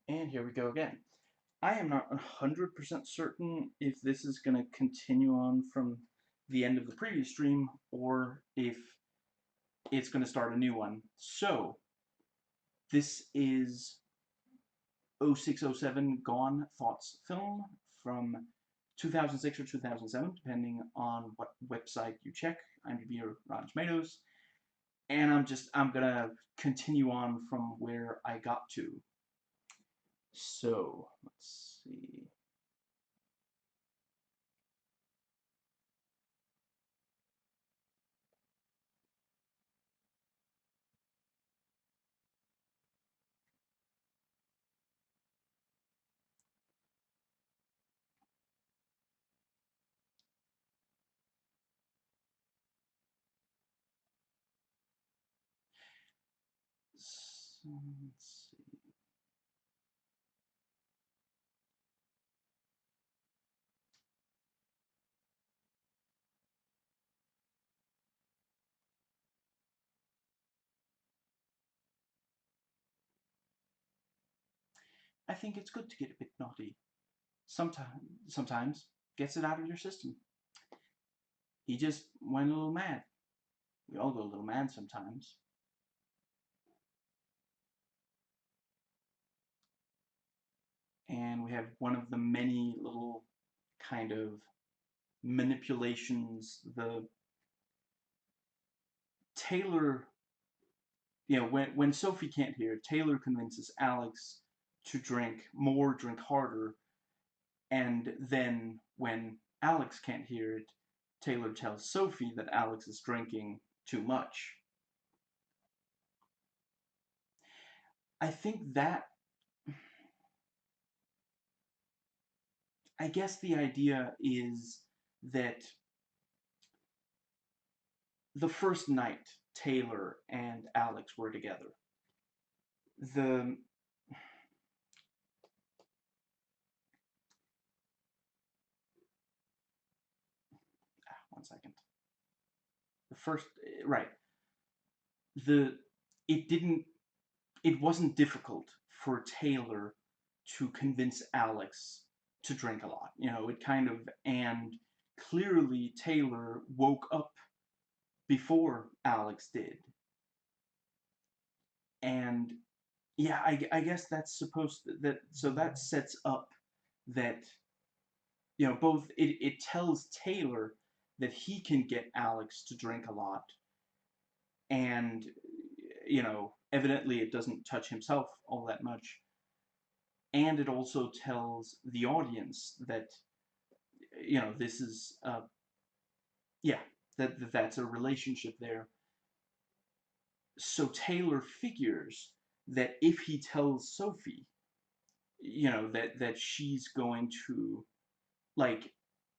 And here we go again. I am not 100% certain if this is going to continue on from the end of the previous stream or if it's going to start a new one. So, this is 0607 Gone Thoughts film from 2006 or 2007, depending on what website you check, IMDb or Rotten Tomatoes. And I'm gonna continue on from where I got to. So, let's see. Let's see. I think it's good to get a bit naughty. Sometimes gets it out of your system. He just went a little mad. We all go a little mad sometimes. And we have one of the many little kind of manipulations. The Taylor, when Sophie can't hear, Taylor convinces Alex to drink more, drink harder, and then when Alex can't hear it, Taylor tells Sophie that Alex is drinking too much. I think that, I guess the idea is that the first night Taylor and Alex were together, the one second. The first right. The it didn't it wasn't difficult for Taylor to convince Alex to drink a lot. It kind of and clearly Taylor woke up before Alex did. And yeah, I guess that's supposed to, that so that sets up that both it tells Taylor that he can get Alex to drink a lot, and evidently it doesn't touch himself all that much, and it also tells the audience that this is yeah, that's a relationship there. So Taylor figures that if he tells Sophie, that she's going to, like,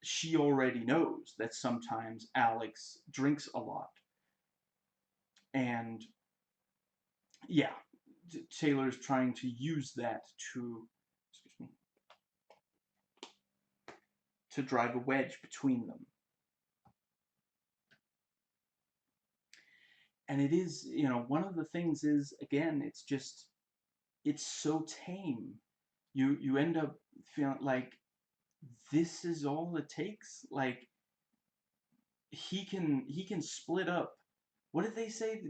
she already knows that sometimes Alex drinks a lot. And yeah, Taylor's trying to use that to, excuse me, to drive a wedge between them. And it is, one of the things is, again, it's so tame. You end up feeling like this is all it takes. Like, he can split up. What did they say?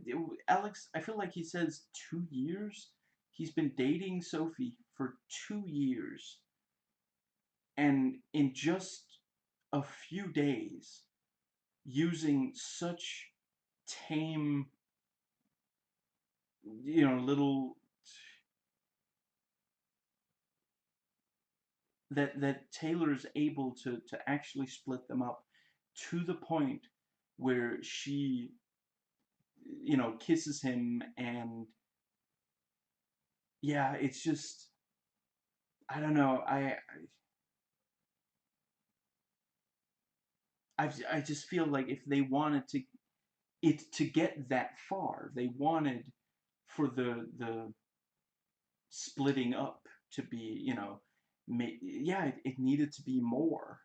Alex, I feel like he says 2 years. He's been dating Sophie for 2 years, and in just a few days, using such tame, little that Taylor's able to actually split them up to the point where she kisses him. And yeah, it's just, I don't know. I just feel like if they wanted to get that far, they wanted for the splitting up to be, yeah, it needed to be more.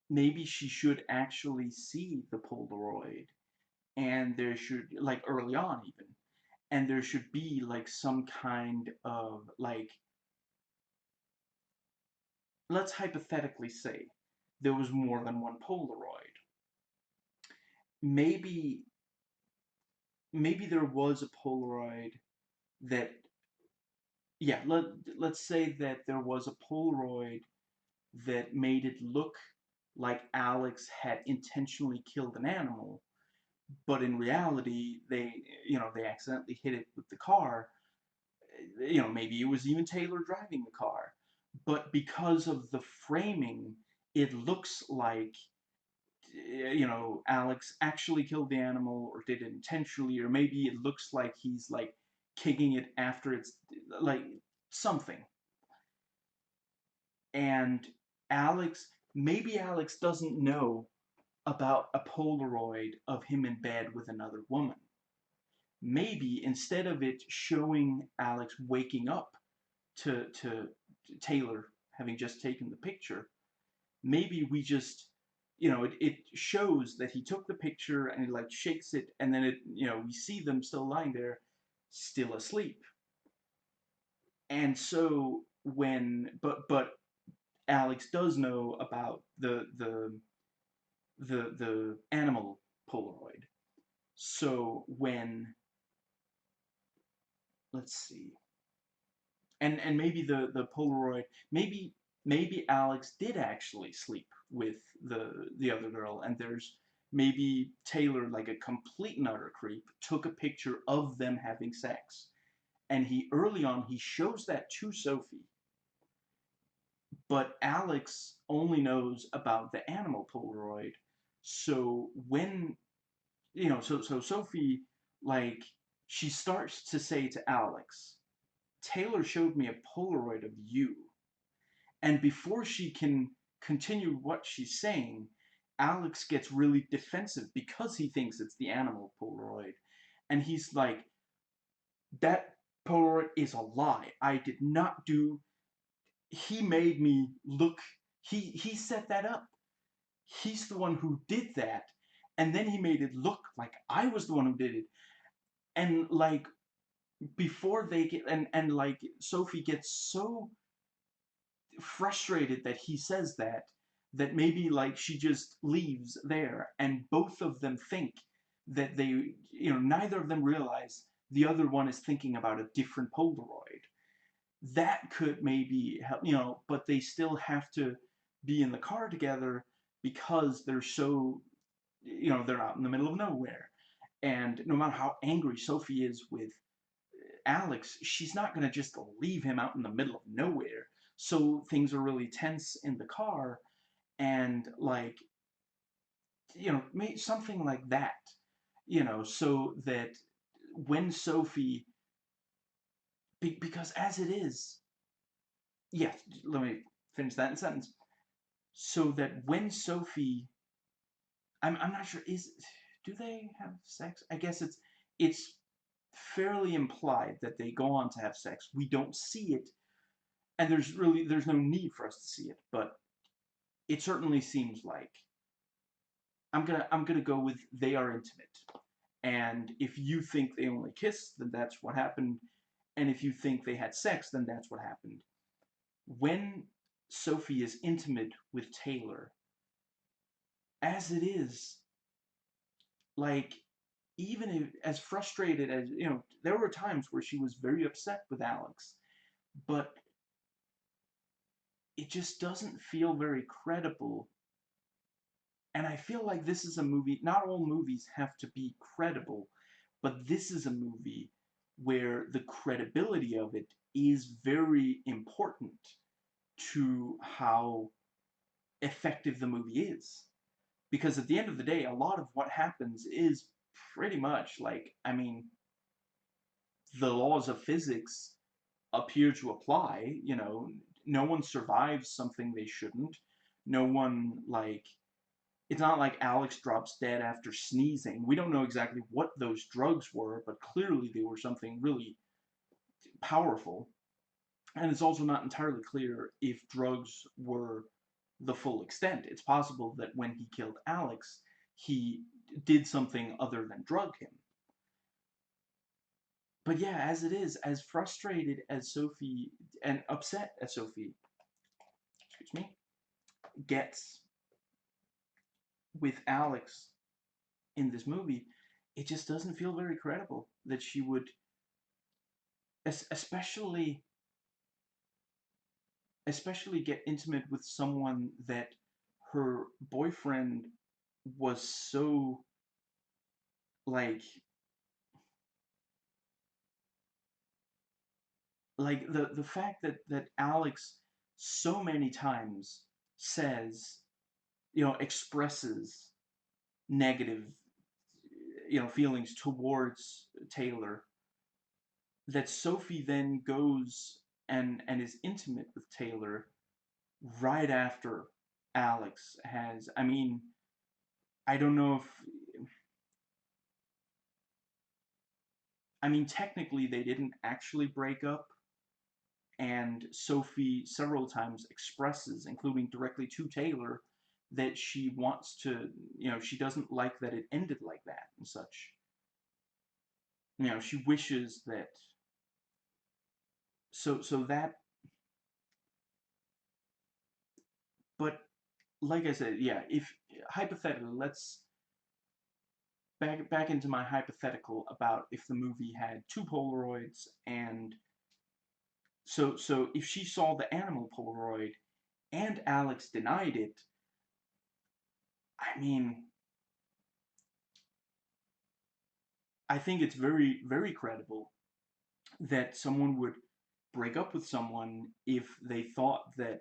Maybe she should actually see the Polaroid, and there should, like, early on even, and there should be like some kind of like, let's hypothetically say there was more than one Polaroid. Maybe maybe there was a Polaroid that, yeah, let's say that there was a Polaroid that made it look like Alex had intentionally killed an animal, but in reality they accidentally hit it with the car. Maybe it was even Taylor driving the car, but because of the framing, it looks like Alex actually killed the animal or did it intentionally, or maybe it looks like he's like kicking it after it's like something. And maybe Alex doesn't know about a Polaroid of him in bed with another woman. Maybe instead of it showing Alex waking up to Taylor having just taken the picture, maybe we just, it shows that he took the picture and he like shakes it, and then we see them still lying there, still asleep. And so but Alex does know about the animal Polaroid. So when, let's see, and maybe the Polaroid, maybe Alex did actually sleep with the other girl, and there's maybe Taylor, like a complete and utter creep, took a picture of them having sex, and he early on he shows that to Sophie, but Alex only knows about the animal Polaroid. So when so Sophie, like, she starts to say to Alex, Taylor showed me a Polaroid of you. And before she can continue what she's saying, Alex gets really defensive because he thinks it's the animal Polaroid. And he's like, that Polaroid is a lie. I did not do. He made me look. He set that up. He's the one who did that. And then he made it look like I was the one who did it. And like, before they get, and like, Sophie gets so frustrated that he says that maybe like she just leaves there, and both of them think that neither of them realize the other one is thinking about a different Polaroid. That could maybe help, but they still have to be in the car together because they're so, they're out in the middle of nowhere. And no matter how angry Sophie is with Alex, she's not going to just leave him out in the middle of nowhere. So things are really tense in the car, and like, something like that, so that when Sophie, because as it is, yeah, let me finish that in sentence. So that when Sophie, I'm not sure, do they have sex? I guess it's fairly implied that they go on to have sex. We don't see it, and there's no need for us to see it, but it certainly seems like, I'm gonna go with they are intimate. And if you think they only kissed, then that's what happened. And if you think they had sex, then that's what happened. When Sophie is intimate with Taylor, as it is, like, even if, as frustrated as, there were times where she was very upset with Alex, but it just doesn't feel very credible. And I feel like this is a movie, not all movies have to be credible, but this is a movie where the credibility of it is very important to how effective the movie is. Because at the end of the day, a lot of what happens is pretty much like, I mean, the laws of physics appear to apply. No one survives something they shouldn't. No one, like, it's not like Alex drops dead after sneezing. We don't know exactly what those drugs were, but clearly they were something really powerful. And it's also not entirely clear if drugs were the full extent. It's possible that when he killed Alex, he did something other than drug him. but yeah, as it is, as frustrated as Sophie and upset as Sophie, excuse me, gets with Alex in this movie, it just doesn't feel very credible that she would, especially get intimate with someone that her boyfriend was so like the fact that Alex so many times says, expresses negative, feelings towards Taylor, that Sophie then goes and is intimate with Taylor right after Alex has. I mean, I don't know if. I mean, technically, they didn't actually break up, and Sophie several times expresses, including directly to Taylor, that she wants to, she doesn't like that it ended like that and such. She wishes that. So that, but like I said, yeah. If hypothetically, let's back into my hypothetical about if the movie had two Polaroids, and so if she saw the animal Polaroid and Alex denied it, I mean, I think it's very, very credible that someone would break up with someone if they thought that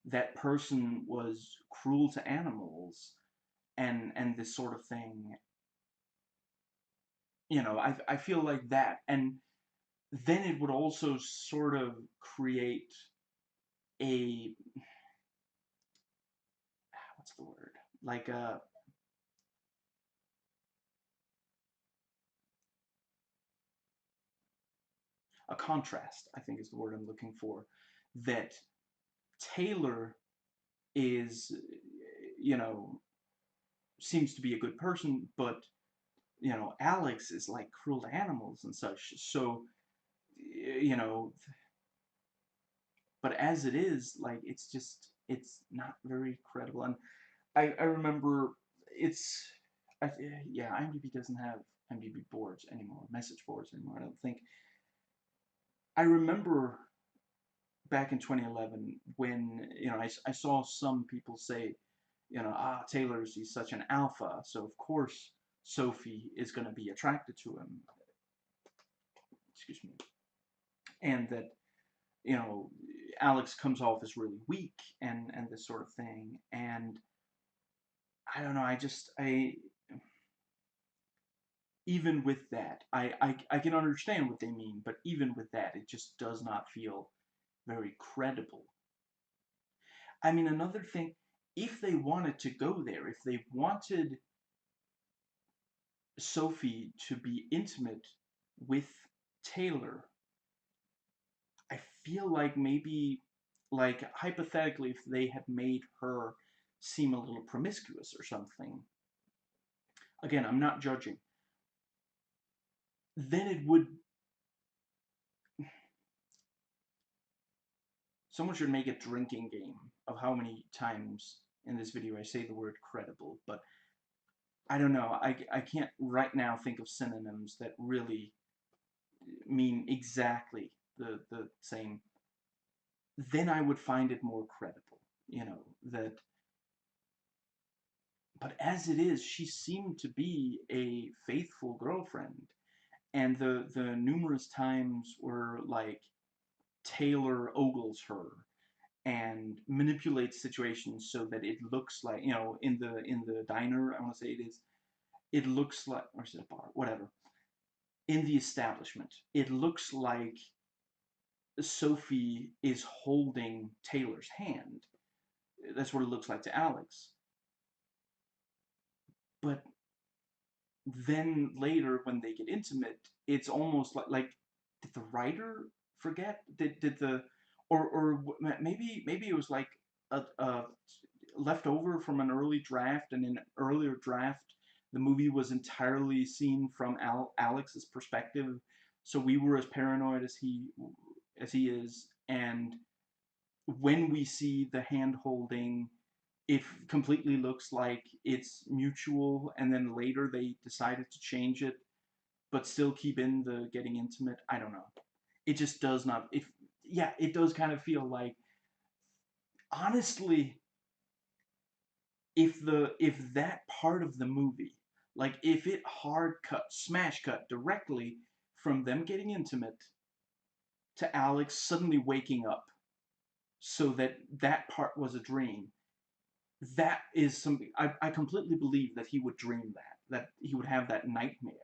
that person was cruel to animals and this sort of thing. I feel like that, and then it would also sort of create a, what's the word, like a contrast, I think is the word I'm looking for, that Taylor is, you know, seems to be a good person, but Alex is like cruel to animals and such. So, you know, but as it is, like it's not very credible. And I remember it's, I, yeah, IMDb doesn't have IMDb boards anymore, message boards anymore. I don't think. I remember back in 2011 when I saw some people say, Taylor's, he's such an alpha, so of course Sophie is going to be attracted to him. Excuse me. And that you know Alex comes off as really weak and this sort of thing. And I don't know. I even with that, I can understand what they mean, but even with that, it just does not feel very credible. I mean, another thing, if they wanted to go there, if they wanted Sophie to be intimate with Taylor, I feel like maybe, like hypothetically, if they had made her seem a little promiscuous or something, again, I'm not judging, then it would, someone should make a drinking game of how many times in this video I say the word credible, but I don't know, I can't right now think of synonyms that really mean exactly the same. Then I would find it more credible, that, but as it is, she seemed to be a faithful girlfriend. And the numerous times where like Taylor ogles her and manipulates situations so that it looks like, in the diner, I want to say it looks like, or is it a bar, whatever, in the establishment, it looks like Sophie is holding Taylor's hand. That's what it looks like to Alex. But then later when they get intimate, it's almost like did the writer forget? Did the or maybe it was like a leftover from an early draft, and in an earlier draft the movie was entirely seen from Alex's perspective, So we were as paranoid as he is, and when we see the hand holding, it completely looks like it's mutual, and then later they decided to change it, but still keep in the getting intimate. I don't know. It just does not. It Yeah, it does kind of feel like, honestly, if that part of the movie, like if it hard cut, smash cut directly from them getting intimate to Alex suddenly waking up, so that that part was a dream, that is something I completely believe that he would dream that he would have that nightmare.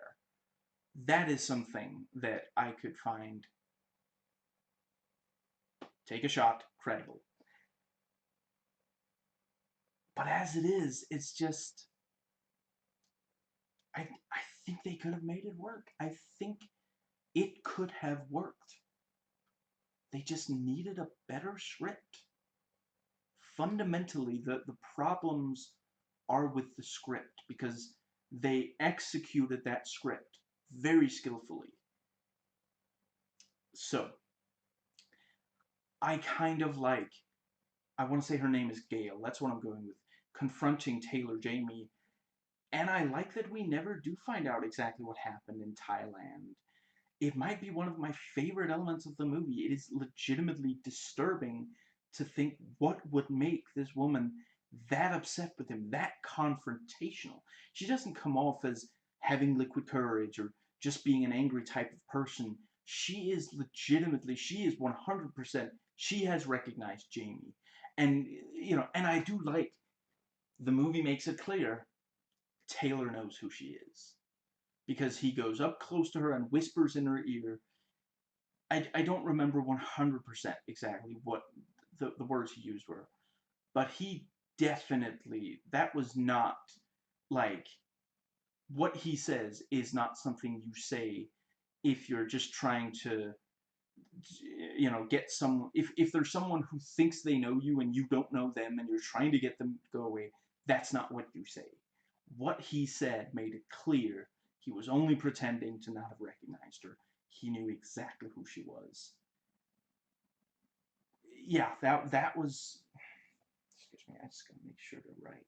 That is something that I could find, take a shot, credible. But as it is, it's just, I think they could have made it work. I think it could have worked. They just needed a better script. Fundamentally, the problems are with the script, because they executed that script very skillfully. So, I kind of like, I want to say her name is Gail, that's what I'm going with, confronting Taylor Jamie. And I like that we never do find out exactly what happened in Thailand. It might be one of my favorite elements of the movie. It is legitimately disturbing to think what would make this woman that upset with him, that confrontational. She doesn't come off as having liquid courage or just being an angry type of person. She is legitimately, she is 100%, she has recognized Jamie. And, and I do like, the movie makes it clear Taylor knows who she is, because he goes up close to her and whispers in her ear. I don't remember 100% exactly what the words he used were, but he definitely, that was not like, what he says is not something you say if you're just trying to, get some, if there's someone who thinks they know you and you don't know them and you're trying to get them to go away, that's not what you say. What he said made it clear he was only pretending to not have recognized her. He knew exactly who she was. Yeah, that was. Excuse me, I just gotta make sure to write.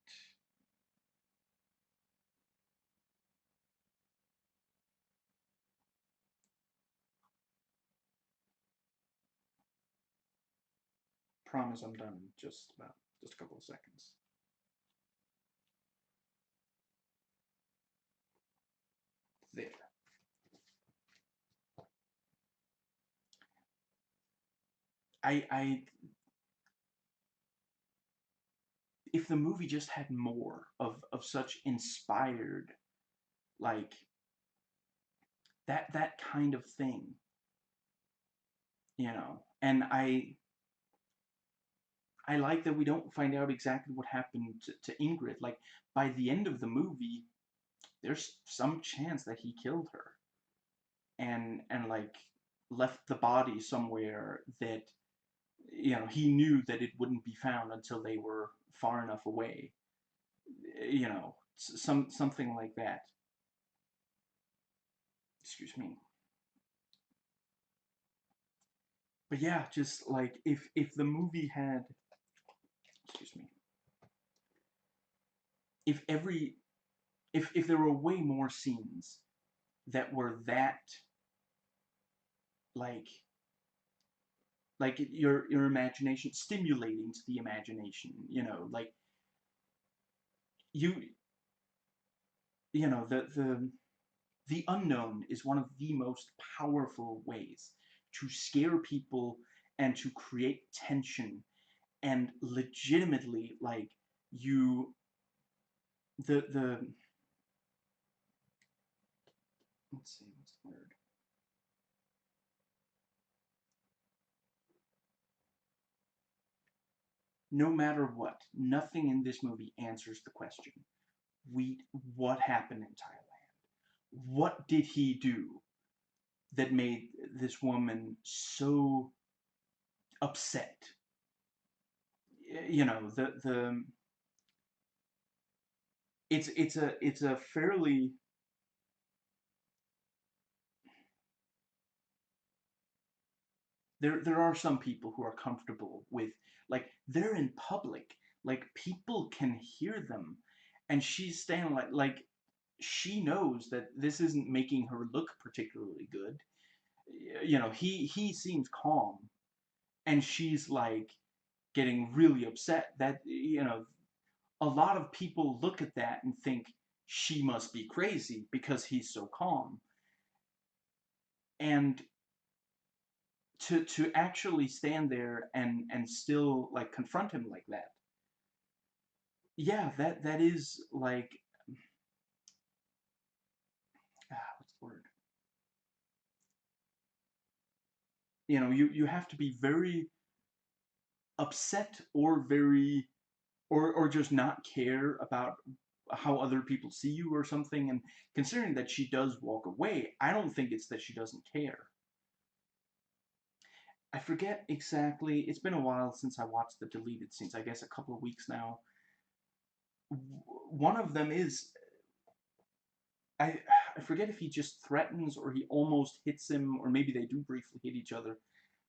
Promise I'm done in just a couple of seconds. There. I if the movie just had more of such inspired, like, that kind of thing, and I like that we don't find out exactly what happened to Ingrid. Like, by the end of the movie, there's some chance that he killed her, and like left the body somewhere that, he knew that it wouldn't be found until they were far enough away. Something like that. Excuse me. But yeah, just like, if the movie had, excuse me, if every if there were way more scenes that were that, like your imagination, stimulating to the imagination, like, you the unknown is one of the most powerful ways to scare people and to create tension, and legitimately, like, you the let's see, what's the word, no matter what, nothing in this movie answers the question, we what happened in Thailand, what did he do that made this woman so upset. The it's a fairly, there are some people who are comfortable with, like, they're in public, like people can hear them, and she's standing like she knows that this isn't making her look particularly good. He seems calm, and she's like getting really upset that, a lot of people look at that and think she must be crazy because he's so calm. And to actually stand there and still like confront him like that, yeah, that is like, what's the word? You have to be very upset, or very, or just not care about how other people see you or something. And considering that she does walk away, I don't think it's that she doesn't care. I forget exactly. It's been a while since I watched the deleted scenes. I guess a couple of weeks now. One of them is, I I forget if he just threatens or he almost hits him, or maybe they do briefly hit each other.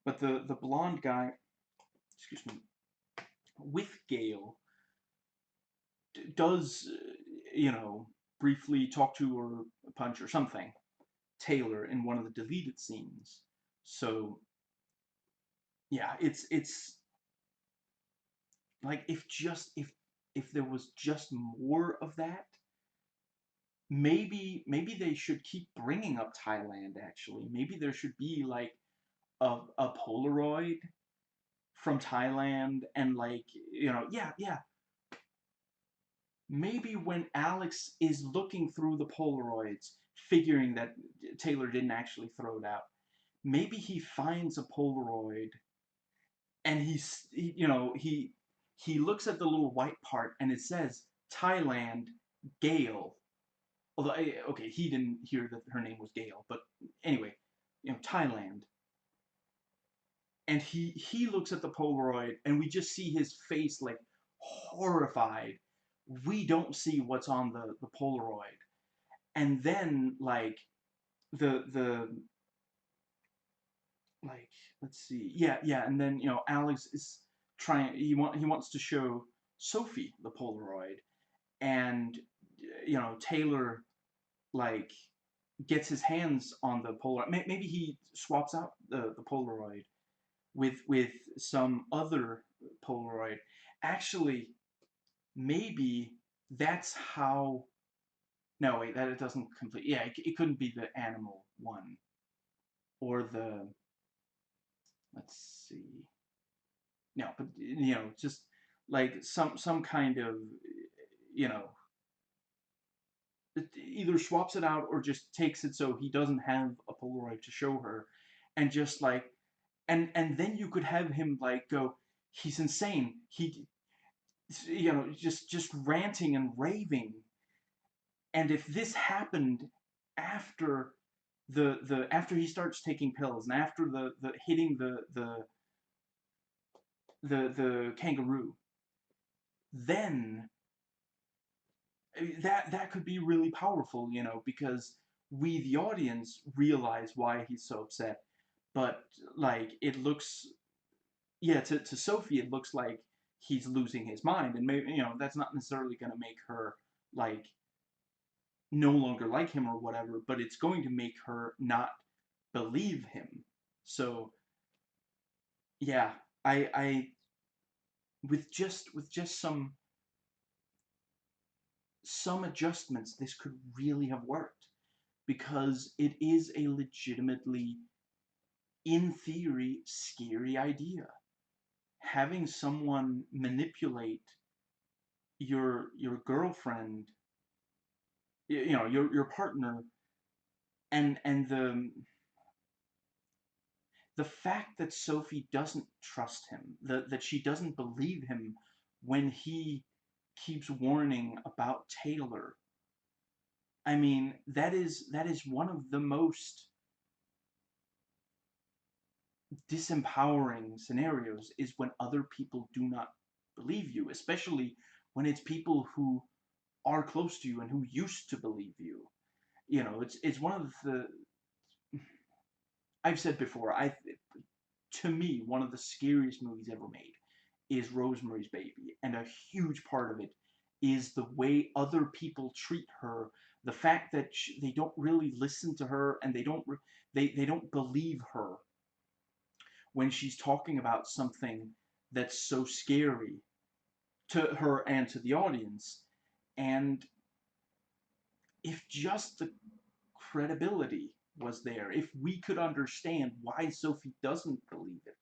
But the blonde guy, excuse me, with Gale, does, briefly talk to or punch or something Taylor in one of the deleted scenes. So yeah, it's like, if there was just more of that, maybe they should keep bringing up Thailand. Actually, maybe there should be like a Polaroid from Thailand, and like, yeah, yeah. Maybe when Alex is looking through the Polaroids, figuring that Taylor didn't actually throw it out, maybe he finds a Polaroid, and he looks at the little white part and it says Thailand, Gale. Although, okay, he didn't hear that her name was Gale, but anyway, Thailand. And he looks at the Polaroid, and we just see his face like horrified. We don't see what's on the Polaroid. And then like the like, let's see, yeah, yeah, and then Alex is trying, he wants to show Sophie the Polaroid, and Taylor like gets his hands on the Polaroid. Maybe he swaps out the Polaroid with some other Polaroid. Actually, maybe that's how. No, wait, that it doesn't complete. Yeah, it couldn't be the animal one, or the. Let's see. No, but just like some kind of, you know, either swaps it out or just takes it so he doesn't have a Polaroid to show her, and just like, and then you could have him like go, he's insane. Just ranting and raving. And if this happened after the after he starts taking pills, and after the hitting the kangaroo, then that could be really powerful, because we, the audience, realize why he's so upset. But like, it looks, yeah, to Sophie it looks like he's losing his mind, and maybe that's not necessarily going to make her like no longer like him or whatever, but it's going to make her not believe him. So yeah, I with just some adjustments, this could really have worked, because it is a legitimately, in theory, scary idea. Having someone manipulate your girlfriend, your partner, and the fact that Sophie doesn't trust him, that she doesn't believe him when he keeps warning about Taylor. I mean, that is one of the most disempowering scenarios, is when other people do not believe you, especially when it's people who are close to you and who used to believe you. It's one of the, I've said before, to me, one of the scariest movies ever made is Rosemary's Baby, and a huge part of it is the way other people treat her, the fact that they don't really listen to her, and they don't believe her when she's talking about something that's so scary to her and to the audience. And if just the credibility was there, if we could understand why Sophie doesn't believe it,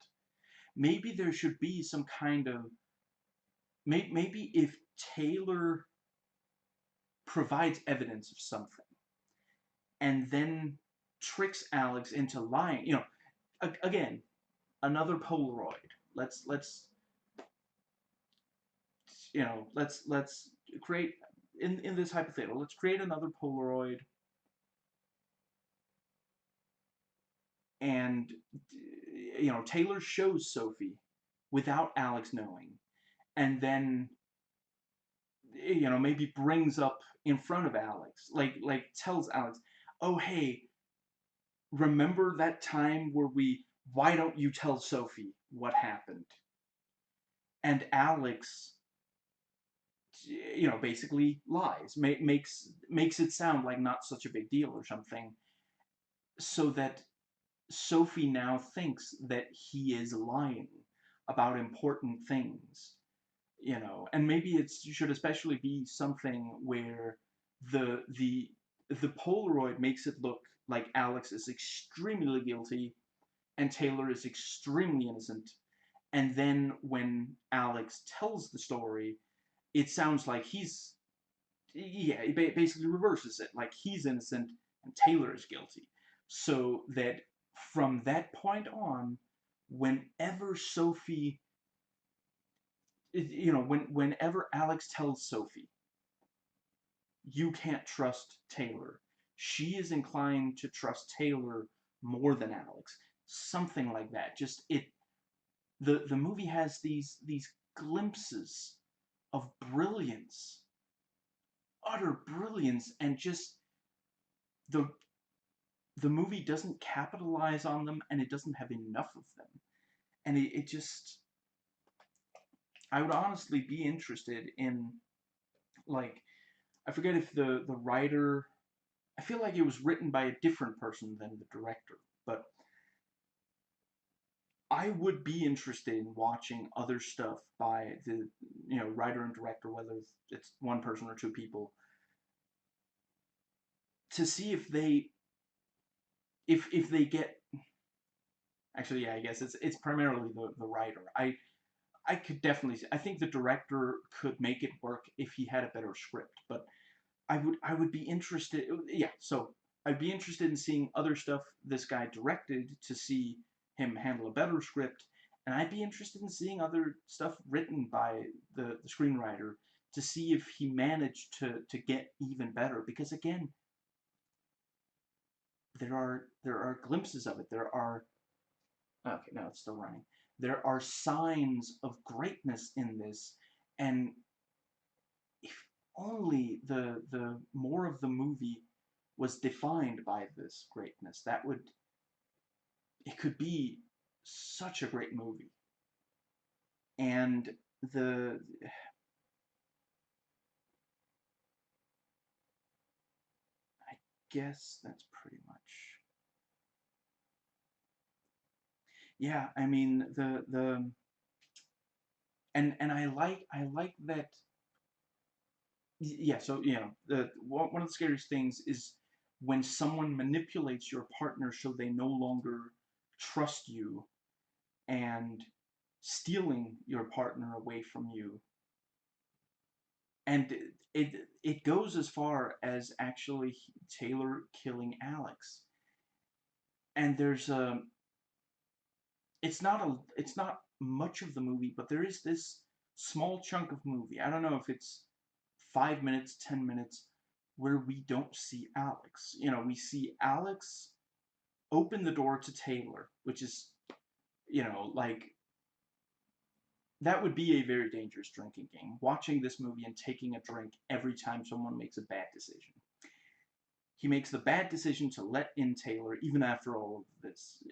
maybe there should be some kind of, maybe if Taylor provides evidence of something and then tricks Alex into lying, again, another Polaroid. Let's create, in this hypothetical, let's create another Polaroid, and Taylor shows Sophie without Alex knowing, and then maybe brings up in front of Alex, like tells Alex, "Oh hey, remember that time where we? Why don't you tell Sophie what happened?" And Alex, basically lies, makes it sound like not such a big deal or something, so that Sophie now thinks that he is lying about important things, and maybe it should especially be something where the the the Polaroid makes it look like Alex is extremely guilty and Taylor is extremely innocent, and then when Alex tells the story, it sounds like he's, yeah, it basically reverses it, like he's innocent and Taylor is guilty, so that from that point on, whenever Sophie, whenever Alex tells Sophie, you can't trust Taylor, she is inclined to trust Taylor more than Alex. Something like that. Just the movie has these glimpses of brilliance, utter brilliance, and just the the movie doesn't capitalize on them, and it doesn't have enough of them. And it just, I would honestly be interested in, like, I forget if the writer, I feel like it was written by a different person than the director, but I would be interested in watching other stuff by the writer and director, whether it's one person or two people, to see if they get, actually, yeah, I guess it's primarily the writer. I could definitely, I think the director could make it work if he had a better script, but I would be interested, yeah, so I'd be interested in seeing other stuff this guy directed to see him handle a better script, and I'd be interested in seeing other stuff written by the screenwriter to see if he managed to get even better, because again, there are glimpses of it. There are, okay, no, it's still running. There are signs of greatness in this, and if only the more of the movie was defined by this greatness, that would, it could be such a great movie. And the I guess that's pretty much, yeah. I mean the and I like that, yeah. So the one of the scariest things is when someone manipulates your partner so they no longer trust you, and stealing your partner away from you, and it goes as far as actually Taylor killing Alex. And there's a, it's not much of the movie, but there is this small chunk of movie. I don't know if it's 5 minutes, 10 minutes, where we don't see Alex. We see Alex open the door to Taylor, which is, like, that would be a very dangerous drinking game. Watching this movie and taking a drink every time someone makes a bad decision. He makes the bad decision to let in Taylor, even after all of this,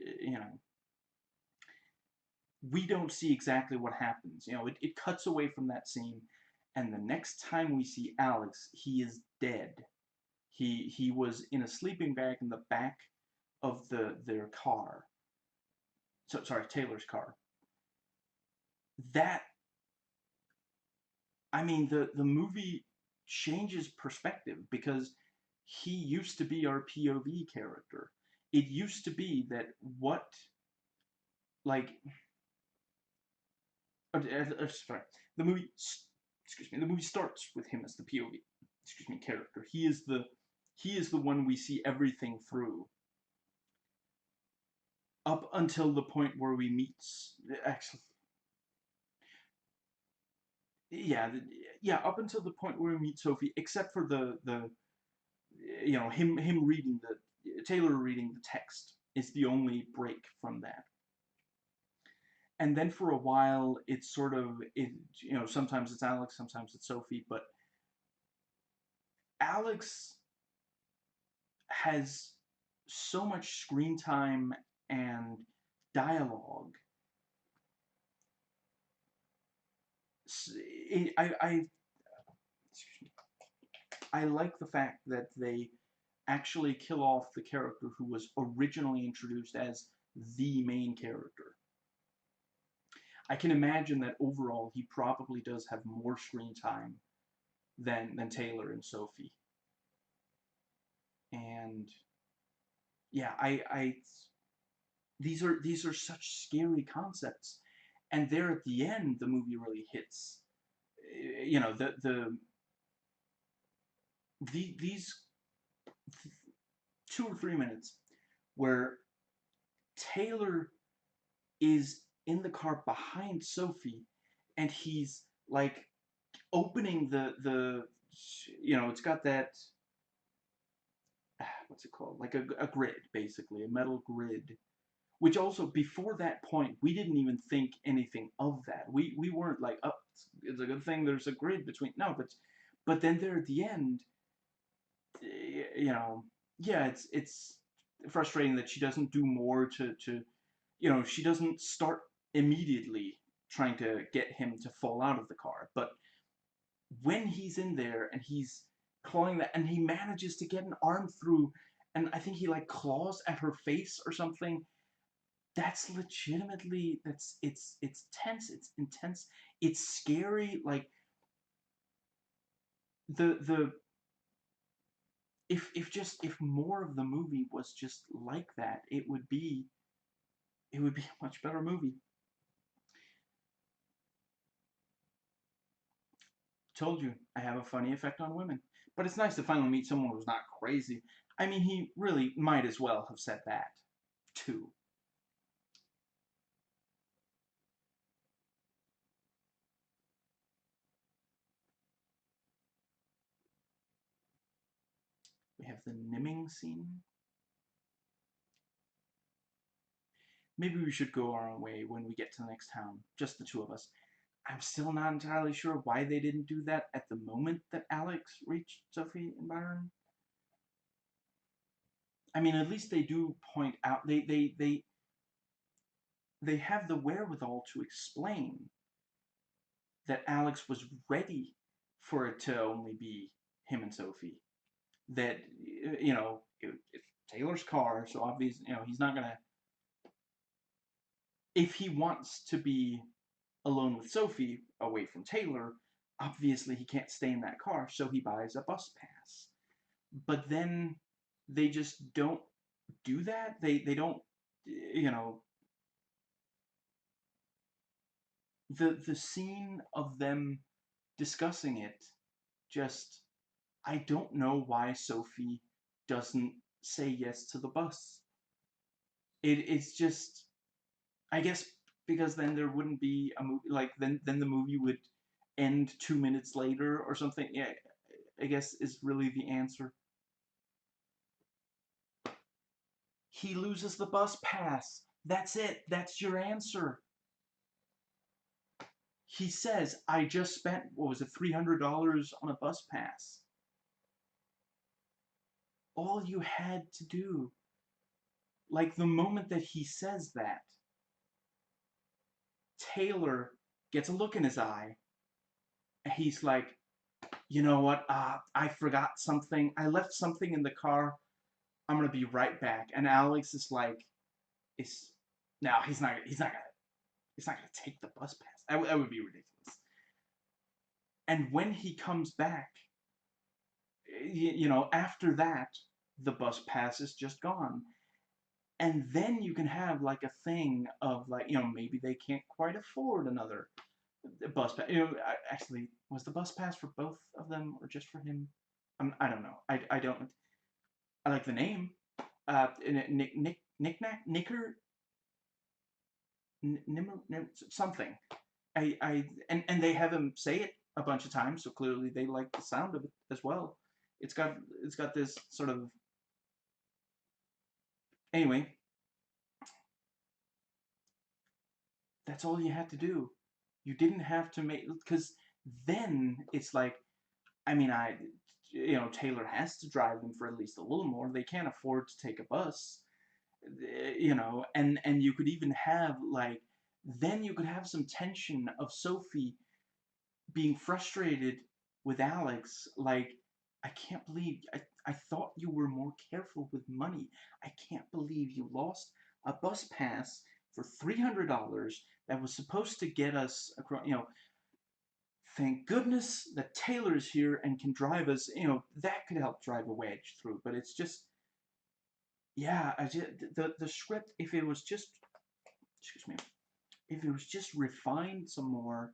we don't see exactly what happens. You know, it cuts away from that scene, and the next time we see Alex, he is dead. He was in a sleeping bag in the back of their car. So sorry, Taylor's car. That, I mean, the movie changes perspective because he used to be our POV character. It used to be that what, like, sorry, the movie, excuse me, the movie starts with him as the POV, excuse me, character. He is the one we see everything through up until the point where we meet, actually, yeah, yeah, up until the point where we meet Sophie, except for the you know, him reading the Taylor reading the text is the only break from that. And then for a while, it's sort of it. You know, sometimes it's Alex, sometimes it's Sophie, but Alex has so much screen time and dialogue. I I like the fact that they actually kill off the character who was originally introduced as the main character. I can imagine that overall he probably does have more screen time than Taylor and Sophie. And yeah, I these are such scary concepts. And there at the end, the movie really hits. You know, these 2 or 3 minutes where Taylor is in the car behind Sophie, and he's like opening the you know, it's got that what's it called, like a grid, basically a metal grid, which also before that point we didn't even think anything of that. We weren't like, oh, it's a good thing there's a grid between, no, but then there at the end, you know, yeah, it's frustrating that she doesn't do more to you know, she doesn't start immediately trying to get him to fall out of the car, but when he's in there and he's clawing that, and he manages to get an arm through, and I think he like claws at her face or something. That's legitimately, it's tense, it's intense, it's scary. Like the if just if more of the movie was just like that, it would be a much better movie. Told you, I have a funny effect on women. But it's nice to finally meet someone who's not crazy. I mean, he really might as well have said that, too. We have the Nimming scene. Maybe we should go our own way when we get to the next town, just the two of us. I'm still not entirely sure why they didn't do that at the moment that Alex reached Sophie and Byron. I mean, at least they do point out, they have the wherewithal to explain that Alex was ready for it to only be him and Sophie. That, you know, it's Taylor's car, so obviously, you know, he's not gonna, if he wants to be alone with Sophie away from Taylor, obviously he can't stay in that car, so he buys a bus pass. But then they just don't do that. They don't, you know, the scene of them discussing it, just, I don't know why Sophie doesn't say yes to the bus. It's just, I guess because then there wouldn't be a movie, like then the movie would end 2 minutes later or something. Yeah, I guess is really the answer. He loses the bus pass. That's it. That's your answer. He says, I just spent, what was it, $300 on a bus pass. All you had to do, like the moment that he says that, Taylor gets a look in his eye, and he's like, you know what? I forgot something. I left something in the car. I'm gonna be right back. And Alex is like, is no, he's not. He's not gonna take the bus pass. That would be ridiculous. And when he comes back, after that, the bus pass is just gone. And then you can have like a thing of like, maybe they can't quite afford another bus pass. Actually, was the bus pass for both of them or just for him? I don't know. I don't. I like the name. Nicker, something. And they have him say it a bunch of times, so clearly they like the sound of it as well. It's got this sort of, anyway. That's all you had to do. You didn't have to make, because then it's like, I mean, Taylor has to drive them for at least a little more. They can't afford to take a bus, and you could even have like, then you could have some tension of Sophie being frustrated with Alex, like, I can't believe, I thought you were more careful with money. I can't believe you lost a bus pass for $300 that was supposed to get us across, thank goodness that Taylor's here and can drive us, that could help drive a wedge through, but it's just, yeah, the script, if it was just, excuse me, if it was just refined some more,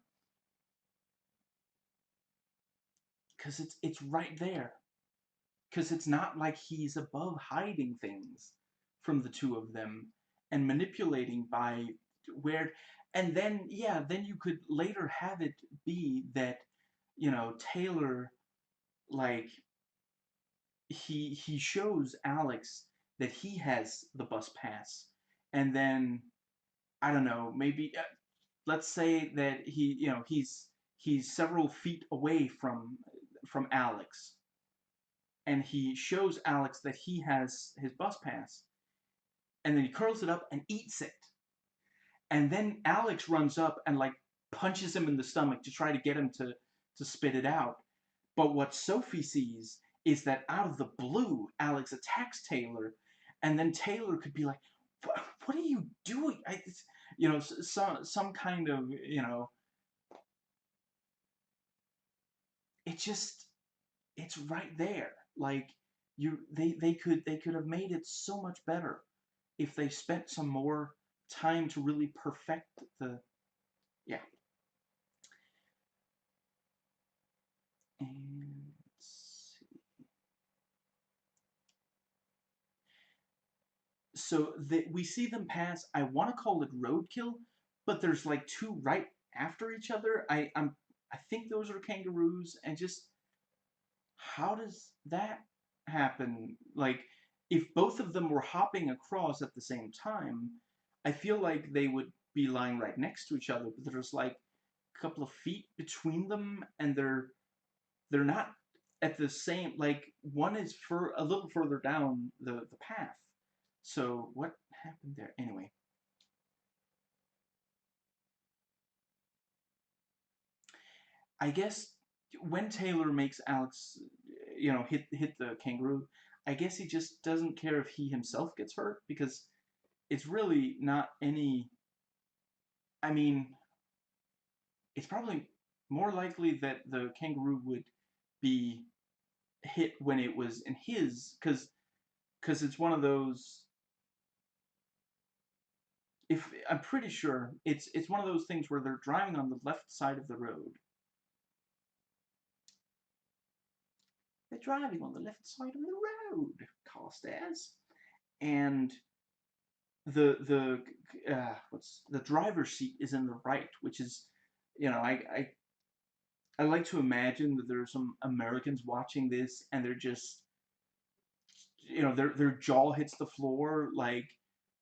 because it's right there. Because it's not like he's above hiding things from the two of them and manipulating by where, and then, yeah, then you could later have it be that, Taylor, like, he shows Alex that he has the bus pass, and then, I don't know, maybe, let's say that he's several feet away from Alex, and he shows Alex that he has his bus pass, and then he curls it up and eats it. And then Alex runs up and like punches him in the stomach to try to get him to spit it out. But what Sophie sees is that out of the blue, Alex attacks Taylor, and then Taylor could be like, "What are you doing?" Some kind of, it just, it's right there. Like, they could have made it so much better if they spent some more time to really perfect the, yeah. And let's see. So we see them pass. I want to call it roadkill, but there's like two right after each other. I think those are kangaroos, and just how does that happen? Like, if both of them were hopping across at the same time, I feel like they would be lying right next to each other, but there's like a couple of feet between them, and they're not at the same, like, one is for a little further down the path. So what happened there? Anyway, I guess when Taylor makes Alex, hit the kangaroo, I guess he just doesn't care if he himself gets hurt, because it's really not any. I mean, it's probably more likely that the kangaroo would be hit when it was in his, because it's one of those. If I'm pretty sure it's one of those things where they're driving on the left side of the road. They're driving on the left side of the road, Carstairs, and what's the driver's seat is in the right, which is, I like to imagine that there are some Americans watching this and they're just, their jaw hits the floor, like,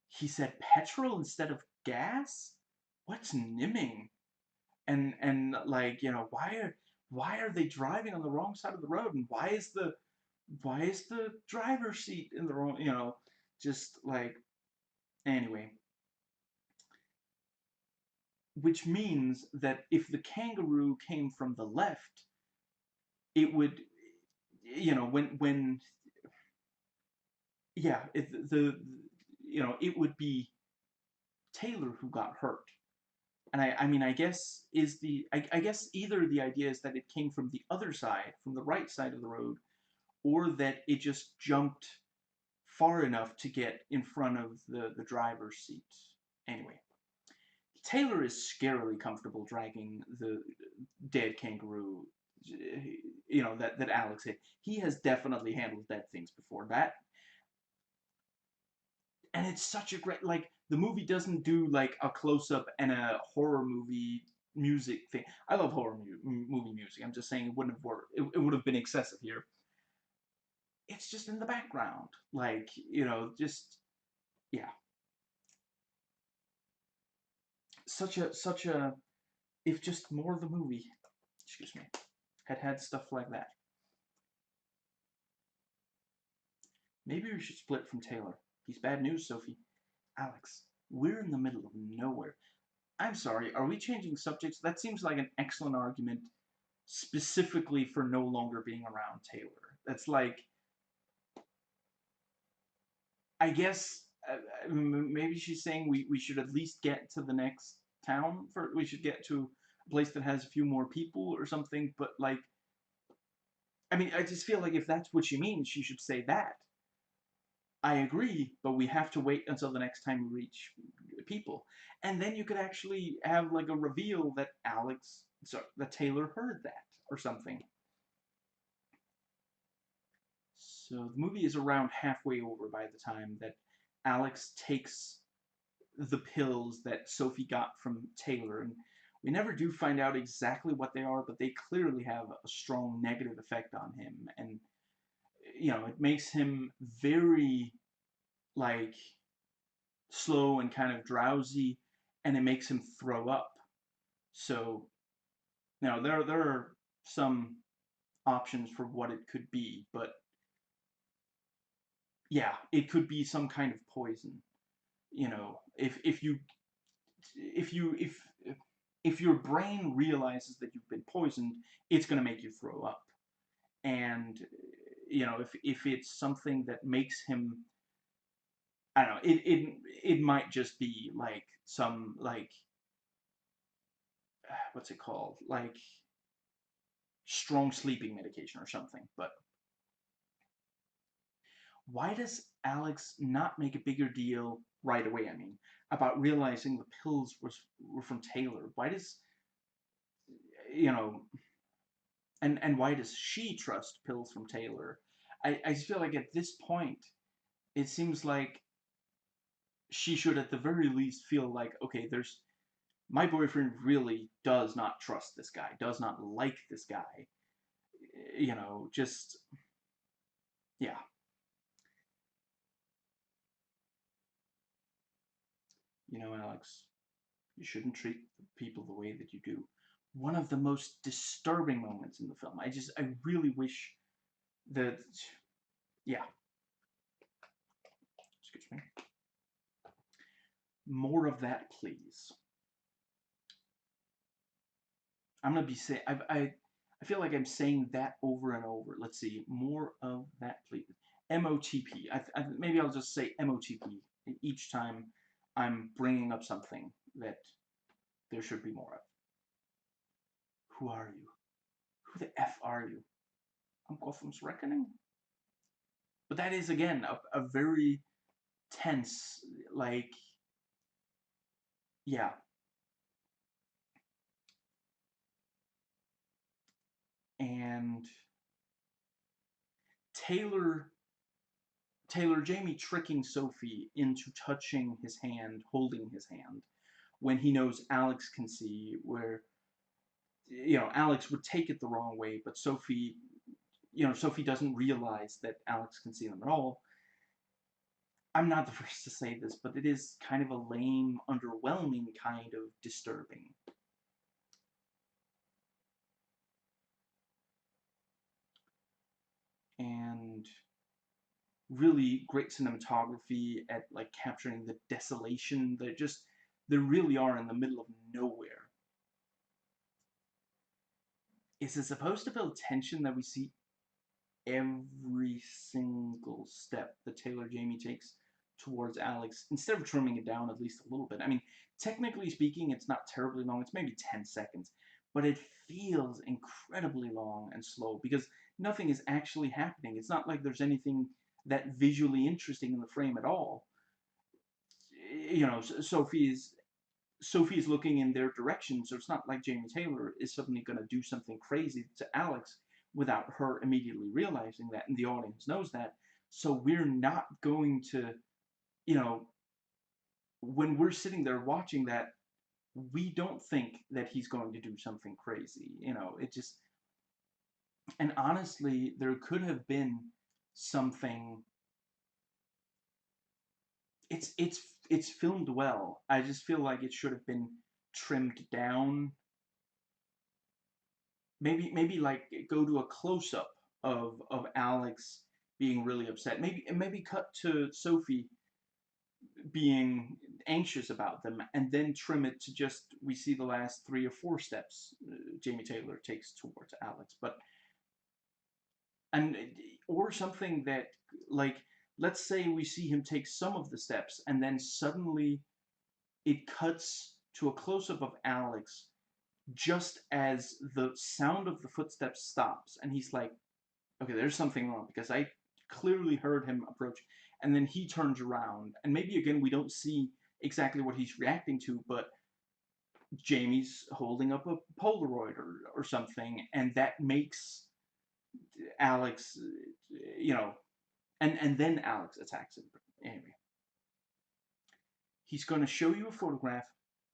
he said petrol instead of gas. What's nimming? And like, why are they driving on the wrong side of the road, and why is the driver's seat in the wrong, just like, anyway. which means that if the kangaroo came from the left, it would, when yeah, it would be Taylor who got hurt. And I mean, I guess I guess either the idea is that it came from the other side, from the right side of the road, or that it just jumped far enough to get in front of the driver's seat. Anyway, Taylor is scarily comfortable dragging the dead kangaroo, that Alex hit. He has definitely handled dead things before that, and it's such a great, like, the movie doesn't do like a close up and a horror movie music thing. I love horror movie music. I'm just saying it wouldn't have worked. It would have been excessive here. It's just in the background, like, just, yeah, such a if just more of the movie, excuse me, had stuff like that. Maybe we should split from Taylor. He's bad news, Sophie. Alex, we're in the middle of nowhere. I'm sorry, are we changing subjects? That seems like an excellent argument specifically for no longer being around Taylor. That's like, I guess, maybe she's saying we should at least get to the next town. We should get to a place that has a few more people or something, but like, I mean, I just feel like if that's what she means, she should say that. I agree, but we have to wait until the next time we reach people. And then you could actually have like a reveal that that Taylor heard that or something. So the movie is around halfway over by the time that Alex takes the pills that Sophie got from Taylor. And we never do find out exactly what they are, but they clearly have a strong negative effect on him. And, it makes him very, like, slow and kind of drowsy, and it makes him throw up. So, there are some options for what it could be, but yeah, it could be some kind of poison. If your brain realizes that you've been poisoned, it's going to make you throw up. And if it's something that makes him, I don't know, it might just be like some, like, what's it called, like strong sleeping medication or something. But why does Alex not make a bigger deal right away? I mean, about realizing the pills were from Taylor. Why does, you know and why does she trust pills from Taylor? I just feel like at this point, it seems like she should at the very least feel like, okay, there's my boyfriend really does not trust this guy, does not like this guy. Just, yeah. Alex, you shouldn't treat people the way that you do. One of the most disturbing moments in the film. I really wish that, yeah, excuse me. More of that, please. I'm gonna be saying, I feel like I'm saying that over and over. Let's see, more of that, please. MOTP. Maybe I'll just say MOTP each time I'm bringing up something that there should be more of. Who are you? Who the F are you? I'm Gotham's Reckoning? But that is, again, a very tense, like, yeah. And Taylor Jamie tricking Sophie into touching his hand, holding his hand, when he knows Alex can see, where, Alex would take it the wrong way, but Sophie doesn't realize that Alex can see them at all. I'm not the first to say this, but it is kind of a lame, underwhelming kind of disturbing. And really great cinematography at, like, capturing the desolation, they really are in the middle of nowhere. Is it supposed to build tension that we see every single step that Taylor Jamie takes towards Alex, instead of trimming it down at least a little bit? I mean, technically speaking, it's not terribly long. It's maybe 10 seconds, but it feels incredibly long and slow because nothing is actually happening. It's not like there's anything that visually interesting in the frame at all. You know, Sophie's looking in their direction, so it's not like Jamie Taylor is suddenly going to do something crazy to Alex without her immediately realizing that, and the audience knows that. So we're not going to, you know, when we're sitting there watching that, we don't think that he's going to do something crazy. You know, it just, and honestly, there could have been something. It's filmed well. I just feel like it should have been trimmed down. Maybe like go to a close up of Alex being really upset. Maybe cut to Sophie being anxious about them, and then trim it to just we see the last 3 or 4 steps Jamie Taylor takes towards Alex. But and or something that, like, let's say we see him take some of the steps, and then suddenly it cuts to a close up of Alex just as the sound of the footsteps stops, and he's like, okay, there's something wrong because I clearly heard him approach. And then he turns around, and maybe again we don't see exactly what he's reacting to, but Jamie's holding up a Polaroid or something, and that makes Alex, you know, and then Alex attacks him. Anyway, he's going to show you a photograph.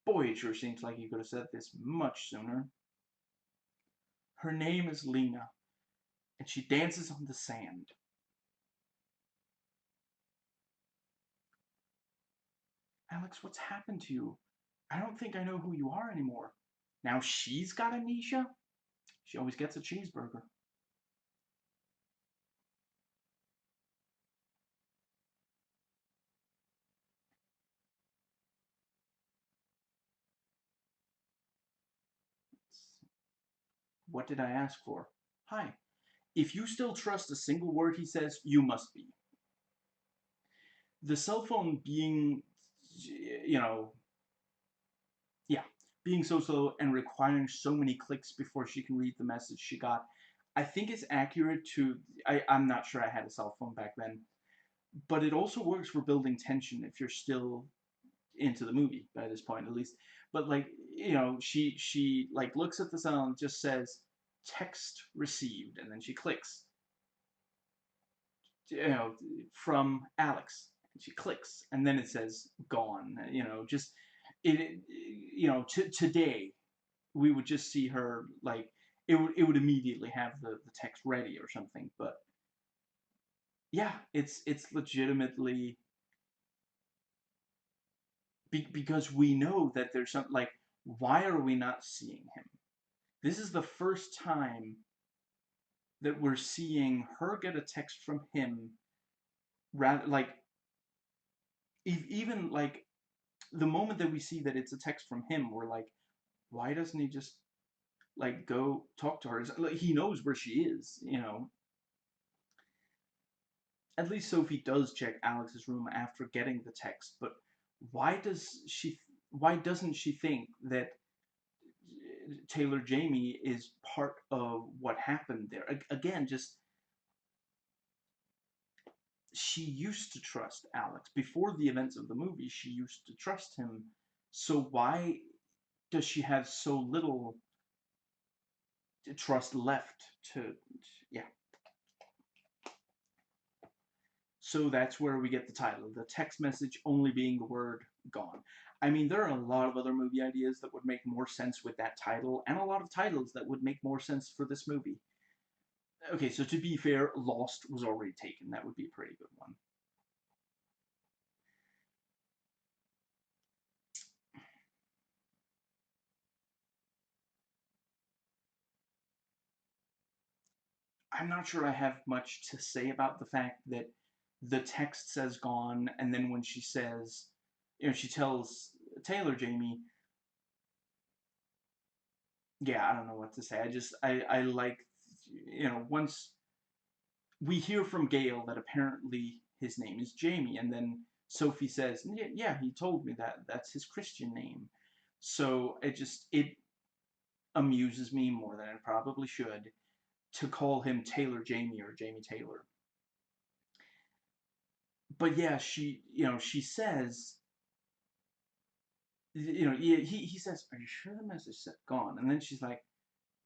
Boy, it sure seems like you could have said this much sooner. Her name is Lena, and she dances on the sand. Alex, what's happened to you? I don't think I know who you are anymore. Now she's got amnesia? She always gets a cheeseburger. What did I ask for? Hi. If you still trust a single word he says, you must be. The cell phone being, you know, yeah, being so slow and requiring so many clicks before she can read the message she got, I think it's accurate to. I'm not sure I had a cell phone back then, but it also works for building tension if you're still into the movie by this point at least. But like, you know, she like looks at the cell and just says text received, and then she clicks, you know, from Alex, and she clicks, and then it says gone. You know, just it. You know, today we would just see her like it would immediately have the text ready or something. But yeah, it's legitimately because we know that there's something like, why are we not seeing him? This is the first time that we're seeing her get a text from him, rather like even like the moment that we see that it's a text from him, we're like, why doesn't he just like go talk to her? Like, he knows where she is, you know. At least Sophie does check Alex's room after getting the text, but why does she? Why doesn't she think that Taylor Jamie is part of what happened there? Again, just she used to trust Alex before the events of the movie. She used to trust him. So why does she have so little trust left to? Yeah. So that's where we get the title, the text message only being the word gone. I mean, there are a lot of other movie ideas that would make more sense with that title, and a lot of titles that would make more sense for this movie. Okay, so to be fair, Lost was already taken. That would be a pretty good one. I'm not sure I have much to say about the fact that the text says gone, and then when she says, you know, she tells Taylor Jamie, yeah, I don't know what to say. I like, once we hear from Gale that apparently his name is Jamie, and then Sophie says, yeah, yeah, he told me that that's his Christian name. So it amuses me more than it probably should to call him Taylor Jamie or Jamie Taylor. But yeah, she says, he says, "Are you sure the message said gone?" And then she's like,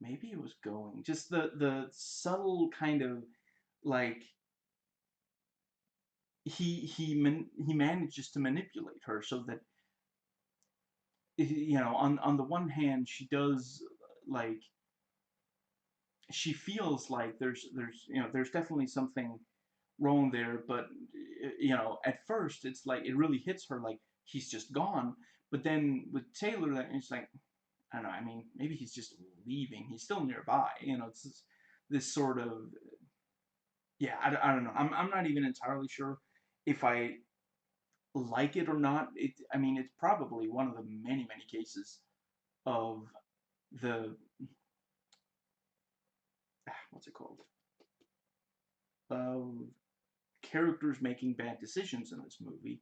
"Maybe it was going." Just the subtle kind of like he manages to manipulate her so that on the one hand she does like she feels like there's definitely something wrong there, but at first it's like it really hits her like he's just gone. But then with Taylor, it's like I don't know. I mean, maybe he's just leaving. He's still nearby. It's this sort of yeah. I don't know. I'm not even entirely sure if I like it or not. I mean, it's probably one of the many cases of the what's it called? Of characters making bad decisions in this movie.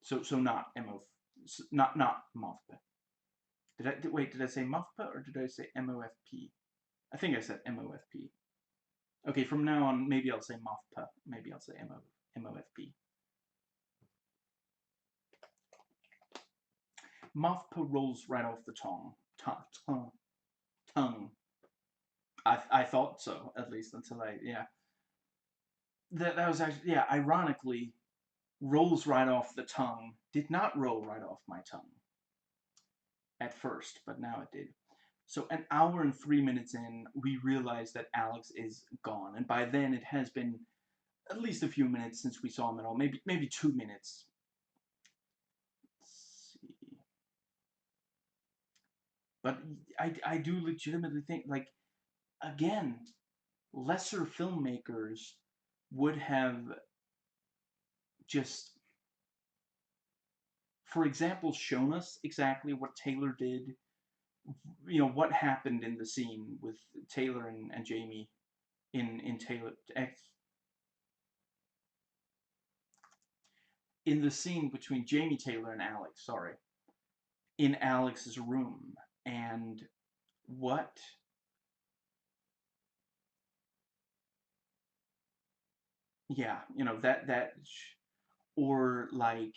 So not MO, not MOFP. Wait? Did I say MOFP or did I say MOFP? I think I said MOFP. Okay, from now on, maybe I'll say MOFP. Maybe I'll say MOFP. MOFP rolls right off the tongue. I thought so, at least until yeah. That was actually, yeah, ironically, rolls right off the tongue. Did not roll right off my tongue at first, but now it did. So an hour and 3 minutes in, we realize that Alex is gone, and by then it has been at least a few minutes since we saw him at all. Maybe 2 minutes. Let's see. But I do legitimately think, like, again, lesser filmmakers would have just, for example, shown us exactly what Taylor did. What happened in the scene with Taylor and Jamie in Taylor in the scene between Jamie Taylor and Alex. Sorry, in Alex's room, and what yeah, or like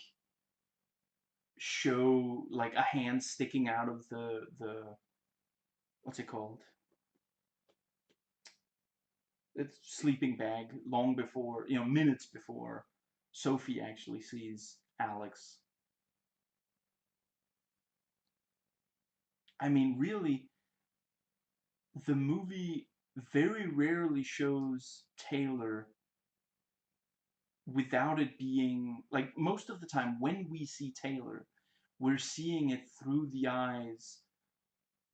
show like a hand sticking out of the what's it called? It's sleeping bag long before, minutes before Sophie actually sees Alex. I mean, really, the movie very rarely shows Taylor without it being like most of the time when we see Taylor, we're seeing it through the eyes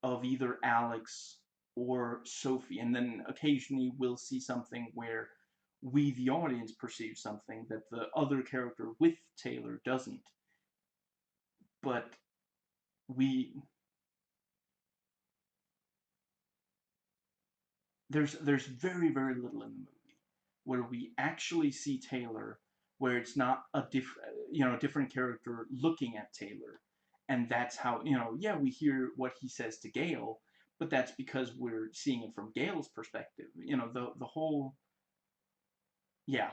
of either Alex or Sophie, and then occasionally we'll see something where we, the audience, perceive something that the other character with Taylor doesn't. But we there's very little in the movie where we actually see Taylor, where it's not a different character looking at Taylor, and that's how yeah, we hear what he says to Gale, but that's because we're seeing it from Gale's perspective. The whole yeah,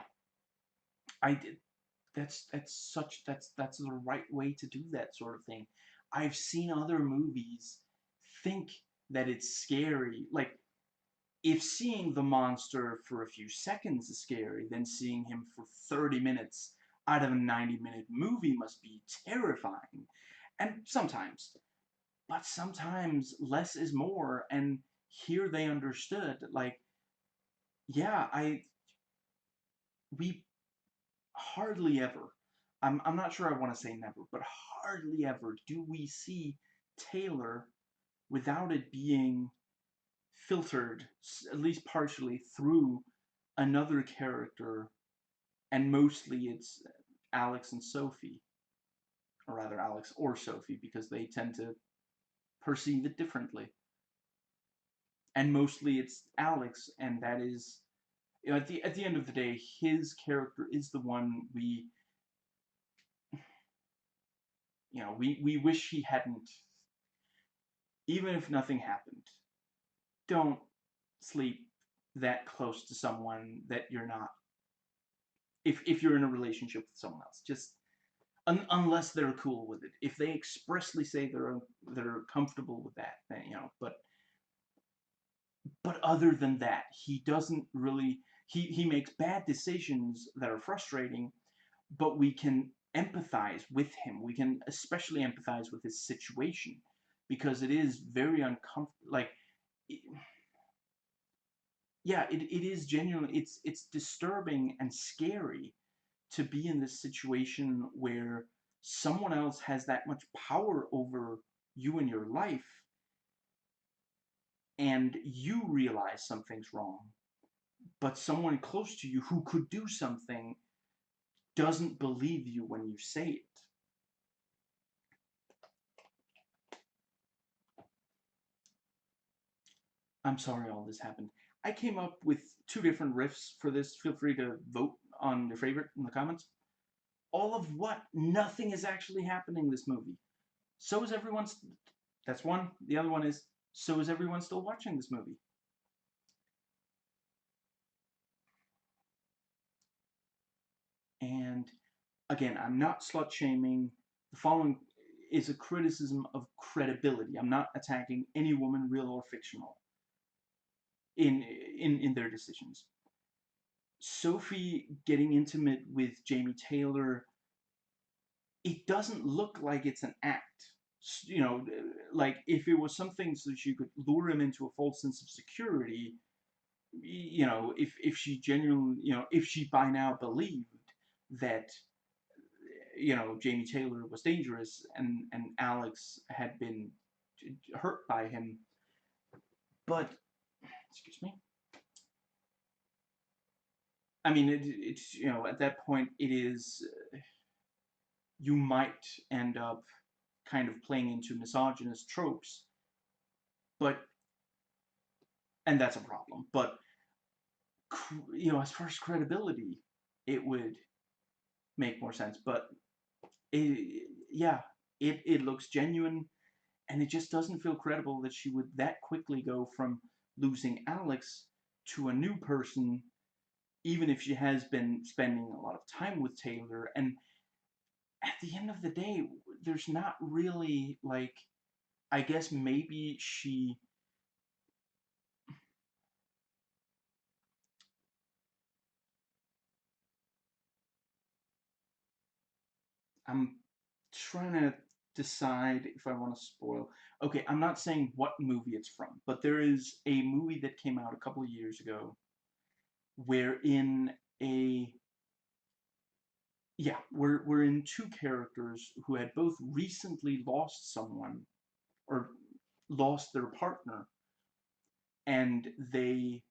I did. That's the right way to do that sort of thing. I've seen other movies think that it's scary. Like if seeing the monster for a few seconds is scary, then seeing him for 30 minutes out of a 90-minute movie must be terrifying. And sometimes, but sometimes less is more. And here they understood, like, yeah, we hardly ever, I'm not sure I want to say never, but hardly ever do we see Taylor without it being filtered, at least partially, through another character, and mostly it's Alex and Sophie. or rather Alex or Sophie, because they tend to perceive it differently. And mostly it's Alex, and that is, at the end of the day, his character is the one we wish he hadn't. Even if nothing happened, don't sleep that close to someone that you're not. If you're in a relationship with someone else, just unless they're cool with it. If they expressly say they're comfortable with that, then, but other than that, he doesn't really. He makes bad decisions that are frustrating, but we can empathize with him. We can especially empathize with his situation because it is very uncomfortable. Like, yeah, it is genuinely. It's disturbing and scary to be in this situation where someone else has that much power over you and your life, and you realize something's wrong, but someone close to you who could do something doesn't believe you when you say it. I'm sorry all this happened. I came up with two different riffs for this. Feel free to vote on your favorite in the comments. All of what? Nothing is actually happening in this movie. So is everyone. That's one. The other one is, so is everyone still watching this movie? And again, I'm not slut shaming. The following is a criticism of credibility. I'm not attacking any woman, real or fictional, in in their decisions. Sophie getting intimate with Jamie Taylor, it doesn't look like it's an act. Like if it was something so she could lure him into a false sense of security, if she genuinely, if she by now believed that, Jamie Taylor was dangerous and Alex had been hurt by him. But, excuse me. I mean, it's, at that point, it is, you might end up kind of playing into misogynist tropes, but, and that's a problem. But, as far as credibility, it would make more sense. But, yeah, it looks genuine, and it just doesn't feel credible that she would that quickly go from losing Alex to a new person, even if she has been spending a lot of time with Taylor. And at the end of the day, there's not really, like, I guess maybe I'm trying to decide if I want to spoil. Okay, I'm not saying what movie it's from, but there is a movie that came out a couple of years ago wherein a yeah, we're in two characters who had both recently lost someone or lost their partner, and they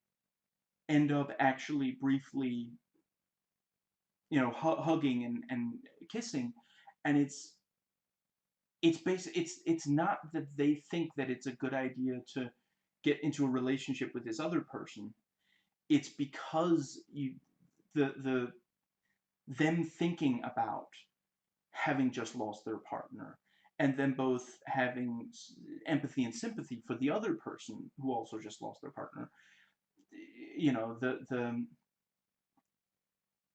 end up actually briefly, hugging and kissing, and it's not that they think that it's a good idea to get into a relationship with this other person. It's because the them thinking about having just lost their partner, and then both having empathy and sympathy for the other person who also just lost their partner. The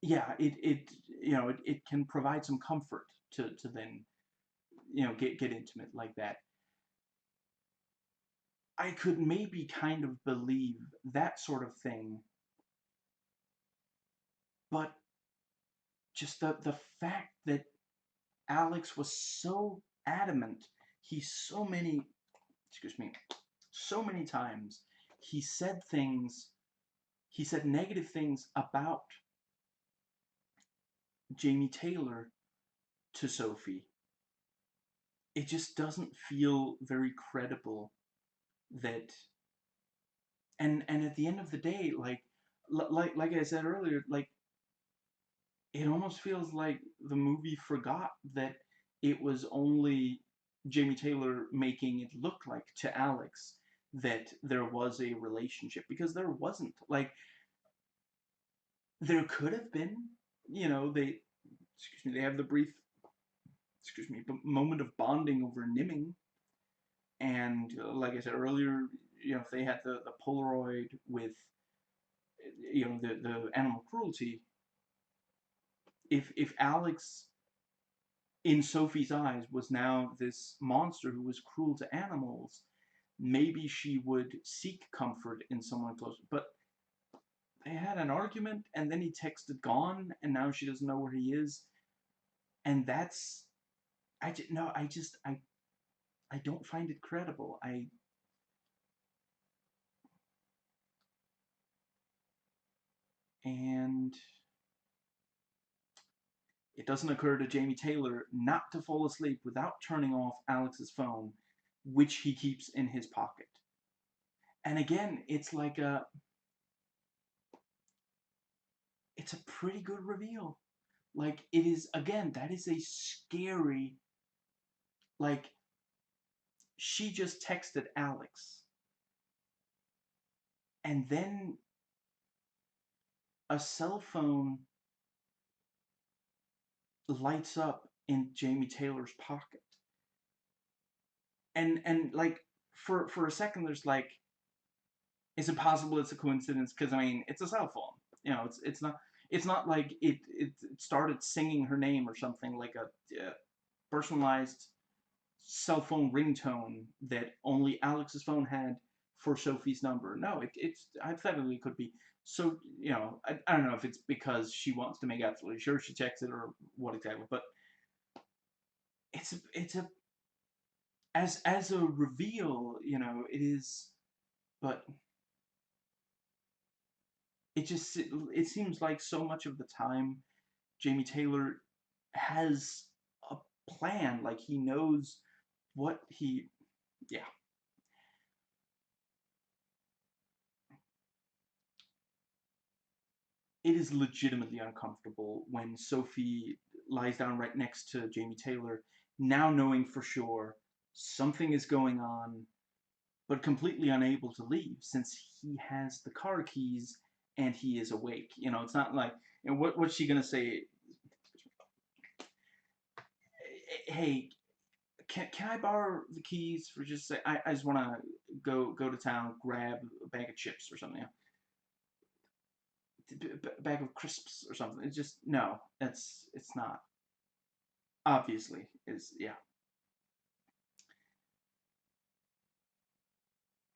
yeah, it can provide some comfort to then, get intimate like that. I could maybe kind of believe that sort of thing, but just the fact that Alex was so adamant, he so many, excuse me, so many times he said negative things about Jamie Taylor to Sophie. It just doesn't feel very credible that, and at the end of the day, like I said earlier, like, it almost feels like the movie forgot that it was only Jamie Taylor making it look like to Alex that there was a relationship, because there wasn't. Like, there could have been, they have the brief, moment of bonding over Nimming, and like I said earlier, if they had the Polaroid with, the animal cruelty, if Alex in Sophie's eyes was now this monster who was cruel to animals, maybe she would seek comfort in someone close. But they had an argument, and then he texted gone, and now she doesn't know where he is, and that's I just no, I don't find it credible. And it doesn't occur to Jamie Taylor not to fall asleep without turning off Alex's phone, which he keeps in his pocket. And again, it's a pretty good reveal. Like, it is, again, that is a scary, like, she just texted Alex, and then a cell phone lights up in Jamie Taylor's pocket. And like, for a second there's like, is it possible it's a coincidence? Because I mean, it's a cell phone. It's not like it started singing her name or something, like a personalized cell phone ringtone that only Alex's phone had for Sophie's number. No, it's hypothetically could be. So, I don't know if it's because she wants to make absolutely sure she checks it or what exactly, but it's a as a reveal, it is, but it seems like so much of the time Jamie Taylor has a plan, like he knows what he, yeah. It is legitimately uncomfortable when Sophie lies down right next to Jamie Taylor, now knowing for sure something is going on, but completely unable to leave since he has the car keys and he is awake. It's not like, what's she gonna say? Hey, can I borrow the keys for just a sec? I just want to go to town, grab a bag of chips or something, bag of crisps or something. It's just no. It's not. Obviously, is yeah.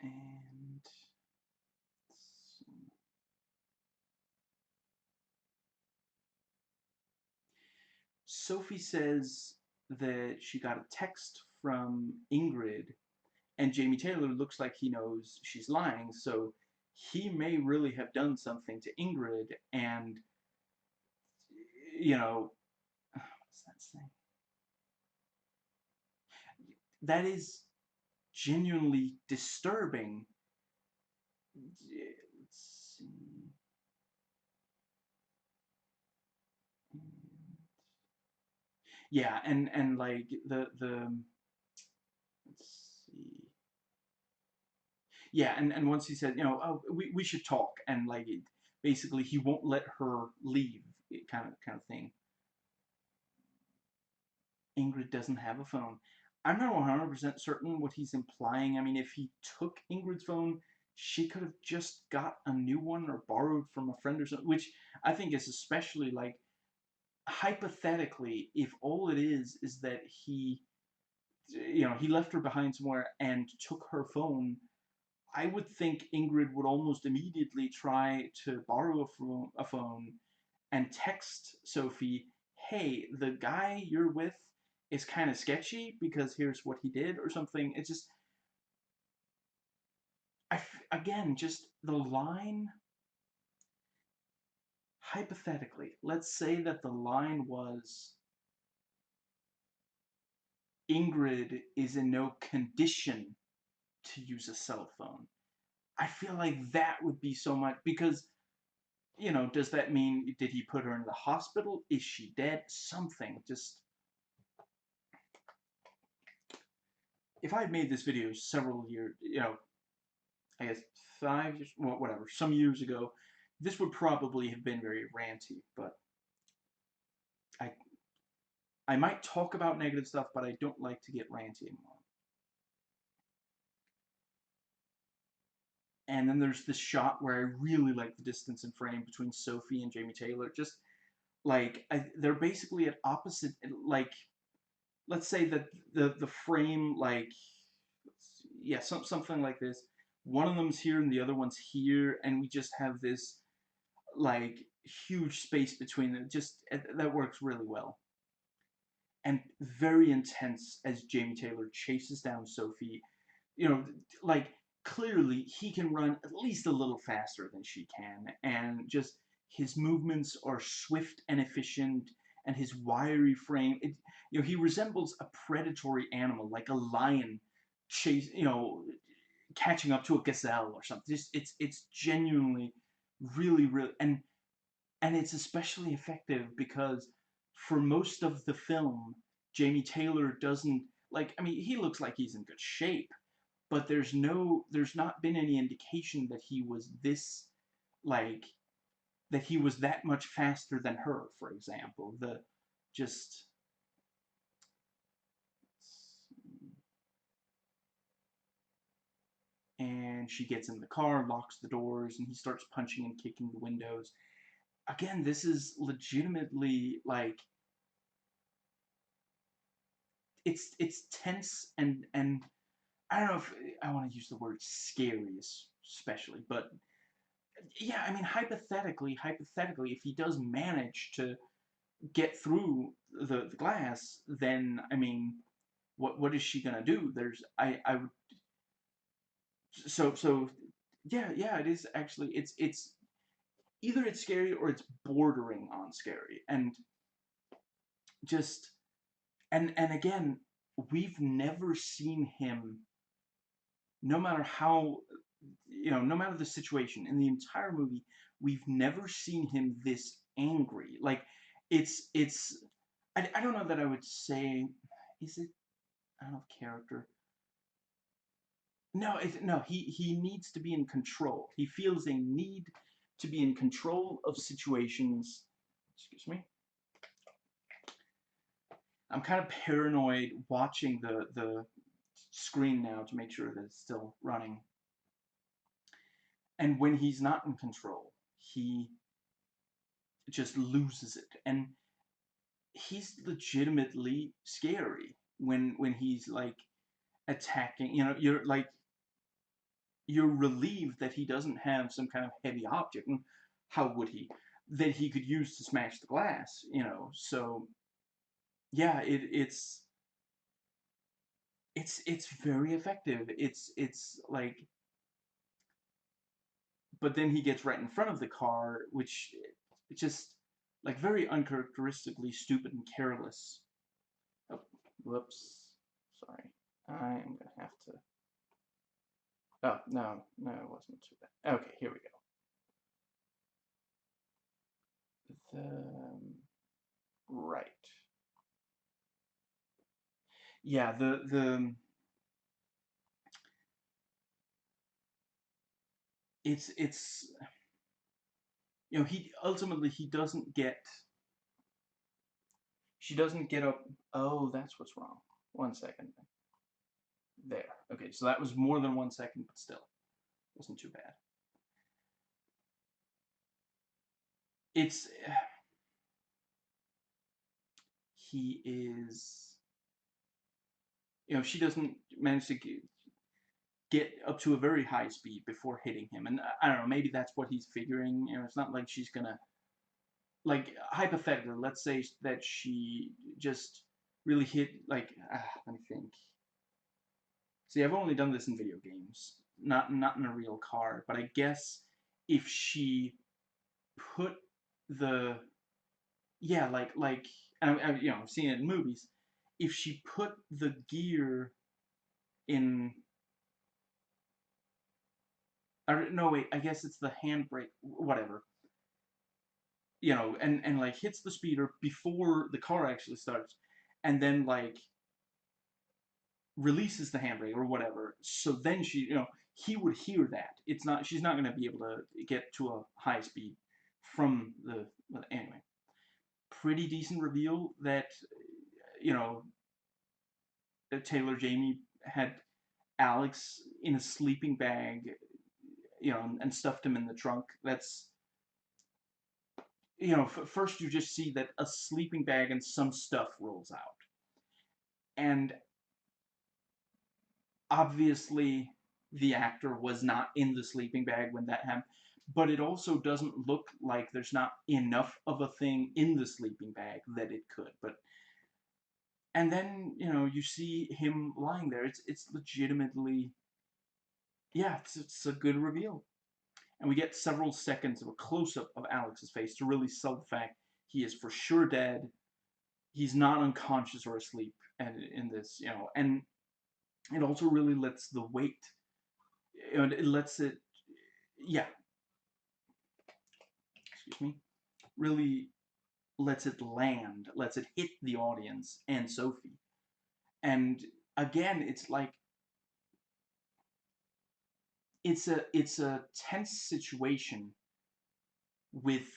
And Sophie says that she got a text from Ingrid, and Jamie Taylor looks like he knows she's lying, so he may really have done something to Ingrid, and what's that saying? That is genuinely disturbing. Let's see. Yeah, and like the let's see. Yeah, and once he said, oh, we should talk, and like basically he won't let her leave, kind of thing. Ingrid doesn't have a phone. I'm not 100% certain what he's implying. I mean, if he took Ingrid's phone, she could have just got a new one or borrowed from a friend or something, which I think is especially like, hypothetically, if all it is that he left her behind somewhere and took her phone, I would think Ingrid would almost immediately try to borrow a phone and text Sophie, hey, the guy you're with is kind of sketchy because here's what he did or something. It's just, again, just the line, hypothetically, let's say that the line was, Ingrid is in no condition to use a cell phone. I feel like that would be so much, because, does that mean, did he put her in the hospital? Is she dead? Something. Just, if I had made this video several years, I guess 5 years, well, whatever, some years ago, this would probably have been very ranty. But I I might talk about negative stuff, but I don't like to get ranty anymore. And then there's this shot where I really like the distance in frame between Sophie and Jamie Taylor. Just like they're basically at opposite. Like, let's say that the frame, like, yeah, something like this. One of them's here and the other one's here, and we just have this like huge space between them. Just that works really well, and very intense as Jamie Taylor chases down Sophie. You know, like, clearly he can run at least a little faster than she can, and just his movements are swift and efficient, and his wiry frame. He resembles a predatory animal, like a lion chase. Catching up to a gazelle or something. Just it's genuinely really really and it's especially effective because for most of the film, Jamie Taylor doesn't, like, I mean, he looks like he's in good shape, but there's not been any indication that he was this, like, that he was that much faster than her, for example. The just And she gets in the car, locks the doors, and he starts punching and kicking the windows. Again, this is legitimately, like, it's tense, and I don't know if I want to use the word scary especially, but yeah, I mean, hypothetically, if he does manage to get through the glass, then I mean, what is she gonna do? I would so yeah, it is actually, it's either it's scary or it's bordering on scary, and just and again, we've never seen him, no matter how, no matter the situation in the entire movie, we've never seen him this angry. Like, it's I don't know that I would say, is it out of character? No, he needs to be in control. He feels a need to be in control of situations. Excuse me. I'm kind of paranoid watching the screen now to make sure that it's still running. And when he's not in control, he just loses it. And he's legitimately scary when he's like attacking. You're relieved that he doesn't have some kind of heavy object. And how would he? That he could use to smash the glass. So yeah, it's very effective. It's like, but then he gets right in front of the car, which it's just like very uncharacteristically stupid and careless. Oh, whoops, sorry. I am gonna have to. Oh, no, it wasn't too bad. Okay, here we go. Right. Yeah, the it's he ultimately, she doesn't get up. Oh, that's what's wrong. 1 second. There. Okay, so that was more than 1 second, but still wasn't too bad. It's he is, she doesn't manage to get up to a very high speed before hitting him, and I don't know, maybe that's what he's figuring. It's not like she's gonna, like, hypothetically, let's say that she just really hit, like, let me think. See, I've only done this in video games, not in a real car, but I guess if she put the, yeah, like I've seen it in movies. If she put the gear in, or no, wait, I guess it's the handbrake, whatever. And like hits the speeder before the car actually starts, and then like releases the handbrake or whatever. So then he would hear that. It's not she's not going to be able to get to a high speed from the anyway. Pretty decent reveal that you know Taylor Jamie had Alex in a sleeping bag, and stuffed him in the trunk. That's first you just see that a sleeping bag and some stuff rolls out, and obviously the actor was not in the sleeping bag when that happened, but it also doesn't look like there's not enough of a thing in the sleeping bag that it could. But and then you see him lying there. It's legitimately, yeah, it's a good reveal, and we get several seconds of a close up of Alex's face to really sell the fact he is for sure dead. He's not unconscious or asleep, and in this, and it also really lets the weight, it lets it, yeah, excuse me, really lets it land, lets it hit the audience and Sophie. And again, it's like it's a tense situation with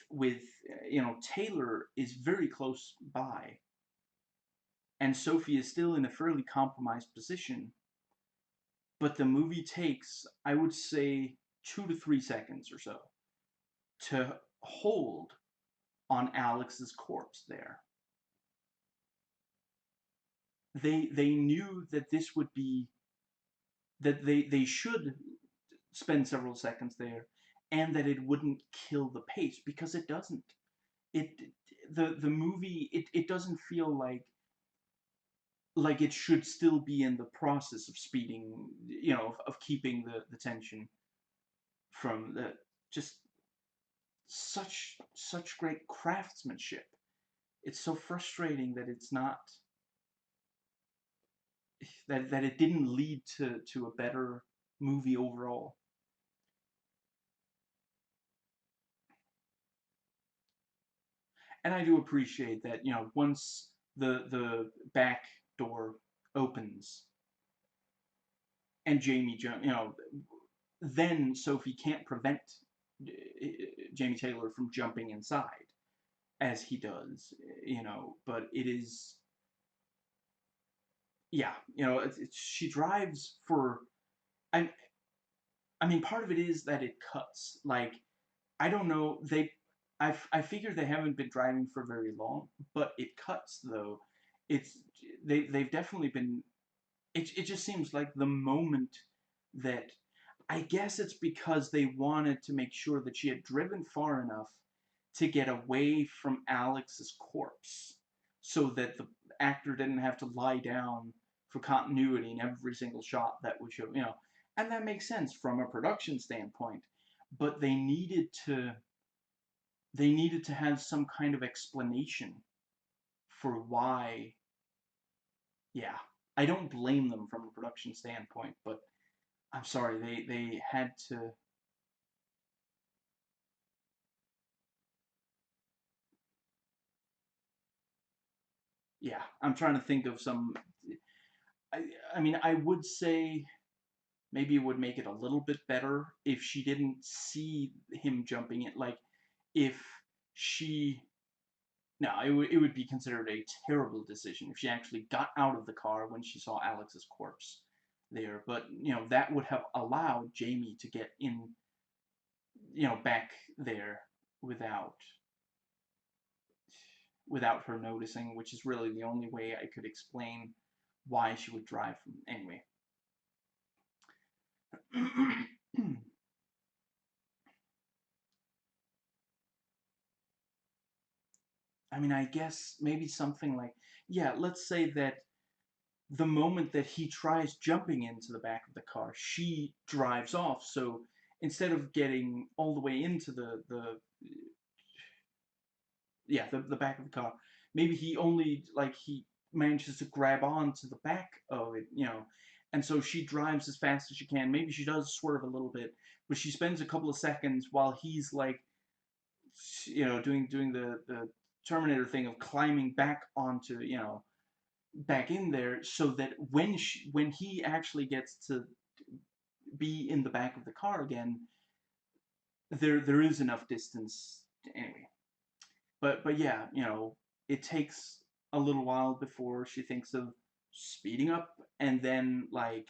Taylor is very close by, and Sophie is still in a fairly compromised position. But the movie takes, I would say, 2 to 3 seconds or so to hold on Alex's corpse there. They knew that this would be that they should spend several seconds there, and that it wouldn't kill the pace, because it doesn't. It the movie, it doesn't feel like it should still be in the process of speeding, of keeping the tension from the just such great craftsmanship. It's so frustrating that it's not that it didn't lead to a better movie overall. And I do appreciate that, once the back door opens and Jamie jump, then Sophie can't prevent Jamie Taylor from jumping inside as he does, but it is, yeah, she drives for, I I mean, part of it is that it cuts. Like, I don't know, I figure they haven't been driving for very long, but it cuts though. It's they've definitely been. It just seems like the moment that, I guess it's because they wanted to make sure that she had driven far enough to get away from Alex's corpse, so that the actor didn't have to lie down for continuity in every single shot that would show, and that makes sense from a production standpoint. But they needed to have some kind of explanation for why. Yeah, I don't blame them from a production standpoint, but I'm sorry, they had to. Yeah, I'm trying to think of some. I, I mean, I would say maybe it would make it a little bit better if she didn't see him jumping in. Like, if she. No, it would be considered a terrible decision if she actually got out of the car when she saw Alex's corpse there. But, that would have allowed Jamie to get in, back there without without her noticing, which is really the only way I could explain why she would drive from. Anyway. I mean, I guess maybe something like, yeah, let's say that the moment that he tries jumping into the back of the car, she drives off. So instead of getting all the way into the yeah, the back of the car, maybe he manages to grab onto the back of it, and so she drives as fast as she can. Maybe she does swerve a little bit, but she spends a couple of seconds while he's like, doing the Terminator thing of climbing back onto, back in there so that when he actually gets to be in the back of the car again, there is enough distance anyway. But yeah, it takes a little while before she thinks of speeding up and then like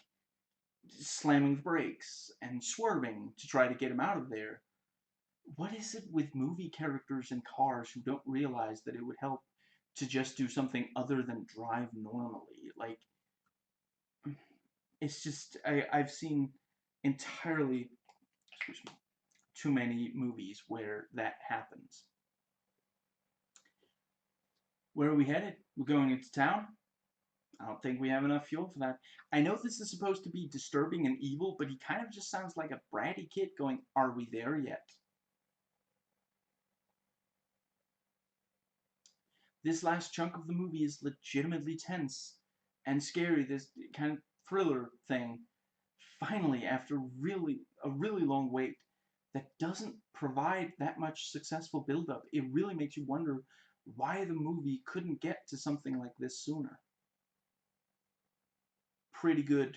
slamming the brakes and swerving to try to get him out of there. What is it with movie characters and cars who don't realize that it would help to just do something other than drive normally? Like, it's just I've seen entirely, excuse me, too many movies where that happens. Where are we headed? We're going into town? I don't think we have enough fuel for that. I know this is supposed to be disturbing and evil, but he kind of just sounds like a bratty kid going, "Are we there yet?" This last chunk of the movie is legitimately tense and scary. This kind of thriller thing. Finally, after a really long wait that doesn't provide that much successful build-up, it really makes you wonder why the movie couldn't get to something like this sooner. Pretty good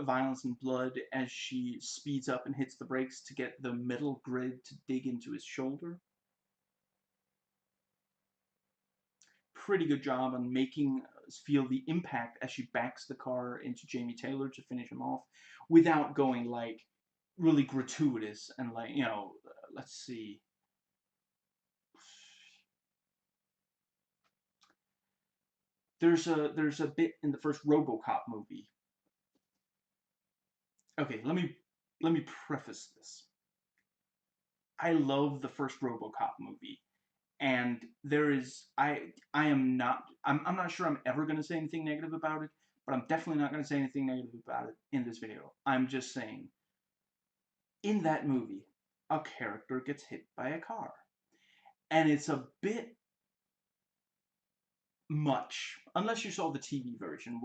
violence and blood as she speeds up and hits the brakes to get the metal grid to dig into his shoulder. Pretty good job on making us feel the impact as she backs the car into Jamie Taylor to finish him off without going like really gratuitous and like, let's see. There's a bit in the first RoboCop movie. Okay, let me preface this. I love the first RoboCop movie. And there is I'm not sure I'm ever going to say anything negative about it, but I'm definitely not going to say anything negative about it in this video. I'm just saying, in that movie, a character gets hit by a car, and it's a bit much unless you saw the TV version.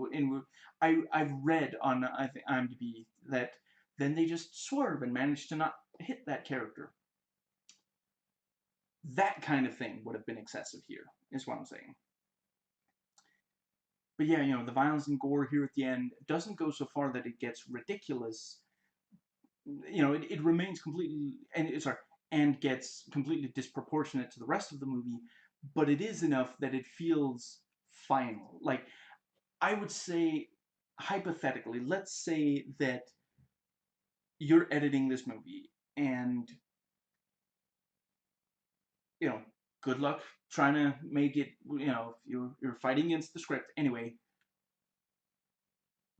I've read on I think IMDb that then they just swerve and manage to not hit that character. That kind of thing would have been excessive here, is what I'm saying. But yeah, the violence and gore here at the end doesn't go so far that it gets ridiculous. It remains completely and gets completely disproportionate to the rest of the movie, but it is enough that it feels final. Like, I would say, hypothetically, let's say that you're editing this movie and, you know, good luck trying to make it, you're fighting against the script. Anyway,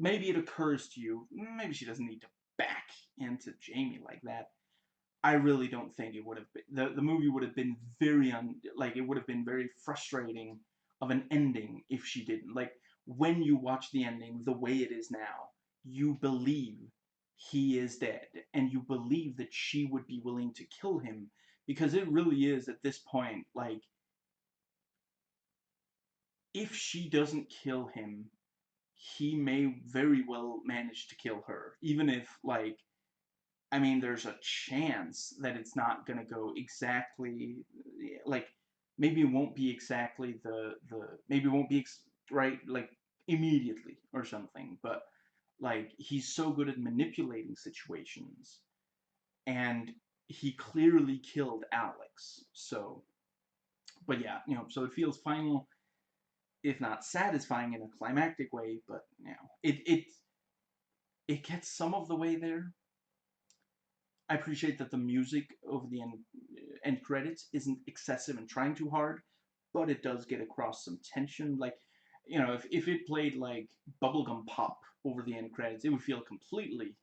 maybe it occurs to you, maybe she doesn't need to back into Jamie like that. I really don't think it would have been, the movie would have been it would have been very frustrating of an ending if she didn't. Like, when you watch the ending the way it is now, you believe he is dead, and you believe that she would be willing to kill him, because it really is at this point, like, if she doesn't kill him, he may very well manage to kill her, even if, like, I mean, there's a chance that it's not gonna go exactly like, maybe it won't be exactly maybe it won't be right, like, immediately or something, but like, he's so good at manipulating situations, and he clearly killed Alex. So, but yeah, so it feels final, if not satisfying in a climactic way, but it gets some of the way there. I appreciate that the music over the end credits isn't excessive and trying too hard, but it does get across some tension. Like, if it played like bubblegum pop over the end credits, it would feel completely,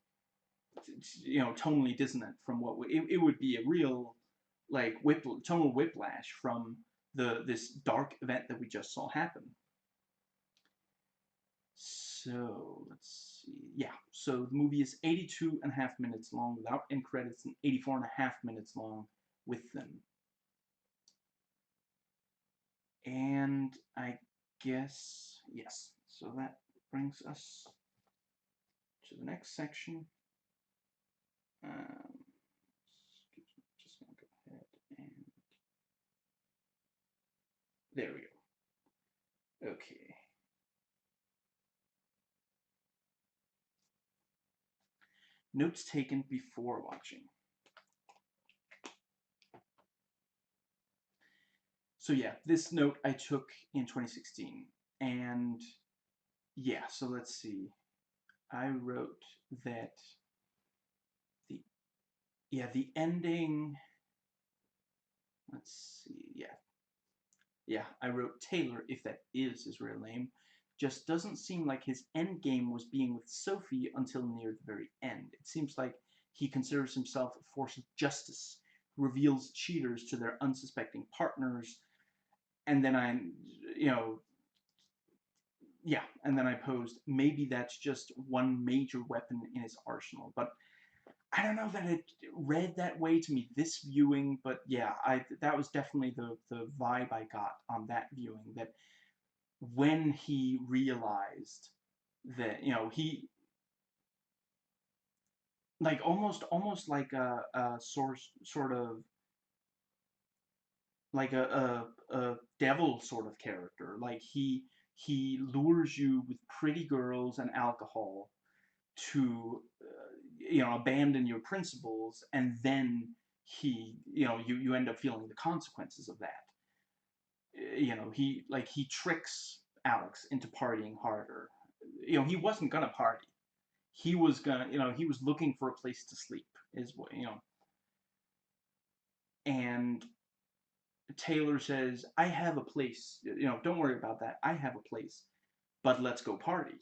tonally dissonant from it would be a real, like, tonal whiplash from this dark event that we just saw happen. So, let's see. Yeah, so the movie is 82 and a half minutes long without end credits and 84 and a half minutes long with them. And I guess, yes, so that brings us to the next section. Just gonna go ahead and there we go. Okay. Notes taken before watching. So yeah, this note I took in 2016, and yeah, so let's see. I wrote that the the ending. Let's see. Yeah, I wrote Taylor, if that is his real name, just doesn't seem like his end game was being with Sophie until near the very end. It seems like he considers himself a force of justice, who reveals cheaters to their unsuspecting partners, and then you know, yeah, and then I posed, maybe that's just one major weapon in his arsenal. But I don't know that it read that way to me this viewing, but yeah, that was definitely the vibe I got on that viewing, that when he realized that, he, like, almost like a sort of like a devil sort of character. Like, he lures you with pretty girls and alcohol to abandon your principles, and then you end up feeling the consequences of that. He tricks Alex into partying harder. He wasn't gonna party. He was looking for a place to sleep, is what, and Taylor says, I have a place, don't worry about that, I have a place, but let's go party.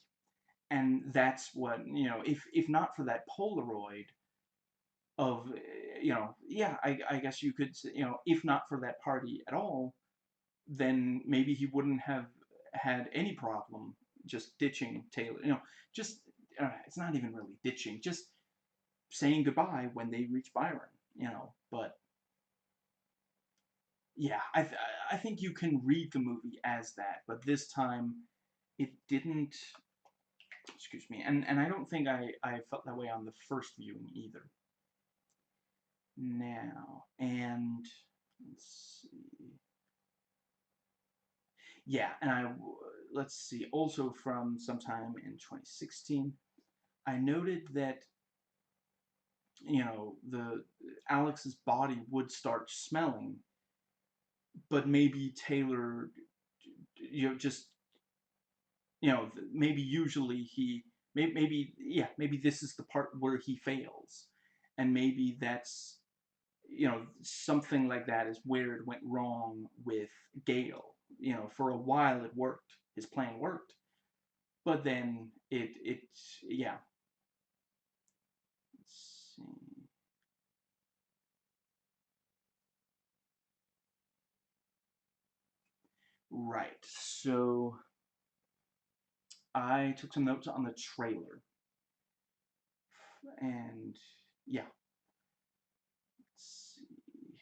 And that's what, if not for that Polaroid of, yeah, I guess you could say, if not for that party at all, then maybe he wouldn't have had any problem just ditching Taylor. Just it's not even really ditching, just saying goodbye when they reach Byron. But yeah, I think you can read the movie as that, but this time it didn't. Excuse me, and I don't think I felt that way on the first viewing either. Now, and let's see. Yeah, and let's see. Also from sometime in 2016, I noted that the Alex's body would start smelling, but maybe Taylor, just maybe usually maybe yeah, maybe this is the part where he fails, and maybe that's something like that is where it went wrong with Gale. For a while it worked, his plan worked, but then yeah. Let's see. Right. So I took some notes on the trailer, and yeah. Let's see.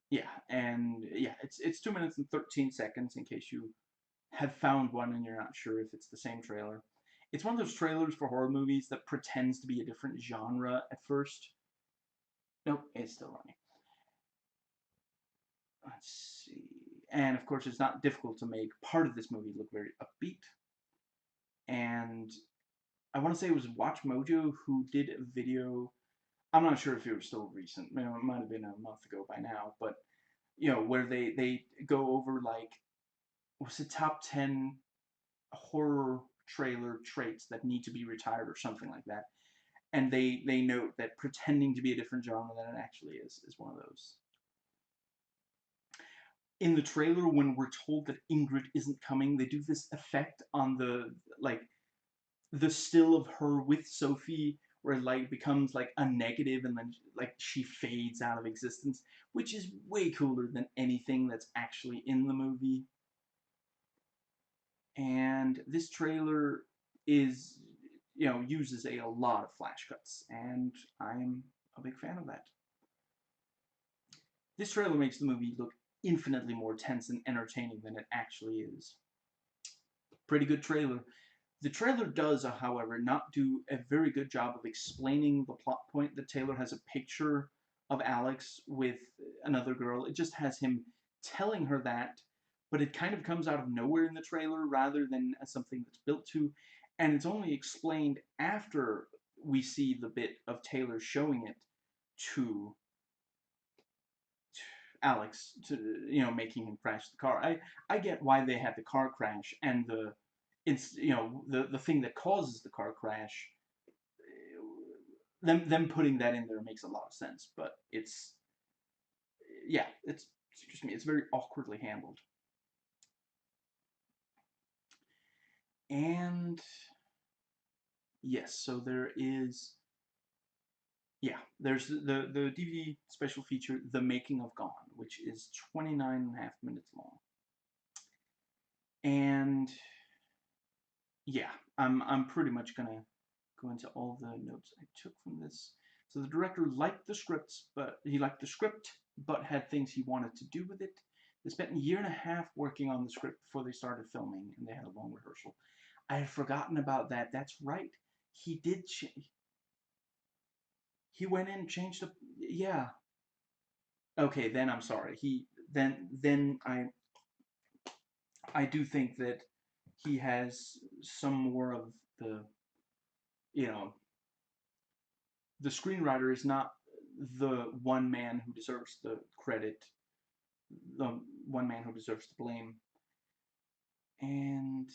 Yeah, and yeah, it's 2 minutes and 13 seconds in case you have found one and you're not sure if it's the same trailer. It's one of those trailers for horror movies that pretends to be a different genre at first. Nope, it's still running. Let's see. And of course, it's not difficult to make part of this movie look very upbeat. And I want to say it was Watch Mojo who did a video. I'm not sure if it was still recent. It might have been a month ago by now, but where they go over, like, what's the top 10 horror trailer traits that need to be retired or something like that. And they note that pretending to be a different genre than it actually is one of those. In the trailer, when we're told that Ingrid isn't coming, they do this effect on the still of her with Sophie, where it, like, becomes like a negative, and then, like, she fades out of existence, which is way cooler than anything that's actually in the movie. And this trailer is, uses a lot of flash cuts, and I'm a big fan of that. This trailer makes the movie look infinitely more tense and entertaining than it actually is. Pretty good trailer. The trailer does, however, not do a very good job of explaining the plot point that Taylor has a picture of Alex with another girl. It just has him telling her that, but it kind of comes out of nowhere in the trailer rather than as something that's built to, and it's only explained after we see the bit of Taylor showing it to Alex, to making him crash the car. I get why they had the car crash, and it's the thing that causes the car crash. Them putting that in there makes a lot of sense, but it's yeah, it's excuse me, it's very awkwardly handled. And yes, so there is, yeah, there's the DVD special feature, The Making of Gone, which is 29.5 minutes long. And yeah, I'm pretty much gonna go into all the notes I took from this. So the director liked the scripts, but he liked the script, but had things he wanted to do with it. They spent a year and a half working on the script before they started filming, and they had a long rehearsal. I had forgotten about that. That's right. He did. He went in, changed the. Yeah. Okay, then I'm sorry. Then I do think that he has some more of the you know the screenwriter is not the one man who deserves the credit, the one man who deserves the blame. And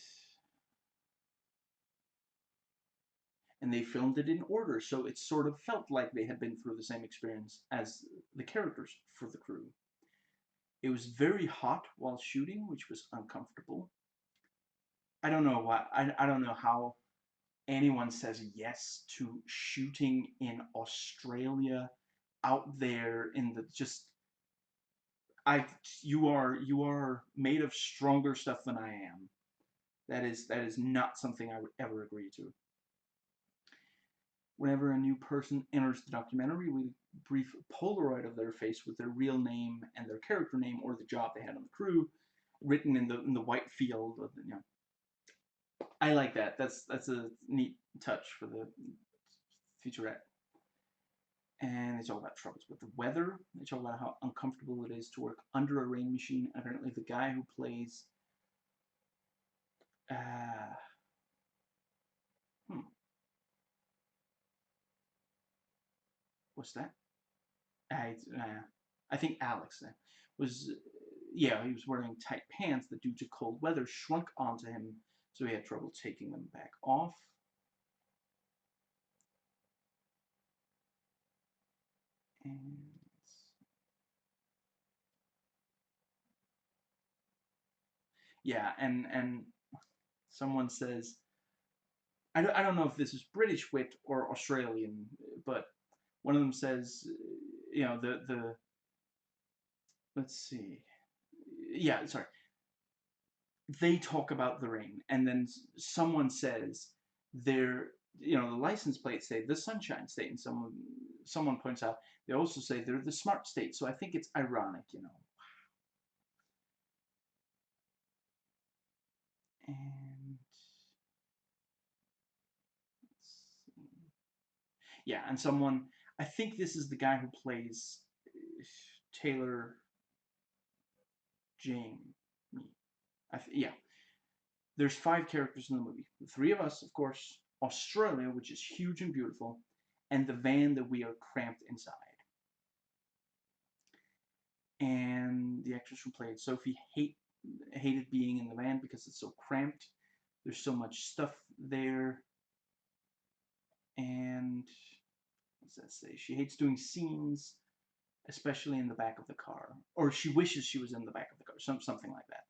they filmed it in order, so it sort of felt like they had been through the same experience as the characters for the crew. It was very hot while shooting, which was uncomfortable. I don't know why. I don't know how anyone says yes to shooting in Australia, out there in the just. I you are made of stronger stuff than I am. That is not something I would ever agree to. Whenever a new person enters the documentary, we brief Polaroid of their face with their real name and their character name or the job they had on the crew, written in the white field. I like that. That's a neat touch for the featurette. And they talk about troubles with the weather. They talk about how uncomfortable it is to work under a rain machine. Apparently, the guy who plays uh, hmm, what's that? I think Alex was, yeah, he was wearing tight pants that, due to cold weather, shrunk onto him, so he had trouble taking them back off. And yeah, and someone says, I don't know if this is British wit or Australian, but one of them says, the let's see, yeah, sorry, they talk about the rain, and then someone says they're, the license plates say the Sunshine State, and someone points out they also say they're the Smart State. So I think it's ironic. And yeah, and someone, I think this is the guy who plays Taylor Jamie. Yeah, there's 5 characters in the movie. The 3 of us, of course, Australia, which is huge and beautiful, and the van that we are cramped inside. And the actress who played Sophie hated being in the van because it's so cramped. There's so much stuff there. And what's that say? She hates doing scenes, especially in the back of the car. Or she wishes she was in the back of the car, something like that.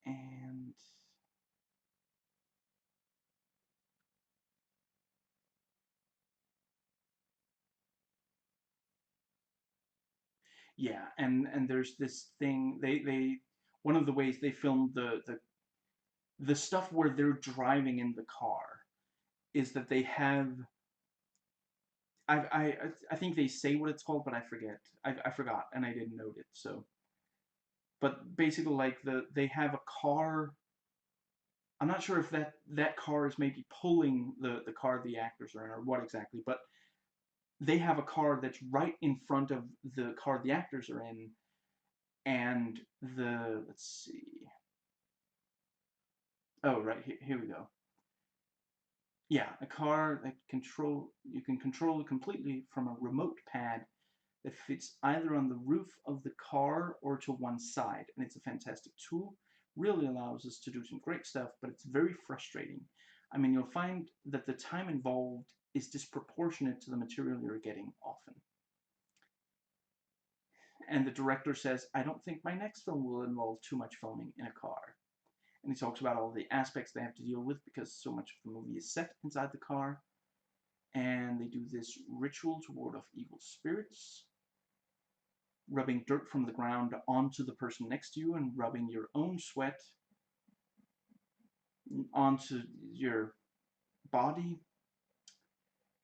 And yeah, and there's this thing, they one of the ways they filmed the stuff where they're driving in the car is that they have, I think they say what it's called, but I forget. I forgot, and I didn't note it. So, but basically, like they have a car. I'm not sure if that car is maybe pulling the car the actors are in, or what exactly. But they have a car that's right in front of the car the actors are in, and let's see. Oh, right, here we go. Yeah, a car that you can control it completely from a remote pad that fits either on the roof of the car or to one side, and it's a fantastic tool. Really allows us to do some great stuff, but it's very frustrating. I mean, you'll find that the time involved is disproportionate to the material you're getting often. And the director says, I don't think my next film will involve too much filming in a car. And he talks about all the aspects they have to deal with because so much of the movie is set inside the car. And they do this ritual to ward off evil spirits, rubbing dirt from the ground onto the person next to you and rubbing your own sweat onto your body.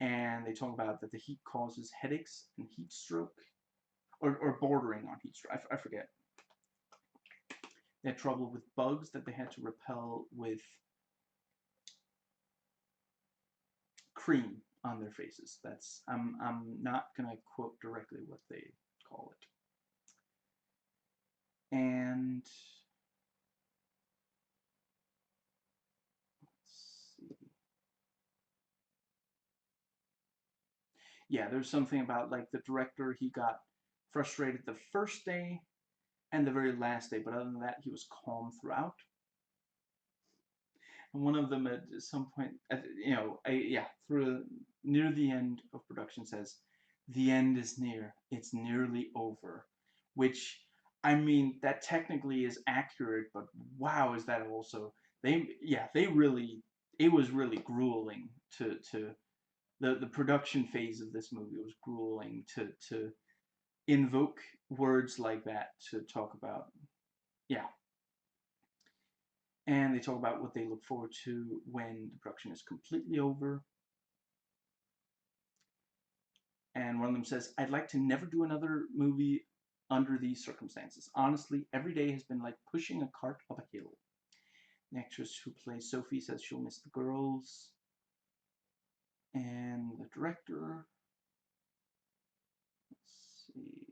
And they talk about that the heat causes headaches and heat stroke, or bordering on heat stroke. I forget. They had trouble with bugs that they had to repel with cream on their faces. That's I'm not gonna quote directly what they call it. And let's see. Yeah, there's something about like the director, he got frustrated the first day and the very last day, but other than that, he was calm throughout. And one of them at some point, yeah, through near the end of production says, "The end is near. It's nearly over," which I mean that technically is accurate, but wow, is that also they really it was really grueling to the production phase of this movie was grueling to invoke words like that to talk about. Yeah, and they talk about what they look forward to when the production is completely over. And one of them says, I'd like to never do another movie under these circumstances. Honestly, every day has been like pushing a cart up a hill. The actress who plays Sophie says she'll miss the girls. And the director, let's see,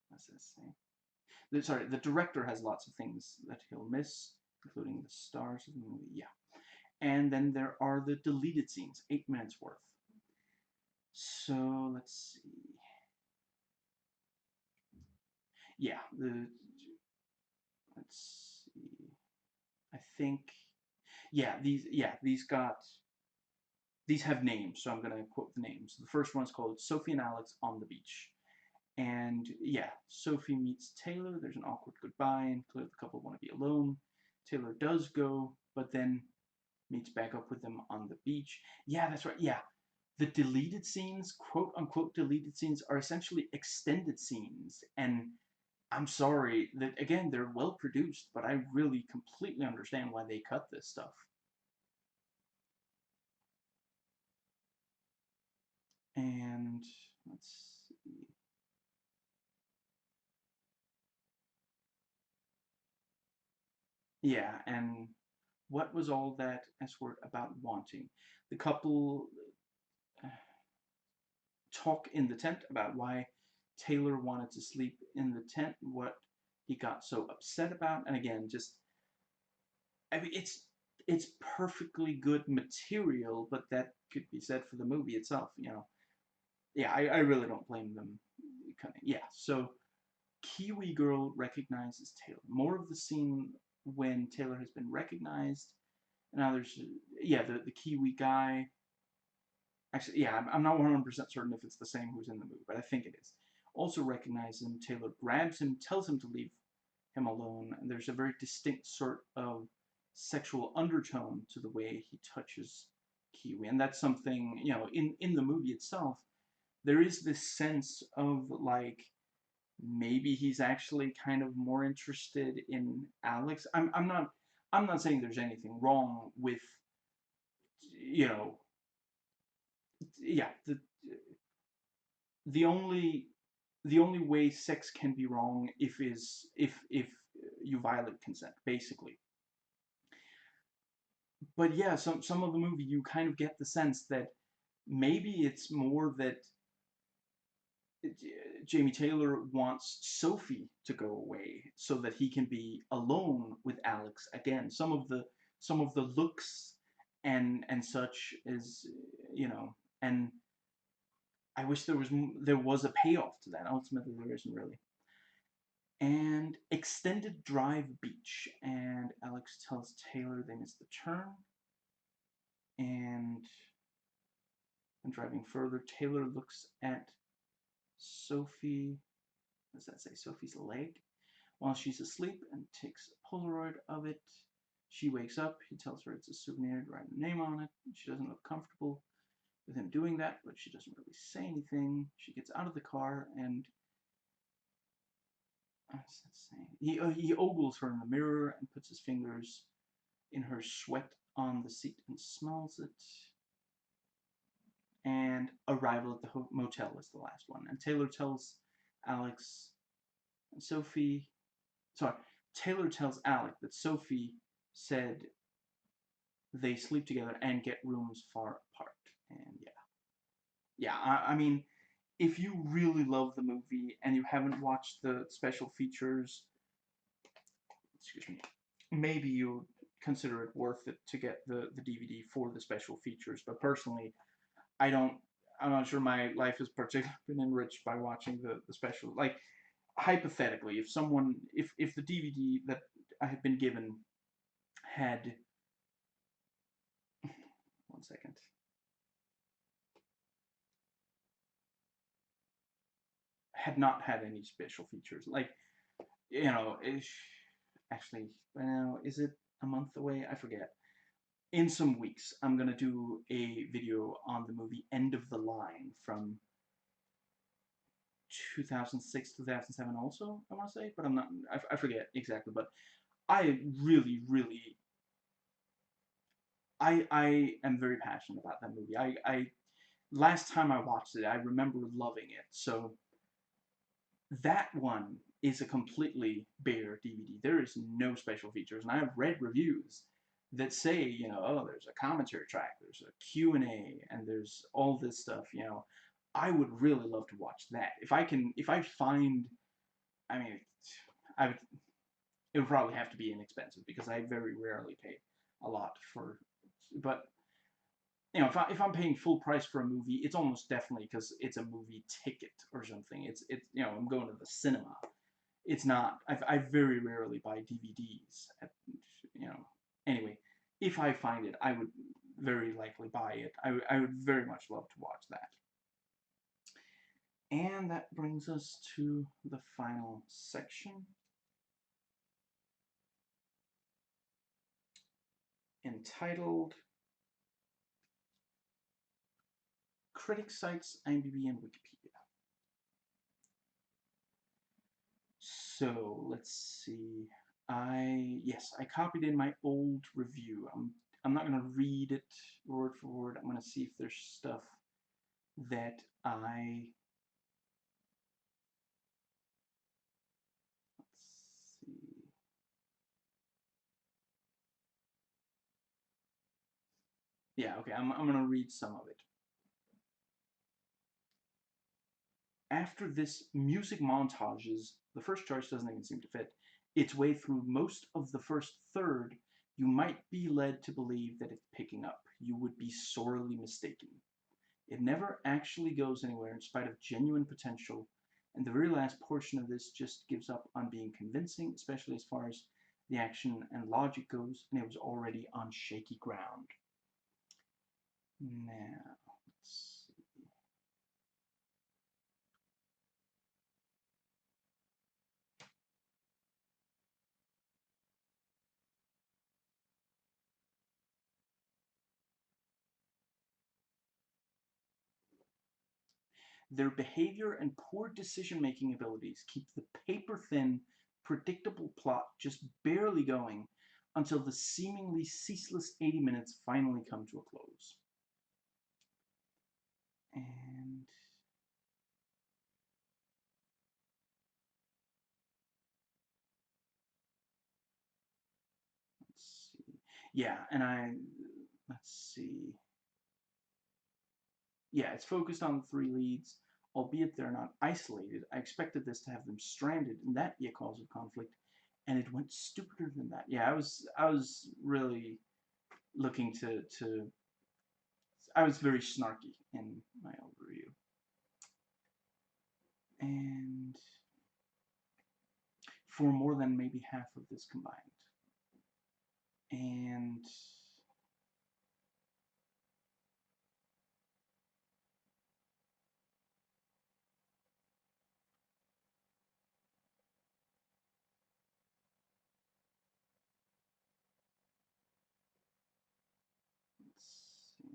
what does that say? Sorry, the director has lots of things that he'll miss, including the stars of the movie. Yeah. And then there are the deleted scenes, 8 minutes worth. So let's see. Yeah, let's see. I think these have names, so I'm gonna quote the names. The first one's called Sophie and Alex on the Beach. And yeah, Sophie meets Taylor, there's an awkward goodbye, and clearly the couple want to be alone. Taylor does go, but then meets back up with them on the beach. Yeah, that's right. Yeah. The deleted scenes, quote unquote deleted scenes, are essentially extended scenes. And I'm sorry that again they're well produced, but I really completely understand why they cut this stuff. And let's see. Yeah, and what was all that S word about wanting? The couple talk in the tent about why Taylor wanted to sleep in the tent, what he got so upset about, and again, just I mean, it's perfectly good material, but that could be said for the movie itself. Yeah, I really don't blame them. Yeah, so Kiwi Girl recognizes Taylor. More of the scene when Taylor has been recognized. And now there's, yeah, the Kiwi guy. Actually, yeah, I'm not 100% certain if it's the same who's in the movie, but I think it is. Also recognizes him. Taylor grabs him, tells him to leave him alone, and there's a very distinct sort of sexual undertone to the way he touches Kiwi. And that's something, in the movie itself, there is this sense of like maybe he's actually kind of more interested in Alex. I'm not saying there's anything wrong with you know yeah the only the only way sex can be wrong if you violate consent basically. But yeah, some of the movie you kind of get the sense that maybe it's more that Jamie Taylor wants Sophie to go away so that he can be alone with Alex again. Some of the looks and such is, you know, and I wish there was a payoff to that. Ultimately, there isn't really. And extended drive beach, and Alex tells Taylor they missed the turn, and when driving further, Taylor looks at Sophie. What does that say? Sophie's leg while she's asleep and takes a Polaroid of it. She wakes up. He tells her it's a souvenir to write her name on it. She doesn't look comfortable with him doing that, but she doesn't really say anything. She gets out of the car and what's that saying? He ogles her in the mirror and puts his fingers in her sweat on the seat and smells it. And arrival at the motel is the last one. And Taylor tells Alex and Sophie. Sorry, Taylor tells Alec that Sophie said they sleep together and get rooms far apart. And yeah, I mean, if you really love the movie and you haven't watched the special features, excuse me, maybe you consider it worth it to get the DVD for the special features. But personally, I don't. I'm not sure my life has particularly been enriched by watching the special. Like hypothetically, if the DVD that I had been given had 1 second had not had any special features, like actually, well, is it a month away? I forget. In some weeks, I'm gonna do a video on the movie End of the Line from 2006, 2007 also, I want to say, but I'm not, I forget exactly, but I really, really, I am very passionate about that movie. Last time I watched it, I remember loving it, so that one is a completely bare DVD. There is no special features, and I have read reviews that say, oh, there's a commentary track, there's a Q&A, and there's all this stuff. I would really love to watch that. If I find, I mean, I would, it would probably have to be inexpensive because I very rarely pay a lot for, but if I'm paying full price for a movie, it's almost definitely because it's a movie ticket or something. I'm going to the cinema. It's not. I very rarely buy DVDs. Anyway, if I find it, I would very likely buy it. I would very much love to watch that. And that brings us to the final section, entitled Critic Sites, IMDb and Wikipedia. So let's see. I copied in my old review. I'm not gonna read it word for word. I'm gonna see if there's stuff that let's see. Yeah, okay, I'm gonna read some of it. After this music montages, the first choice doesn't even seem to fit, its way through most of the first third, you might be led to believe that it's picking up. You would be sorely mistaken. It never actually goes anywhere in spite of genuine potential, and the very last portion of this just gives up on being convincing, especially as far as the action and logic goes, and it was already on shaky ground. Now, let's see. Their behavior and poor decision-making abilities keep the paper-thin, predictable plot just barely going until the seemingly ceaseless 80 minutes finally come to a close. And let's see. Yeah, and let's see. Yeah, it's focused on the three leads, albeit they're not isolated. I expected this to have them stranded and that be a cause of conflict, and it went stupider than that. Yeah, I was really looking to. I was very snarky in my overview, and for more than maybe half of this combined, and let's see.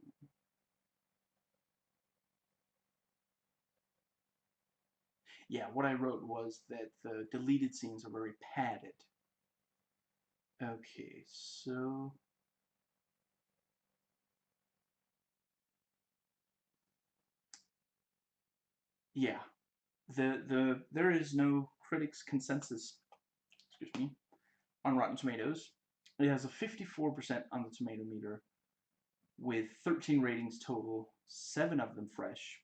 Yeah, what I wrote was that the deleted scenes are very padded. Okay, so yeah, there is no critics consensus, excuse me, on Rotten Tomatoes. It has a 54% on the tomato meter, with 13 ratings total, 7 of them fresh,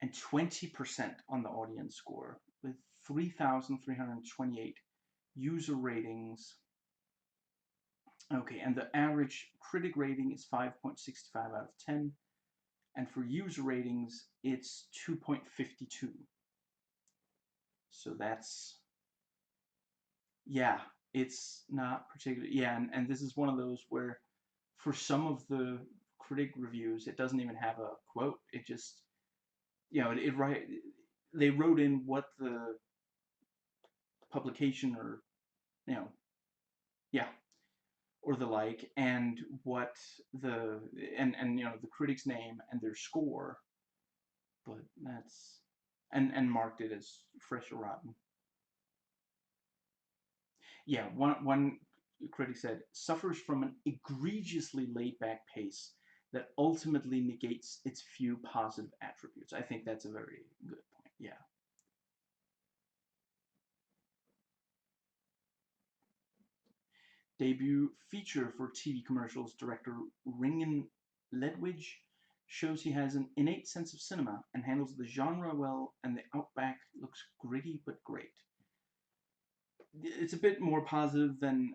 and 20% on the audience score, with 3,328 user ratings. Okay, and the average critic rating is 5.65 out of 10, and for user ratings, it's 2.52. So that's, yeah, it's not particularly, yeah, and this is one of those where for some of the critic reviews, it doesn't even have a quote. It just, they wrote in what the publication or, you know, yeah, or the like, and what the, and the critic's name and their score, but that's, and marked it as fresh or rotten. Yeah, one critic said, suffers from an egregiously laid-back pace that ultimately negates its few positive attributes. I think that's a very good point. Yeah. Debut feature for TV commercials director Ringen Ledwidge shows he has an innate sense of cinema and handles the genre well, and the Outback looks gritty but great. It's a bit more positive than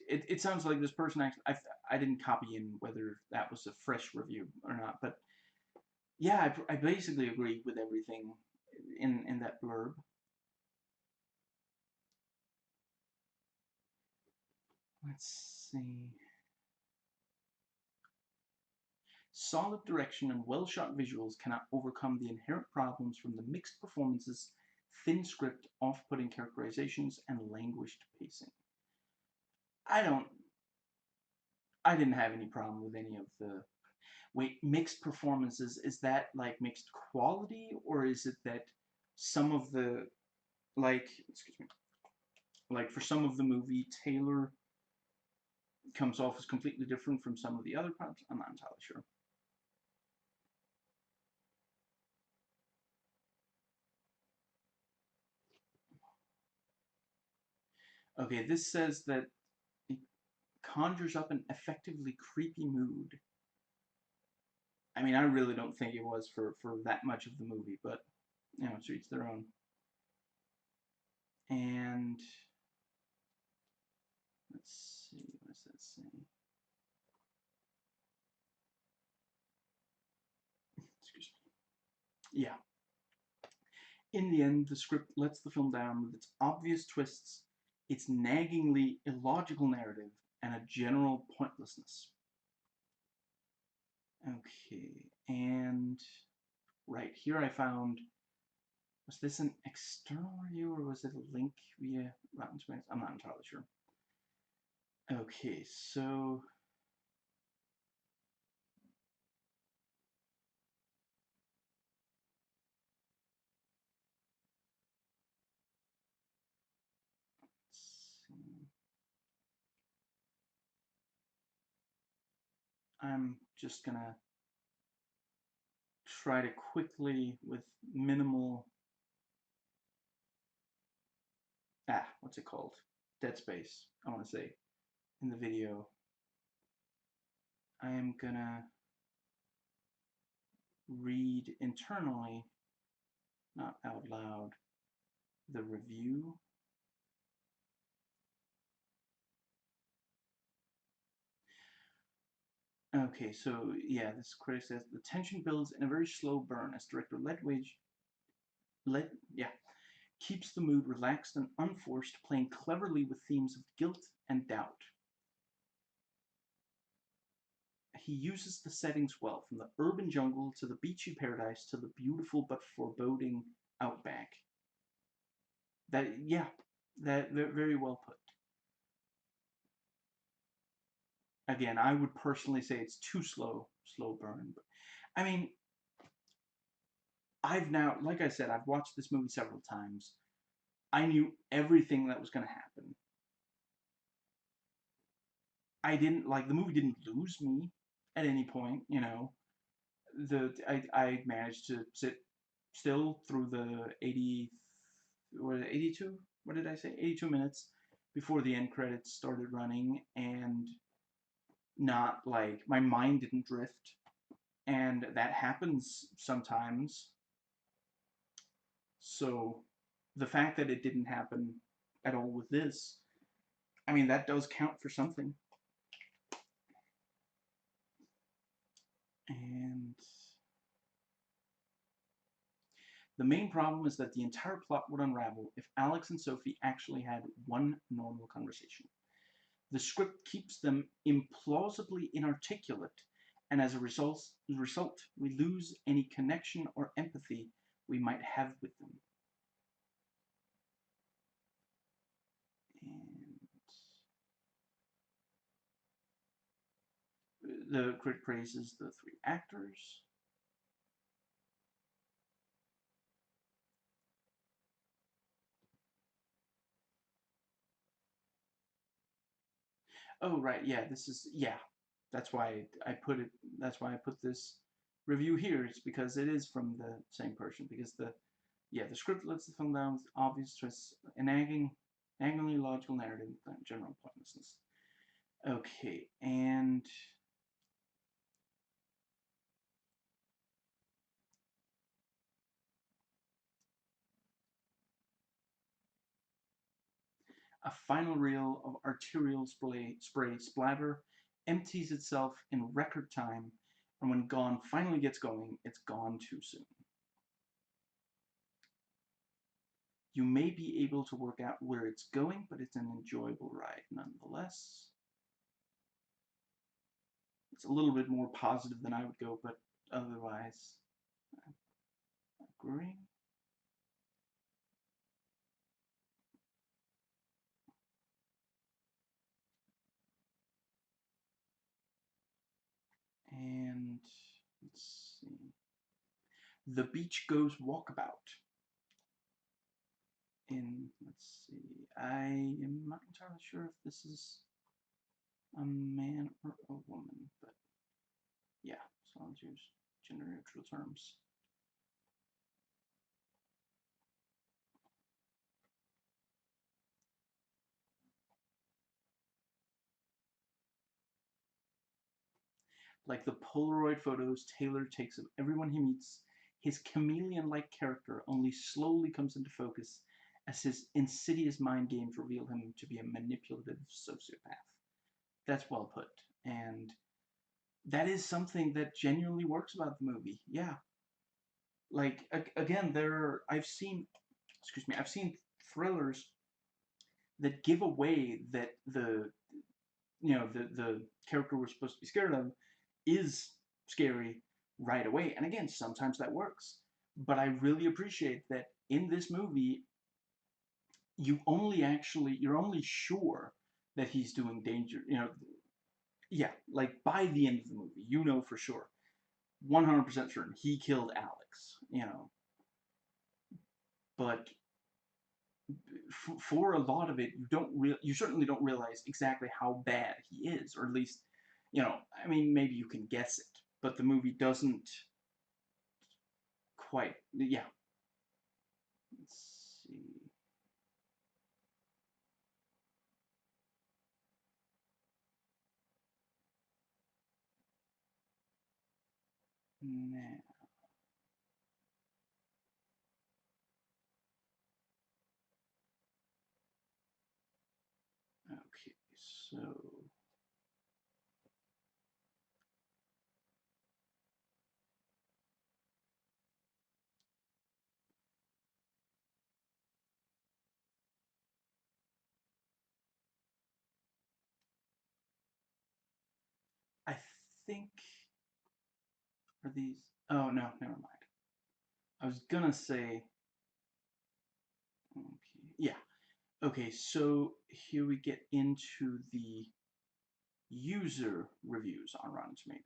it sounds like this person actually. I didn't copy in whether that was a fresh review or not, but yeah, I basically agree with everything in that blurb. Let's see. Solid direction and well-shot visuals cannot overcome the inherent problems from the mixed performances, thin script, off-putting characterizations, and languished pacing. I don't. I didn't have any problem with any of the. Wait, mixed performances, is that like mixed quality, or is it that some of the, like, excuse me, like for some of the movie, Taylor comes off as completely different from some of the other parts? I'm not entirely sure. Okay, this says that it conjures up an effectively creepy mood. I mean, I really don't think it was for that much of the movie, but, it's each their own. And let's see, what does that say? Excuse me. Yeah. In the end, the script lets the film down with its obvious twists, its naggingly illogical narrative, and a general pointlessness. Okay, and right here I found, was this an external review or was it a link via Rotten Tomatoes? I'm not entirely sure. Okay, so let's see. I'm just gonna try to quickly, with minimal, what's it called? Dead space, I want to say, in the video. I am gonna read internally, not out loud, the review. Okay, so yeah, this critic says the tension builds in a very slow burn as director yeah, keeps the mood relaxed and unforced, playing cleverly with themes of guilt and doubt. He uses the settings well, from the urban jungle to the beachy paradise to the beautiful but foreboding outback. That yeah, that very well put. Again, I would personally say it's too slow burn. But I mean, I've now, like I said, I've watched this movie several times. I knew everything that was going to happen. I didn't like the movie didn't lose me at any point. I managed to sit still through the 80 or 82. What did I say? 82 minutes before the end credits started running, and not like my mind didn't drift, and that happens sometimes. So the fact that it didn't happen at all with this, I mean, that does count for something. And the main problem is that the entire plot would unravel if Alex and Sophie actually had one normal conversation. The script keeps them implausibly inarticulate, and as a result, we lose any connection or empathy we might have with them. And the critic praises the three actors. Oh, right, yeah, this is, yeah, that's why I put it, that's why I put this review here. It's because it is from the same person, because the script lets the film down with obvious twists, a naggingly logical narrative, and general pointlessness. Okay, and a final reel of arterial spray splatter empties itself in record time, and when Gone finally gets going, it's gone too soon. You may be able to work out where it's going, but it's an enjoyable ride nonetheless. It's a little bit more positive than I would go, but otherwise, I agree. And let's see. The Beach Goes Walkabout. Let's see, I am not entirely sure if this is a man or a woman, but yeah, so I'll use gender neutral terms. Like the Polaroid photos Taylor takes of everyone he meets, his chameleon-like character only slowly comes into focus as his insidious mind games reveal him to be a manipulative sociopath. That's well put. And that is something that genuinely works about the movie. Yeah. Like, again, I've seen, excuse me, I've seen thrillers that give away that the character we're supposed to be scared of is scary right away. And again, sometimes that works. But I really appreciate that in this movie, you're only sure that he's doing danger. Yeah, like by the end of the movie, you know for sure, 100% certain he killed Alex. But for a lot of it, you certainly don't realize exactly how bad he is, or at least, I mean, maybe you can guess it, but the movie doesn't quite. Yeah. Let's see. Now, okay, so think, are these, oh no, never mind. I was gonna say, okay, yeah. Okay, so here we get into the user reviews on Rotten Tomatoes.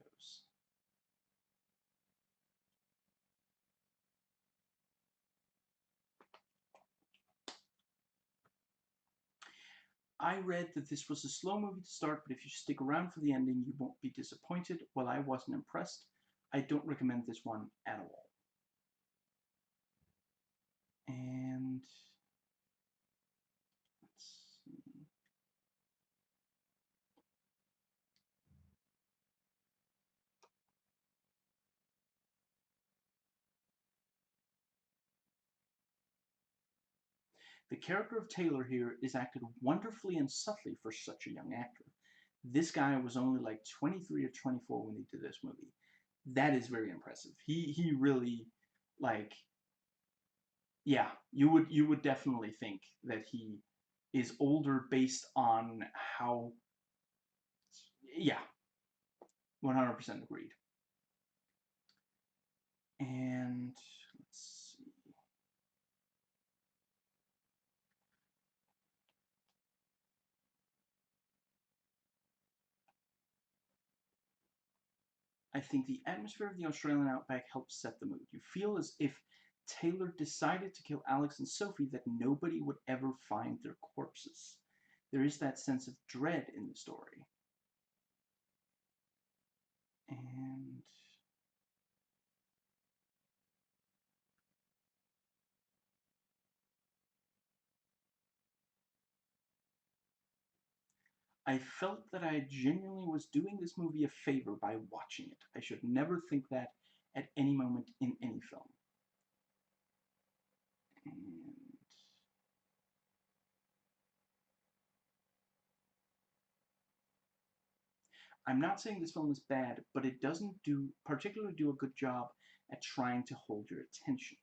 I read that this was a slow movie to start, but if you stick around for the ending, you won't be disappointed. While I wasn't impressed, I don't recommend this one at all. And let's see. The character of Taylor here is acted wonderfully and subtly for such a young actor. This guy was only like 23 or 24 when he did this movie. That is very impressive. He really, like, yeah, you would definitely think that he is older based on how, yeah, 100% agreed. And let's see. I think the atmosphere of the Australian outback helps set the mood. You feel as if Taylor decided to kill Alex and Sophie that nobody would ever find their corpses. There is that sense of dread in the story. And I felt that I genuinely was doing this movie a favor by watching it. I should never think that at any moment in any film. And I'm not saying this film is bad, but it doesn't particularly do a good job at trying to hold your attention.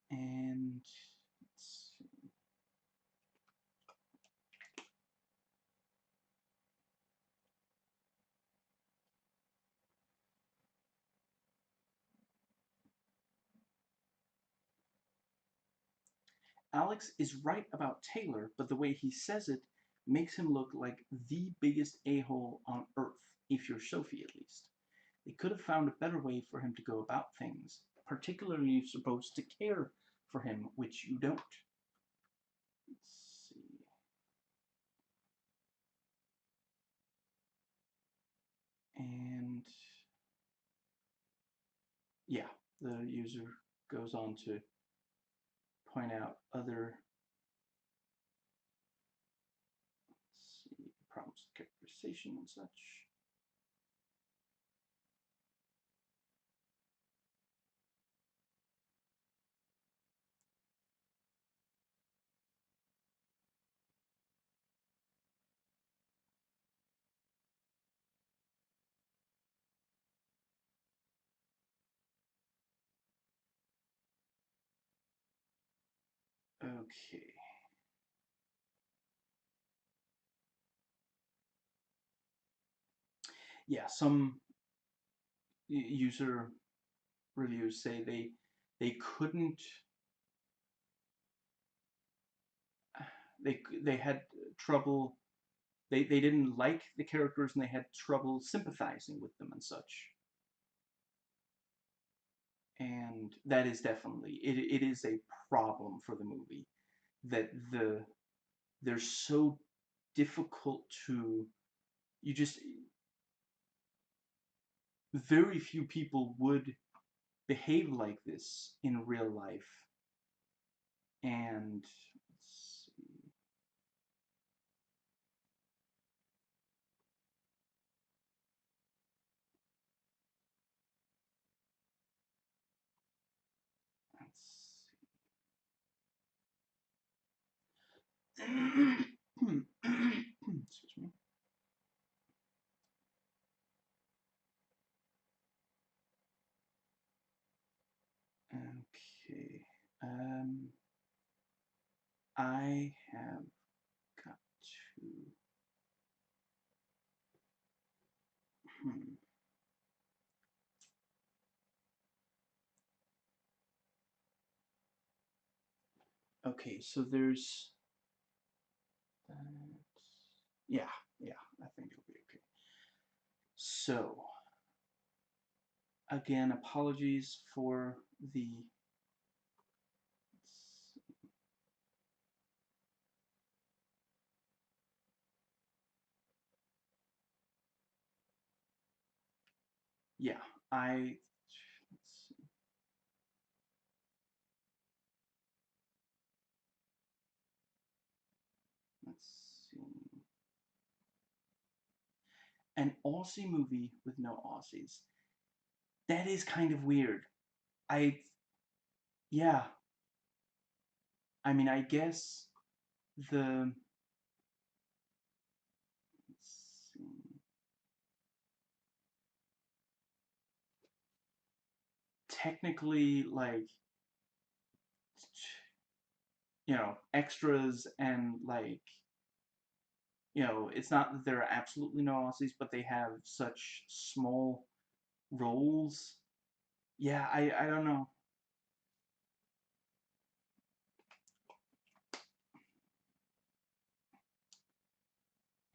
And let's see. Alex is right about Taylor, but the way he says it makes him look like the biggest a-hole on earth, if you're Sophie at least. They could have found a better way for him to go about things, particularly if you're supposed to care for him, which you don't. Let's see. And yeah, the user goes on to point out other, let's see, problems with characterization and such. Okay. Yeah, some user reviews say they couldn't, they had trouble, they didn't like the characters and they had trouble sympathizing with them and such. And that is definitely, it is a problem for the movie that they're so difficult to, you just, very few people would behave like this in real life. And let's see. Let's see. Excuse me. Okay. I have got to Hmm. Okay, so there's that. Yeah, yeah, I think it'll be okay. So, again, apologies for the. Yeah, I. Let's see. Let's see. An Aussie movie with no Aussies. That is kind of weird. I. Yeah, I mean, I guess the. Let's see. Technically, like, extras and, like, it's not that there are absolutely no Aussies, but they have such small roles. Yeah, I don't know.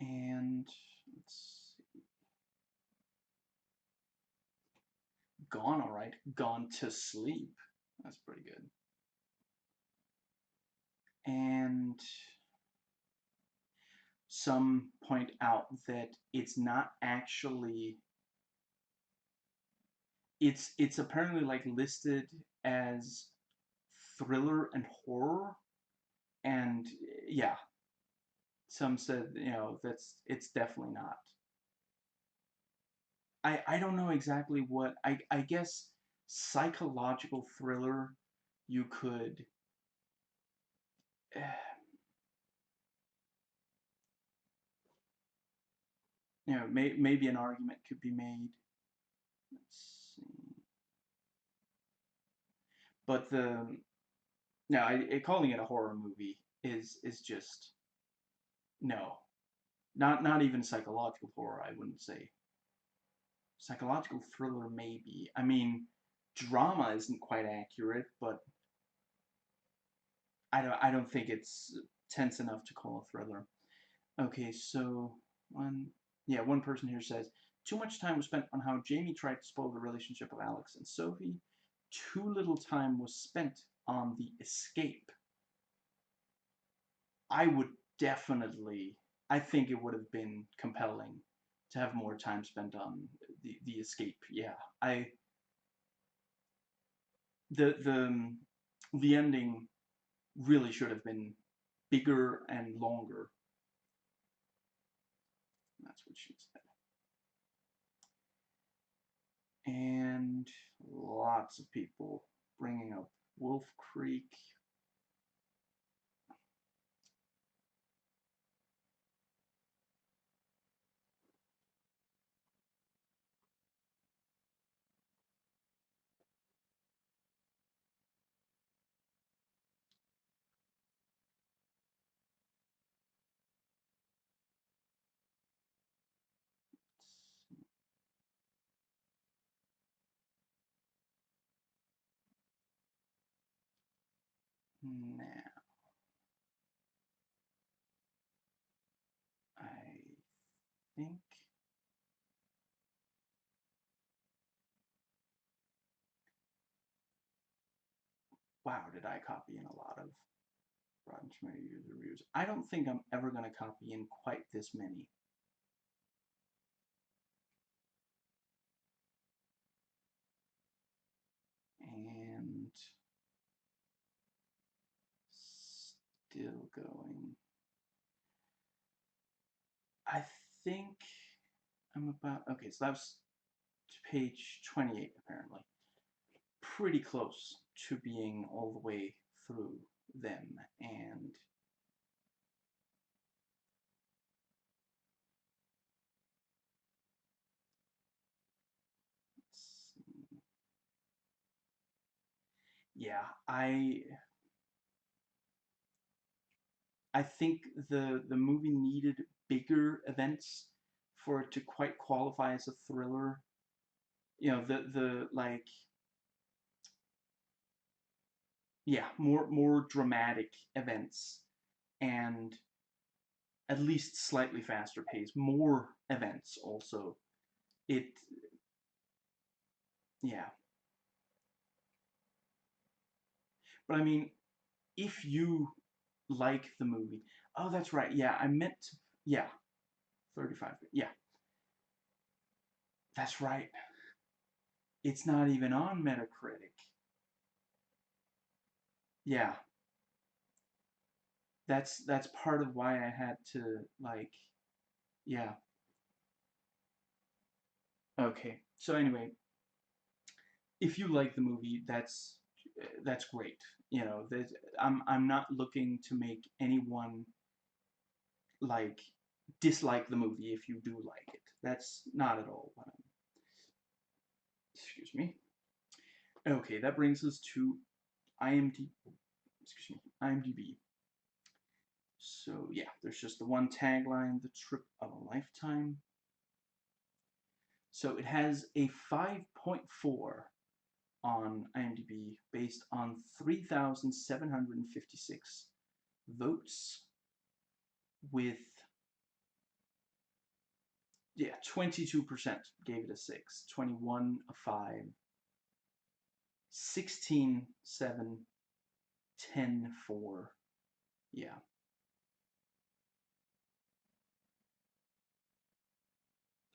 And let's see. Gone, all right. Gone to Sleep. That's pretty good. And some point out that it's not actually it's apparently like listed as thriller and horror, and yeah, some said that's it's definitely not. I don't know exactly what I guess psychological thriller you could maybe an argument could be made. Let's see. But the no, calling it a horror movie is just no, not even psychological horror. I wouldn't say psychological thriller. Maybe I mean drama isn't quite accurate, but I don't think it's tense enough to call a thriller. Okay, so one person here says too much time was spent on how Jamie tried to spoil the relationship of Alex and Sophie. Too little time was spent on the escape. I would definitely. I think it would have been compelling to have more time spent on the escape. Yeah, I the ending really should have been bigger and longer. That's what she said. And lots of people bringing up Wolf Creek. Now, I think. Wow, did I copy in a lot of Rotten Tomato user reviews? I don't think I'm ever going to copy in quite this many. And still going. I think I'm about. Okay, so that was page 28, apparently. Pretty close to being all the way through them. And yeah, I think the movie needed bigger events for it to quite qualify as a thriller. You know, the like, yeah, more dramatic events, and at least slightly faster pace, more events also. It, yeah. But I mean, if you like the movie, oh, that's right. Yeah, I meant to, yeah, 35. Yeah, that's right. It's not even on Metacritic. Yeah, that's part of why I had to like, yeah. Okay. So anyway, if you like the movie, that's great. You know, I'm not looking to make anyone like dislike the movie if you do like it. That's not at all what I'm. Excuse me. Okay, that brings us to IMDb. Excuse me, IMDb. So yeah, there's just the one tagline: "The trip of a lifetime." So it has a 5.4 on IMDb based on 3,756 votes, with, yeah, 22% gave it a 6, 21 a 5, 16 7, 10 4. Yeah.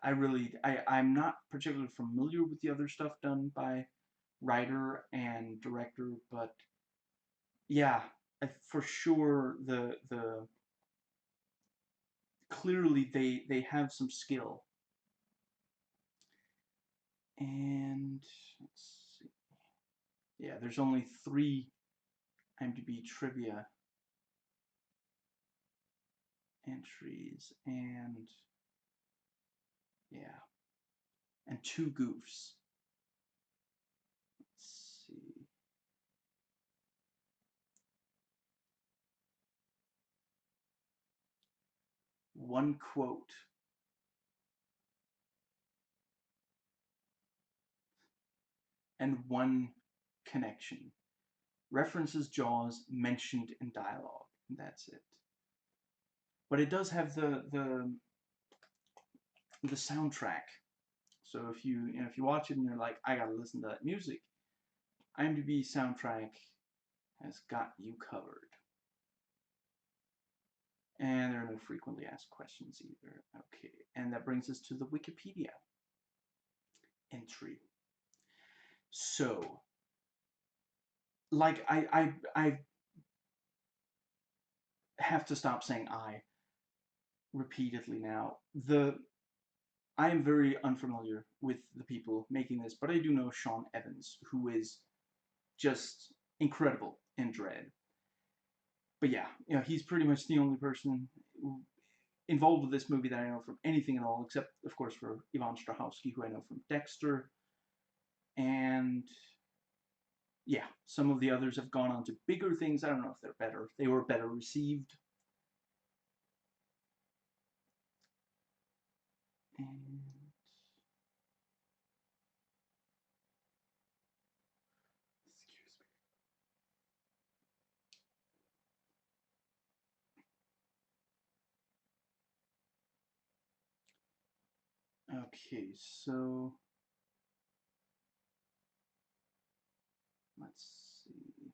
I'm not particularly familiar with the other stuff done by writer and director, but yeah, for sure the clearly they have some skill. And let's see. Yeah, there's only 3 IMDb trivia entries, and yeah, and 2 goofs. Let's see. One quote and 1 connection. References Jaws mentioned in dialogue. And that's it. But it does have the soundtrack. So if if you watch it and you're like, I gotta listen to that music, IMDb soundtrack has got you covered. And there are no frequently asked questions either. Okay, and that brings us to the Wikipedia entry. So, like, I have to stop saying I repeatedly now. I am very unfamiliar with the people making this, but I do know Sean Evans, who is just incredible in Dread. But yeah, you know, he's pretty much the only person involved with this movie that I know from anything at all, except, of course, for Ivan Strahovski, who I know from Dexter. And yeah, some of the others have gone on to bigger things. I don't know if they're better. They were better received. And excuse me. Okay, so let's see.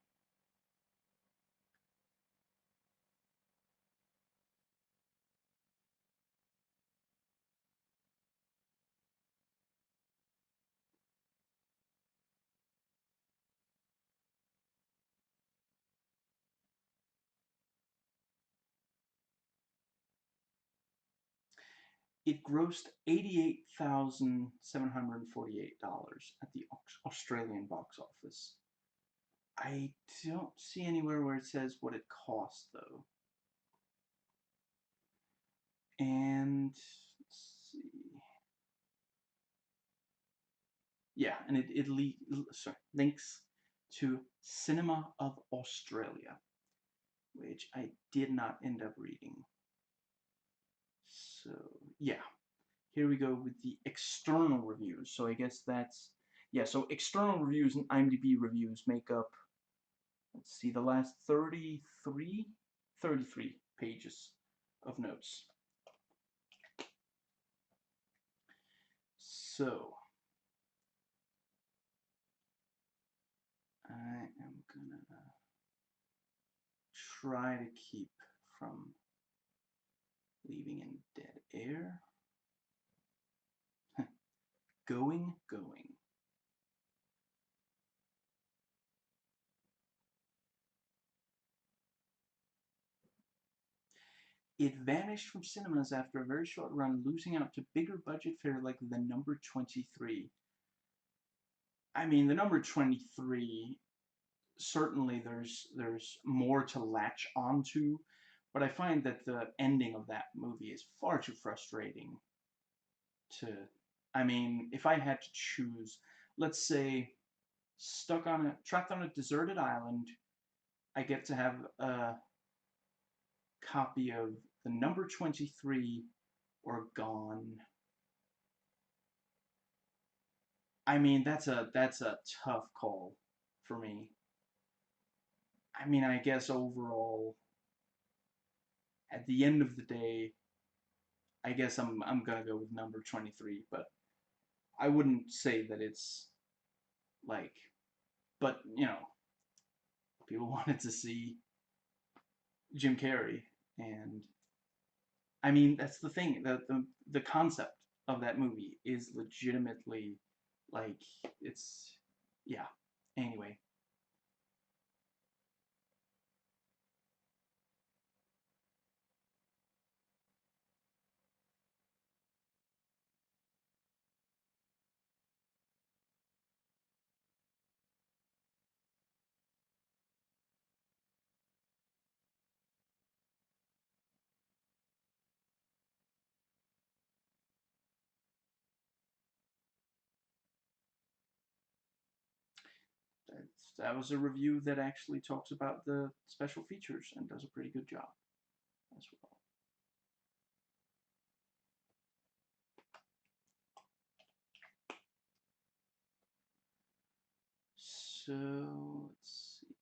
It grossed $88,748 at the Australian box office. I don't see anywhere where it says what it cost, though. And let's see. Yeah, and sorry, links to Cinema of Australia, which I did not end up reading. So yeah, here we go with the external reviews. So I guess that's, yeah, so external reviews and IMDb reviews make up, let's see, the last 33 pages of notes. So, I am gonna try to keep from leaving in dead air. Going. It vanished from cinemas after a very short run, losing out to bigger budget fare like The Number 23. I mean, The Number 23, certainly there's more to latch onto, but I find that the ending of that movie is far too frustrating to, I mean, if I had to choose, let's say, trapped on a deserted island, I get to have a copy of The Number 23 or Gone. I mean, that's a tough call for me. I mean, I guess overall, at the end of the day, I guess I'm gonna go with Number 23, but I wouldn't say that it's like, but people wanted to see Jim Carrey, and I mean that's the thing. The concept of that movie is legitimately like it's, yeah. Anyway, that was a review that actually talks about the special features and does a pretty good job as well. So let's see.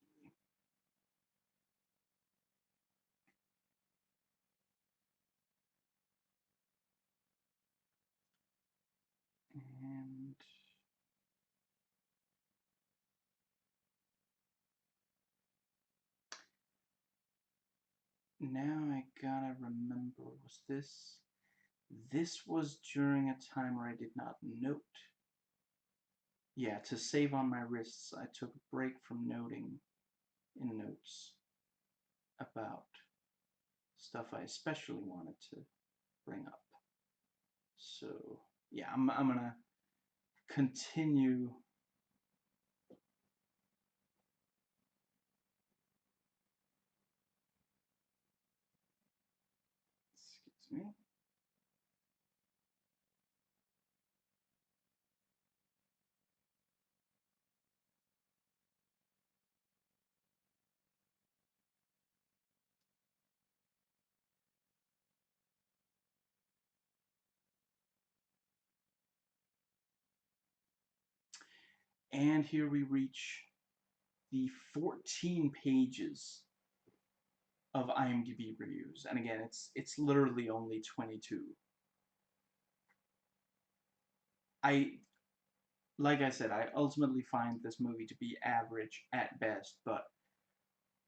And now I gotta remember, was this? This was during a time where I did not note. Yeah, to save on my wrists, I took a break from noting in notes about stuff I especially wanted to bring up. So, yeah, I'm gonna continue. Excuse me. And here we reach the 14 pages of IMDb reviews. And again, it's literally only 22. I Like I said, I ultimately find this movie to be average at best, but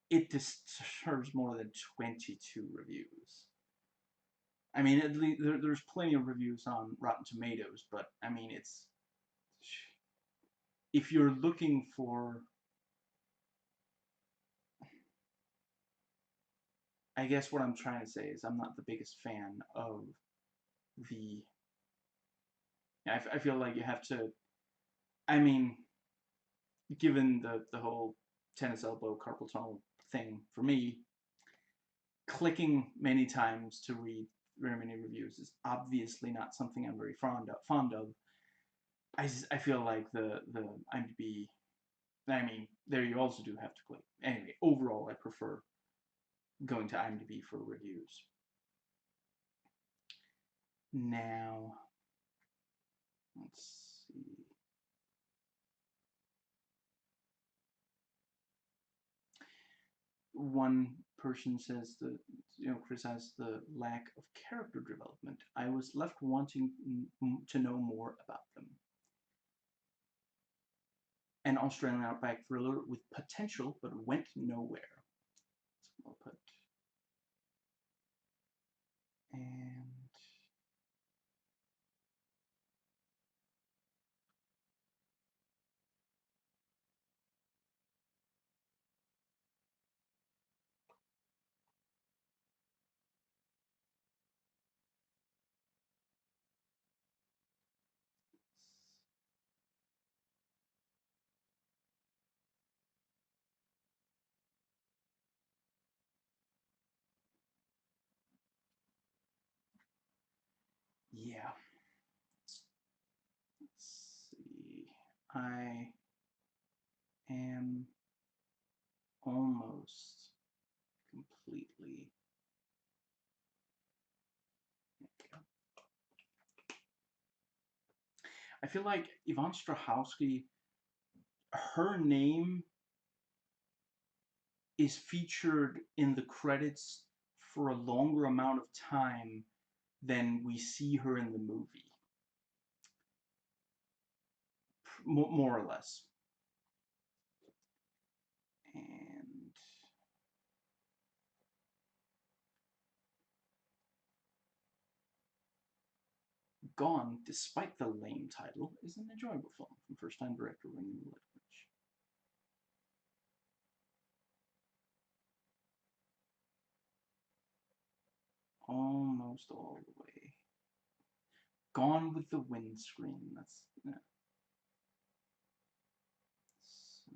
it deserves more than 22 reviews. I mean, at least there's plenty of reviews on Rotten Tomatoes, but I mean, it's, if you're looking for, I guess what I'm trying to say is I'm not the biggest fan of the, I feel like you have to, I mean, given the whole tennis elbow carpal tunnel thing, for me, clicking many times to read very many reviews is obviously not something I'm very fond of. I feel like the IMDb, I mean, there you also do have to click. Anyway, overall, I prefer going to IMDb for reviews. Now, one person says criticizes the lack of character development. I was left wanting to know more about them. An Australian outback thriller with potential but went nowhere. So I'll put and yeah. Let's see. I am almost completely. I feel like Yvonne Strahovski, her name is featured in the credits for a longer amount of time than we see her in the movie, more or less. And Gone, despite the lame title, is an enjoyable film from first-time director Raymond Letwich. Almost all the way. Gone with the Windscreen. That's yeah. So,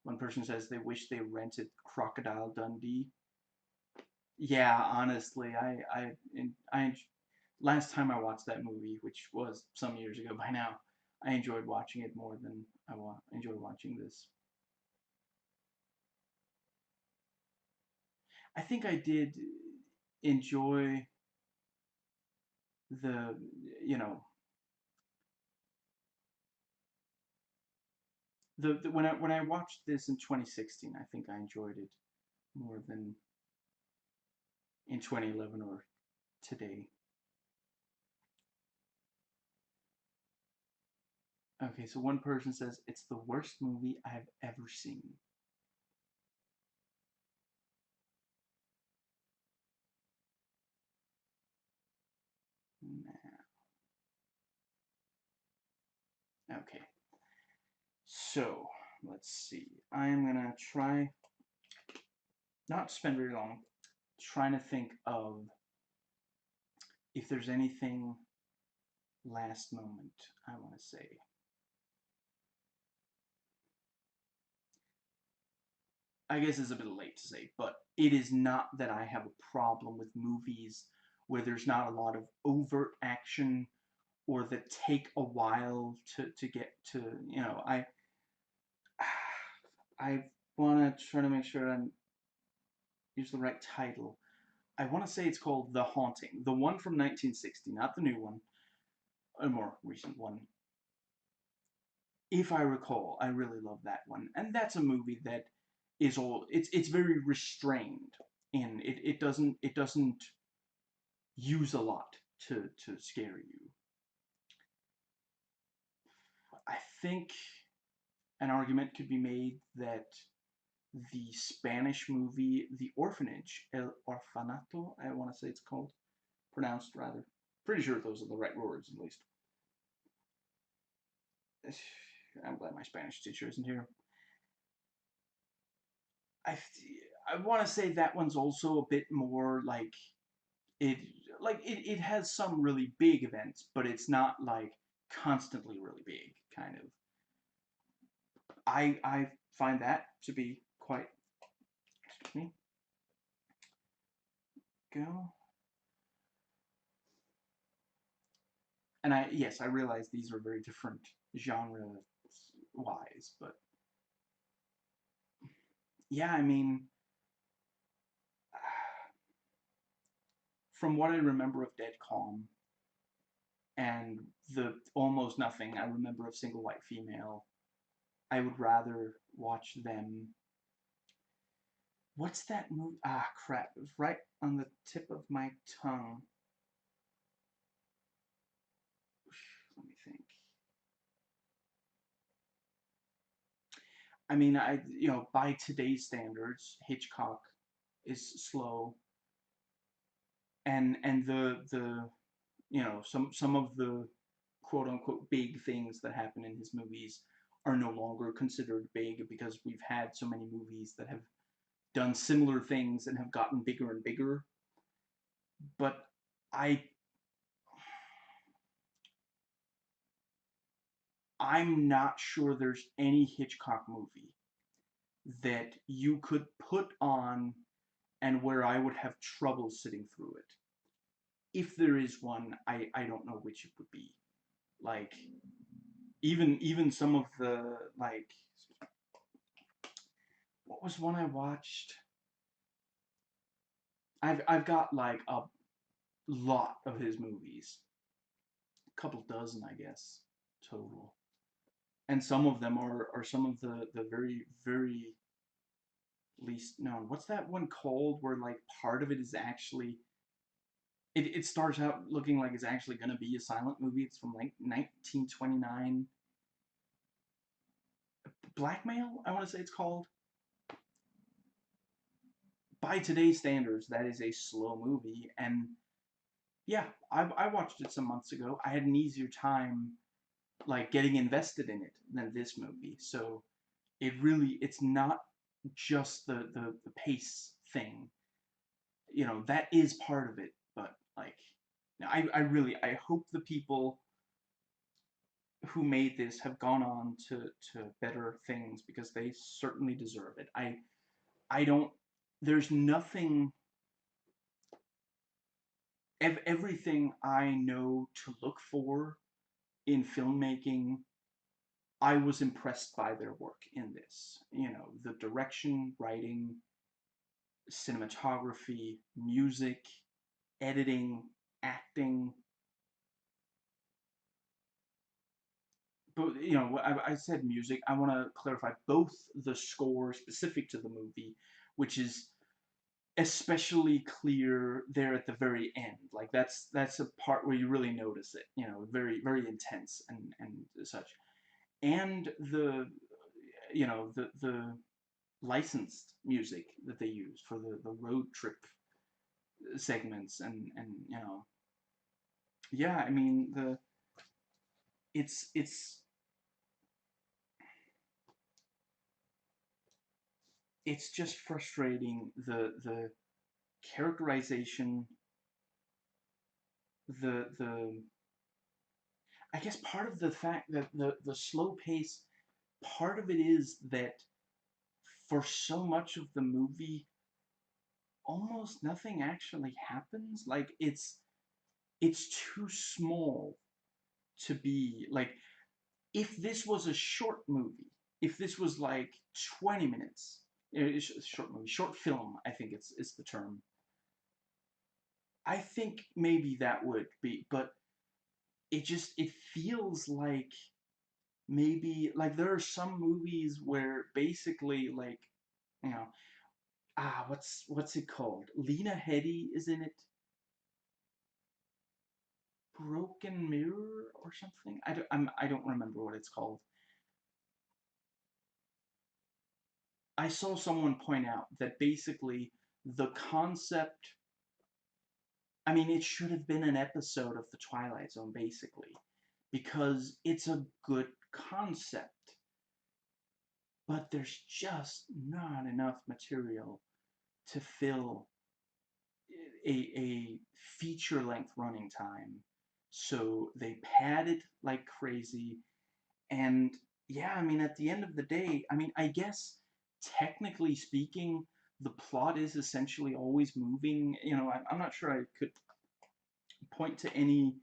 one person says they wish they rented Crocodile Dundee. Yeah, honestly, last time I watched that movie, which was some years ago by now, I enjoyed watching it more than I enjoy watching this. I think I did enjoy the, you know, the when I watched this in 2016, I think I enjoyed it more than in 2011 or today. Okay, so one person says it's the worst movie I've ever seen. Nah. Okay. So, let's see. I am gonna try not to spend very long trying to think of if there's anything last moment I want to say. I guess it's a bit late to say, but it is not that I have a problem with movies where there's not a lot of overt action or that take a while to get to, I want to try to make sure I use the right title. I want to say it's called The Haunting, the one from 1960, not the new one, a more recent one. If I recall, I really love that one, and that's a movie that is all it's very restrained in it doesn't use a lot to scare you. I think an argument could be made that the Spanish movie The Orphanage, El Orfanato, I want to say it's called, pronounced rather. Pretty sure those are the right words at least. I'm glad my Spanish teacher isn't here. I I want to say that one's also a bit more like it it has some really big events, but it's not like constantly really big kind of. I find that to be quite, excuse me, go. And I realize these are very different genre wise, but yeah, I mean, from what I remember of Dead Calm and the almost nothing I remember of Single White Female, I would rather watch them. What's that movie? Ah, crap! It was right on the tip of my tongue. Let me think. I mean, by today's standards, Hitchcock is slow, and some of the quote unquote big things that happen in his movies are no longer considered big because we've had so many movies that have done similar things and have gotten bigger and bigger. But I I'm not sure there's any Hitchcock movie that you could put on and where I would have trouble sitting through it. If there is one, I don't know which it would be. Like even some of the like what was one I watched? I've got like a lot of his movies, a couple dozen, I guess, total. And some of them are some of the very least known. What's that one called where like part of it is actually it starts out looking like it's actually gonna be a silent movie. It's from like 1929. Blackmail, I want to say it's called. By today's standards, that is a slow movie, and yeah, I watched it some months ago. I had an easier time like getting invested in it than this movie. So it's not just the pace thing. That is part of it, but like I hope the people who made this have gone on to better things because they certainly deserve it. I don't there's nothing everything I know to look for in filmmaking, I was impressed by their work in this. The direction, writing, cinematography, music, editing, acting. But I said music. I want to clarify both the score specific to the movie, which is especially clear there at the very end. Like that's a part where you really notice it. Very very intense and such. And the licensed music that they use for the road trip segments and yeah, I mean it's it's just frustrating the characterization, the I guess part of the fact that the slow pace, part of it is that for so much of the movie almost nothing actually happens. Like it's too small to be like if this was a short movie, if this was like 20 minutes, short movie, short film, I think it's the term. I think maybe that would be, but it feels like maybe like there are some movies where basically like you know what's it called? Lena Headey is in it. Broken Mirror or something. I don't remember what it's called. I saw someone point out that basically the concept. I mean, it should have been an episode of The Twilight Zone, basically, because it's a good concept, but there's just not enough material to fill a feature length running time. So they pad it like crazy. And yeah, I mean, at the end of the day, I mean, I guess technically speaking, the plot is essentially always moving. I'm not sure I could point to any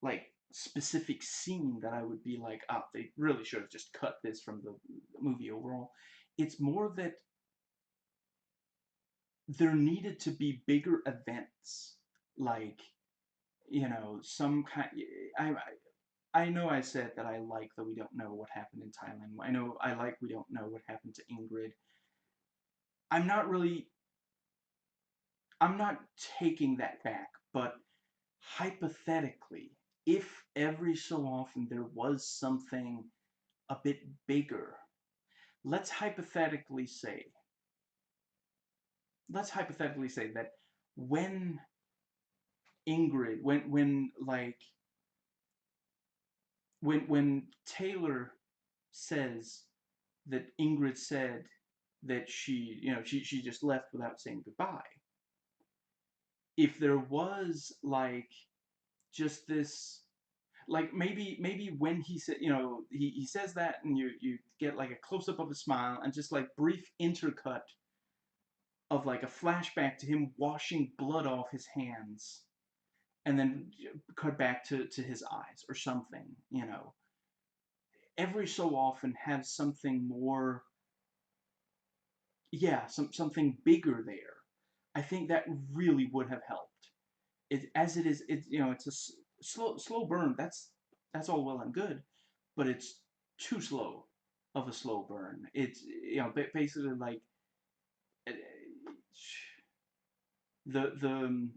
like specific scene that I would be like, oh, they really should have just cut this from the movie overall. It's more that there needed to be bigger events, like some kind. I know I said that I like that we don't know what happened in Thailand. I know I like we don't know what happened to Ingrid. I'm not really, I'm not taking that back, but hypothetically, if every so often there was something a bit bigger, let's hypothetically say, let's hypothetically say that when Ingrid, when like when Taylor says that Ingrid said that she just left without saying goodbye. If there was like just this, like maybe when he said, he says that, and you get like a close up of a smile and just like brief intercut of like a flashback to him washing blood off his hands, and then cut back to his eyes or something, every so often have something more, yeah, something bigger there. I think that really would have helped. As it is, it's a slow burn. That's all well and good, but it's too slow of a slow burn. It's basically like uh, the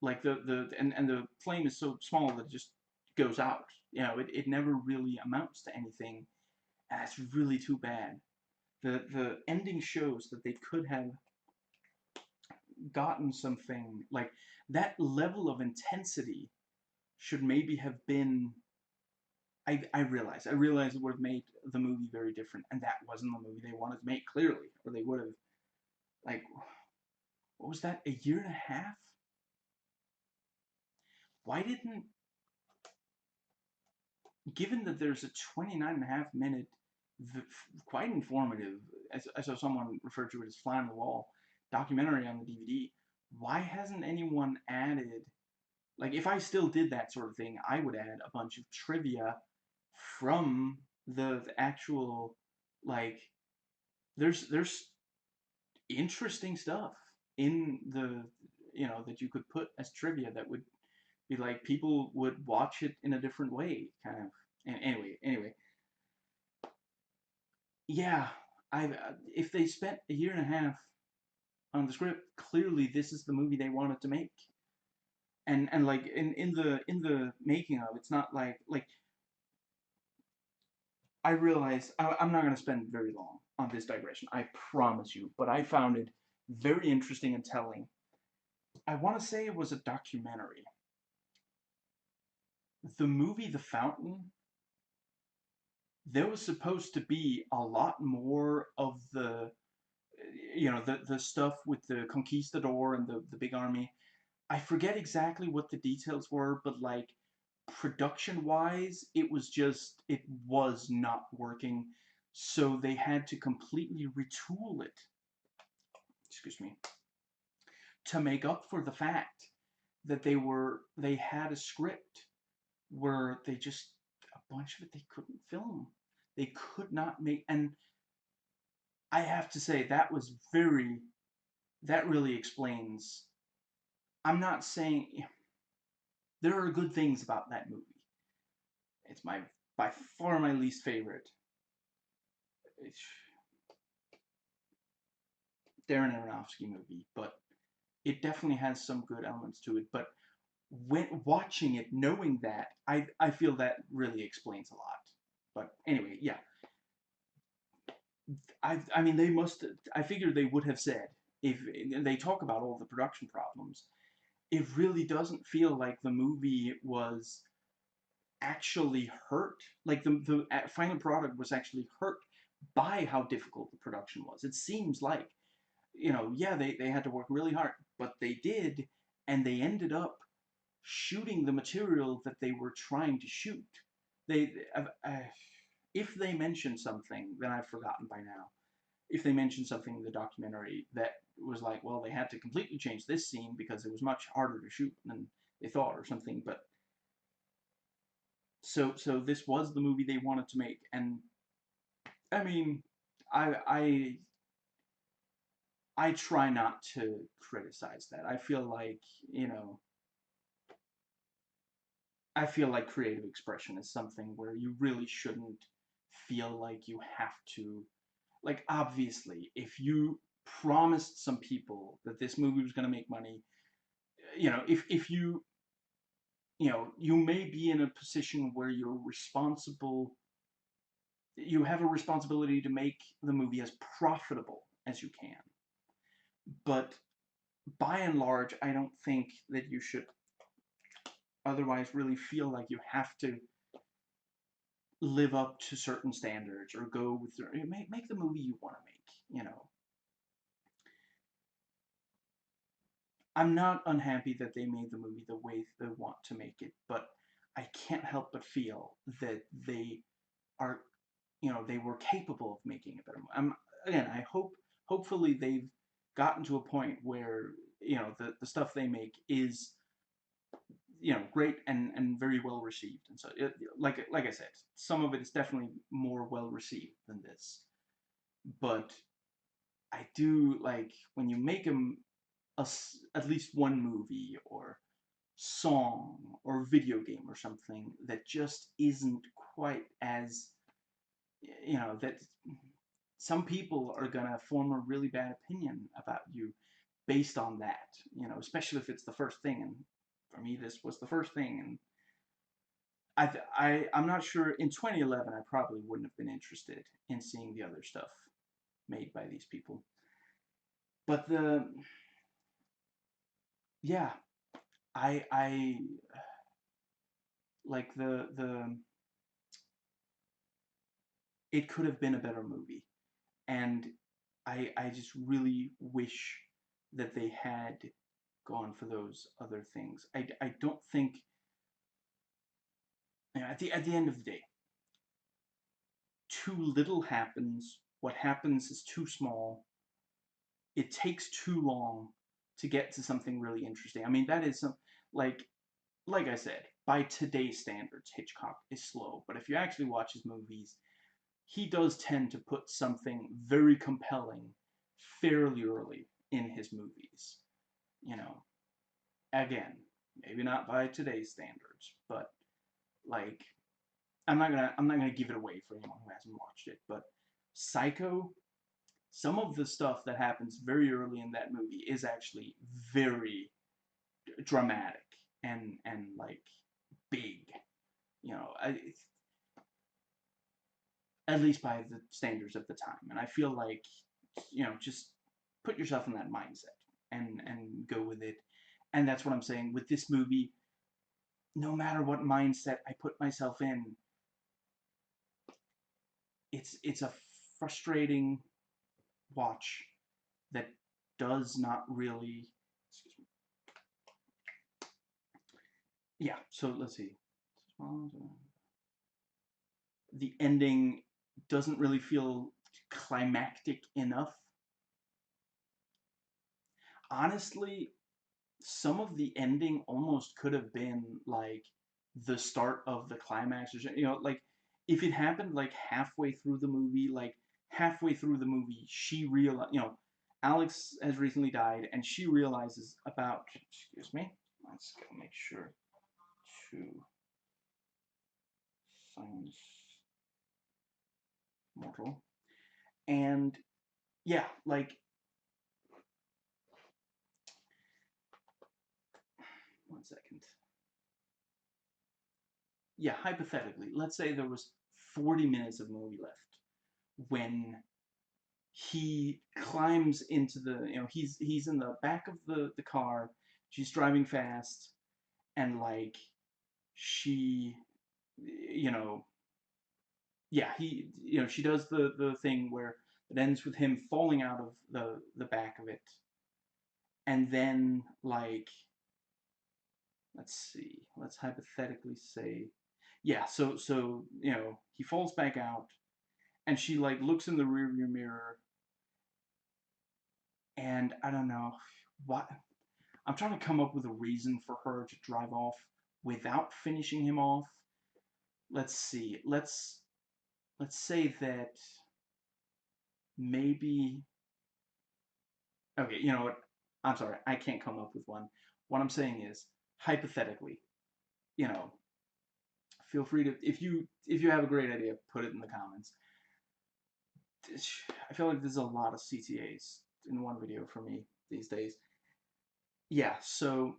like the and the flame is so small that it just goes out. It never really amounts to anything, and that's really too bad. The ending shows that they could have gotten something like that level of intensity should maybe have been. I realize it would have made the movie very different, and that wasn't the movie they wanted to make, clearly, or they would have, like, what was that, a year and a half? Why didn't, given that there's a 29 and a half minute, quite informative, as I saw someone refer to it as fly on the wall, documentary on the DVD, why hasn't anyone added, like, if I still did that sort of thing, I would add a bunch of trivia from the actual, like, there's interesting stuff in the, that you could put as trivia that would be like people would watch it in a different way, kind of. And anyway, yeah, I if they spent a year and a half on the script, clearly this is the movie they wanted to make. And like in the making of, it's not like I realize I'm not going to spend very long on this digression, I promise you, but I found it very interesting and telling. I want to say it was a documentary. The movie The Fountain, there was supposed to be a lot more of the stuff with the conquistador and the big army. I forget exactly what the details were, but like production wise, it was not working. So they had to completely retool it, excuse me, to make up for the fact that they had a script where they just, a bunch of it they couldn't film. They could not make, and I have to say that really explains. I'm not saying there are good things about that movie. It's by far my least favorite. It's Darren Aronofsky movie, but it definitely has some good elements to it. But when watching it, knowing that, I feel that really explains a lot. But anyway, yeah, I mean they must. I figured they would have said, if they talk about all the production problems, it really doesn't feel like the movie was actually hurt. Like the final product was actually hurt by how difficult the production was. It seems like, yeah, they had to work really hard, but they did, and they ended up shooting the material that they were trying to shoot. They, if they mention something, then I've forgotten by now. If they mention something in the documentary that was like, well, they had to completely change this scene because it was much harder to shoot than they thought, or something. But so this was the movie they wanted to make, and I mean, I I I try not to criticize that. I feel like, I feel like creative expression is something where you really shouldn't feel like you have to, like, obviously, if you promised some people that this movie was going to make money, if you may be in a position where you have a responsibility to make the movie as profitable as you can. But by and large, I don't think that you should otherwise really feel like you have to live up to certain standards or go with make the movie you want to make. I'm not unhappy that they made the movie the way they want to make it, but I can't help but feel that are they were capable of making a better movie. Again, hopefully they've gotten to a point where the stuff they make is great and very well received. And so like I said, some of it is definitely more well received than this. But I do like when you make at least one movie or song or video game or something that just isn't quite as that some people are gonna form a really bad opinion about you based on that, especially if it's the first thing. And for me, this was the first thing, and I'm not sure. In 2011, I probably wouldn't have been interested in seeing the other stuff made by these people. But yeah, I like the it could have been a better movie, and I just really wish that they had gone for those other things. I don't think at the end of the day, too little happens. What happens is too small. It takes too long to get to something really interesting. I mean, that is like like I said, by today's standards, Hitchcock is slow. But if you actually watch his movies, he does tend to put something very compelling fairly early in his movies. You know, again, maybe not by today's standards, but like I'm not gonna give it away for anyone who hasn't watched it. But Psycho, some of the stuff that happens very early in that movie is actually very dramatic and like big. At least by the standards of the time. And I feel like just put yourself in that mindset and go with it. And that's what I'm saying with this movie. No matter what mindset I put myself in, it's a frustrating watch that does not really. Excuse me. Yeah. So let's see. The ending doesn't really feel climactic enough. Honestly, some of the ending almost could have been like the start of the climax, or like if it happened like halfway through the movie, she realized, Alex has recently died, and she realizes about. Excuse me. Let's go make sure to silence mortal. And yeah, like 1 second. Yeah, hypothetically, let's say there was 40 minutes of movie left when he climbs into he's in the back of the car, she's driving fast, and like she you know yeah, she does the thing where it ends with him falling out of the back of it, and then like let's see, let's hypothetically say, yeah, so he falls back out, and she like looks in the rearview mirror, and I don't know what. I'm trying to come up with a reason for her to drive off without finishing him off. Let's see. Let's say that maybe. Okay, you know what? I'm sorry. I can't come up with one. What I'm saying is hypothetically, you know, feel free to, if you have a great idea, put it in the comments. I feel like there's a lot of CTAs in one video for me these days. Yeah, so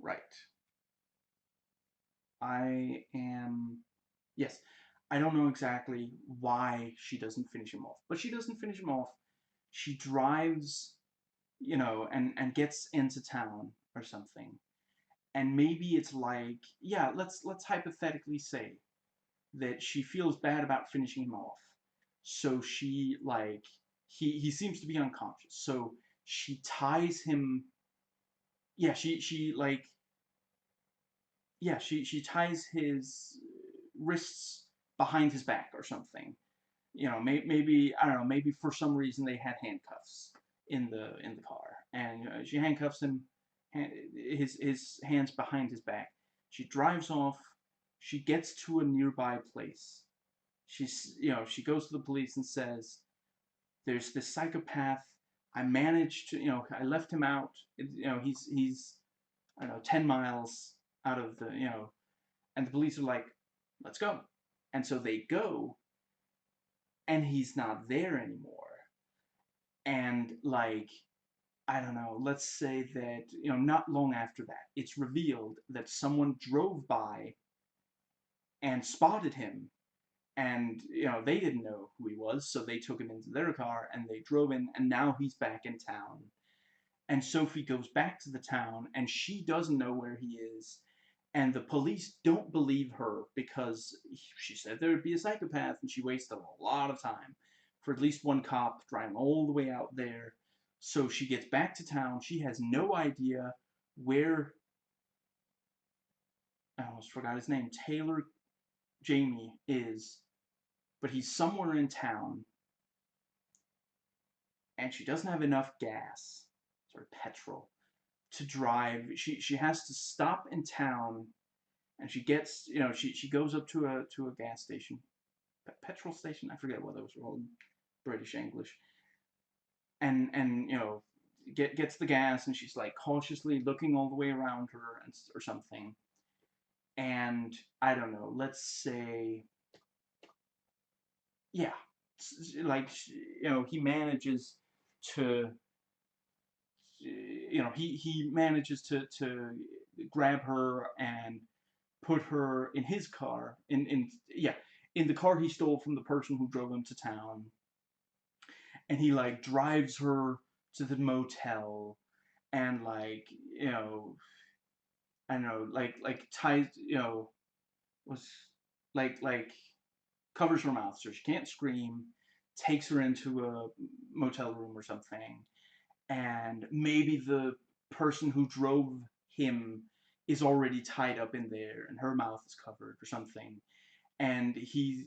right. I am, yes, I don't know exactly why she doesn't finish him off, but she doesn't finish him off. She drives, and gets into town or something. And maybe it's like, yeah, let's hypothetically say that she feels bad about finishing him off. So she like he seems to be unconscious. So she ties him, yeah, she like yeah, she ties his wrists behind his back or something. Maybe I don't know. Maybe for some reason they had handcuffs in the car, and she handcuffs him, his hands behind his back. She drives off. She gets to a nearby place. She goes to the police and says, "There's this psychopath. I managed to, I left him out. He's I don't know 10 miles out of the, and the police are like, let's go." And so they go, and he's not there anymore. And like, I don't know, let's say that, not long after that, it's revealed that someone drove by and spotted him. And, they didn't know who he was, so they took him into their car and they drove in, and now he's back in town. And Sophie goes back to the town, and she doesn't know where he is. And the police don't believe her because she said there would be a psychopath, and she wasted a lot of time for at least one cop driving all the way out there. So she gets back to town. She has no idea where, I almost forgot his name, Taylor Jamie is, but he's somewhere in town, and she doesn't have enough gas, or petrol, to drive. She has to stop in town, and she gets, she goes up to a gas station, petrol station. I forget what those were called, British English, and gets the gas, and she's like cautiously looking all the way around her or something. And I don't know. Let's say, yeah, like he manages to, he manages to grab her and put her in his car, in the car he stole from the person who drove him to town. And he like drives her to the motel, and like, I don't know, like ties, was like covers her mouth so she can't scream, takes her into a motel room or something, and maybe the person who drove him is already tied up in there and her mouth is covered or something. And he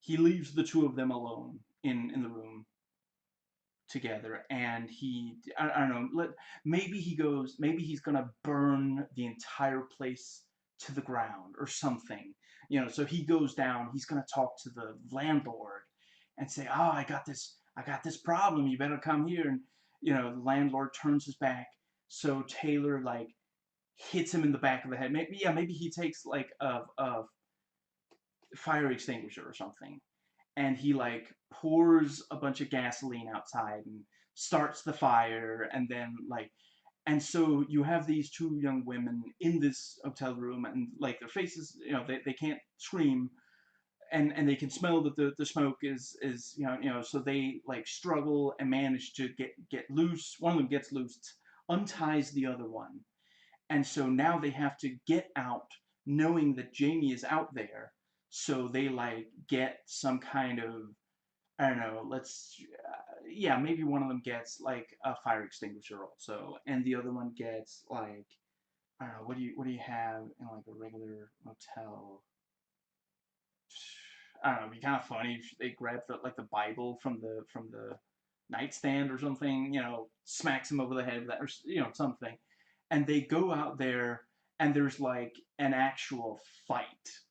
leaves the two of them alone in the room together, and I don't know, maybe he's gonna burn the entire place to the ground or something. So he goes down, he's gonna talk to the landlord and say, "Oh, I got this problem, you better come here." And the landlord turns his back, so Taylor like hits him in the back of the head. Maybe he takes like a fire extinguisher or something, and he like pours a bunch of gasoline outside and starts the fire. And then like, and so you have these two young women in this hotel room, and like their faces, they can't scream, and they can smell that the smoke is so they like struggle and manage to get loose. One of them gets loose, unties the other one, and so now they have to get out knowing that Jamie is out there. So they like get some kind of, I don't know, yeah, maybe one of them gets like a fire extinguisher also, and the other one gets like, I don't know, what do you have in like a regular motel? I don't know, it'd be kind of funny if they grab the Bible from the nightstand or something, smacks him over the head with that, or something, and they go out there, and there's like an actual fight,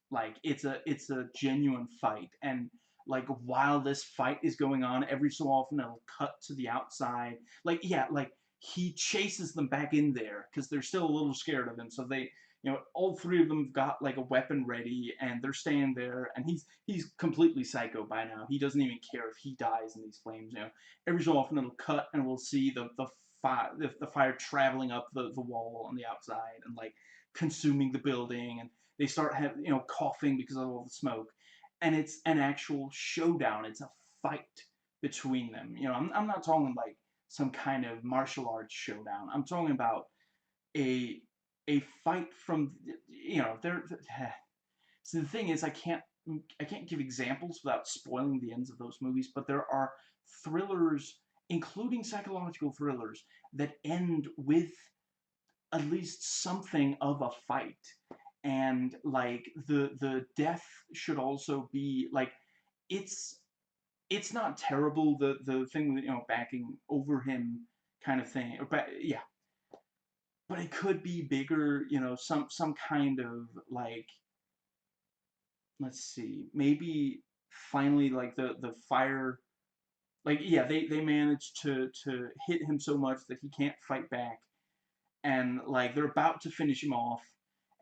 like it's a genuine fight. And like while this fight is going on, every so often it'll cut to the outside, like, yeah, like he chases them back in there because they're still a little scared of him. So they, all three of them have got like a weapon ready, and they're standing there. And he's completely psycho by now. He doesn't even care if he dies in these flames. Every so often it'll cut, and we'll see the fire traveling up the wall on the outside and like consuming the building, and they start having coughing because of all the smoke, and it's an actual showdown. It's a fight between them. I'm not talking like some kind of martial arts showdown. I'm talking about a a fight from there. So the thing is, I can't give examples without spoiling the ends of those movies, but there are thrillers, including psychological thrillers, that end with at least something of a fight. And like the death should also be like, it's it's not terrible, the thing with backing over him kind of thing, yeah, but it could be bigger, some kind of like, let's see, maybe finally like the fire, like, yeah, they managed to hit him so much that he can't fight back, and like they're about to finish him off,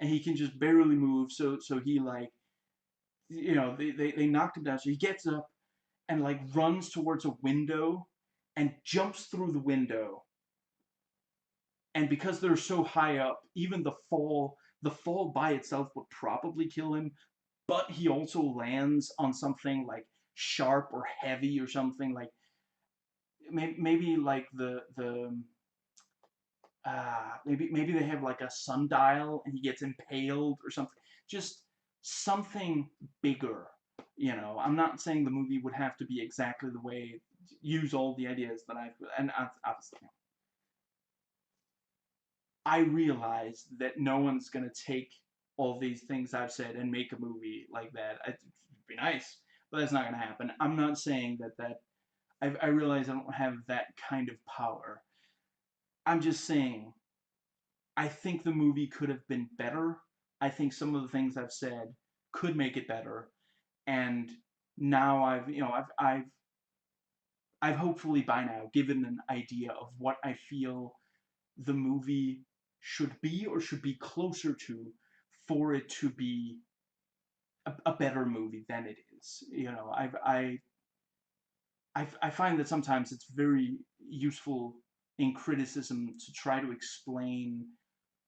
and he can just barely move, so he like, they knocked him down, so he gets up and like runs towards a window and jumps through the window. And because they're so high up, even the fall by itself would probably kill him, but he also lands on something like sharp or heavy or something like, maybe like maybe they have like a sundial and he gets impaled or something. Just something bigger. I'm not saying the movie would have to be exactly the way, use all the ideas that and obviously, I realize that no one's gonna take all these things I've said and make a movie like that. It'd be nice, but that's not gonna happen. I'm not saying that. I realize I don't have that kind of power. I'm just saying I think the movie could have been better. I think some of the things I've said could make it better, and now I've hopefully by now given an idea of what I feel the movie should be or should be closer to for it to be a better movie than it is. I find that sometimes it's very useful in criticism to try to explain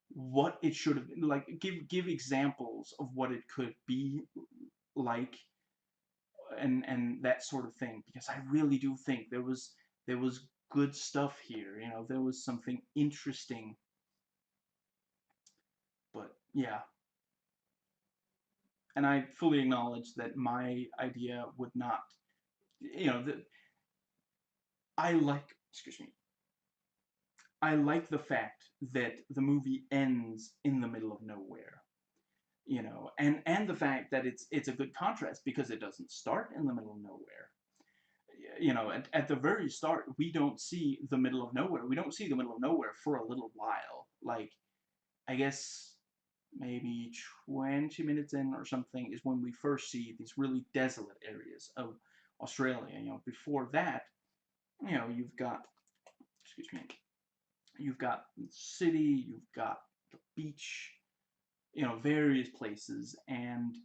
what it should have been, like give examples of what it could be like, and that sort of thing, because I really do think there was good stuff here. There was something interesting, but yeah, and I fully acknowledge that my idea would not, that I like, excuse me, I like the fact that the movie ends in the middle of nowhere, and the fact that it's a good contrast because it doesn't start in the middle of nowhere. At the very start, we don't see the middle of nowhere. We don't see the middle of nowhere for a little while. Like, I guess maybe 20 minutes in or something is when we first see these really desolate areas of Australia. Before that, you've got, excuse me, you've got the city, you've got the beach, various places, and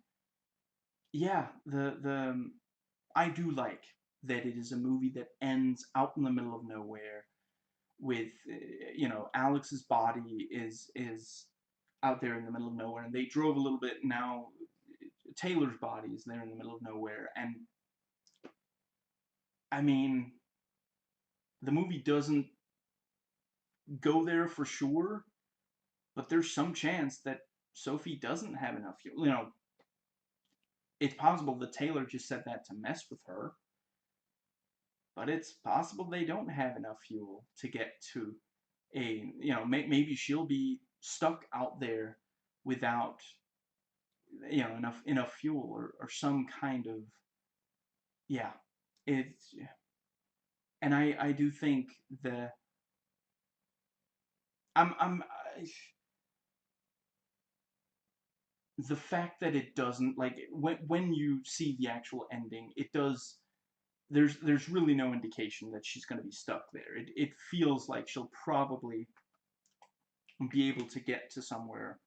yeah, the I do like that it is a movie that ends out in the middle of nowhere with, Alex's body is out there in the middle of nowhere, and they drove a little bit. Now Taylor's body is there in the middle of nowhere, and I mean, the movie doesn't go there for sure, but there's some chance that Sophie doesn't have enough fuel. It's possible that Taylor just said that to mess with her, but it's possible they don't have enough fuel to get to maybe she'll be stuck out there without, enough fuel, or some kind of, yeah, it's, and I do think the I, the fact that it doesn't, like, when you see the actual ending, it does, there's really no indication that she's going to be stuck there. It feels like she'll probably be able to get to somewhere.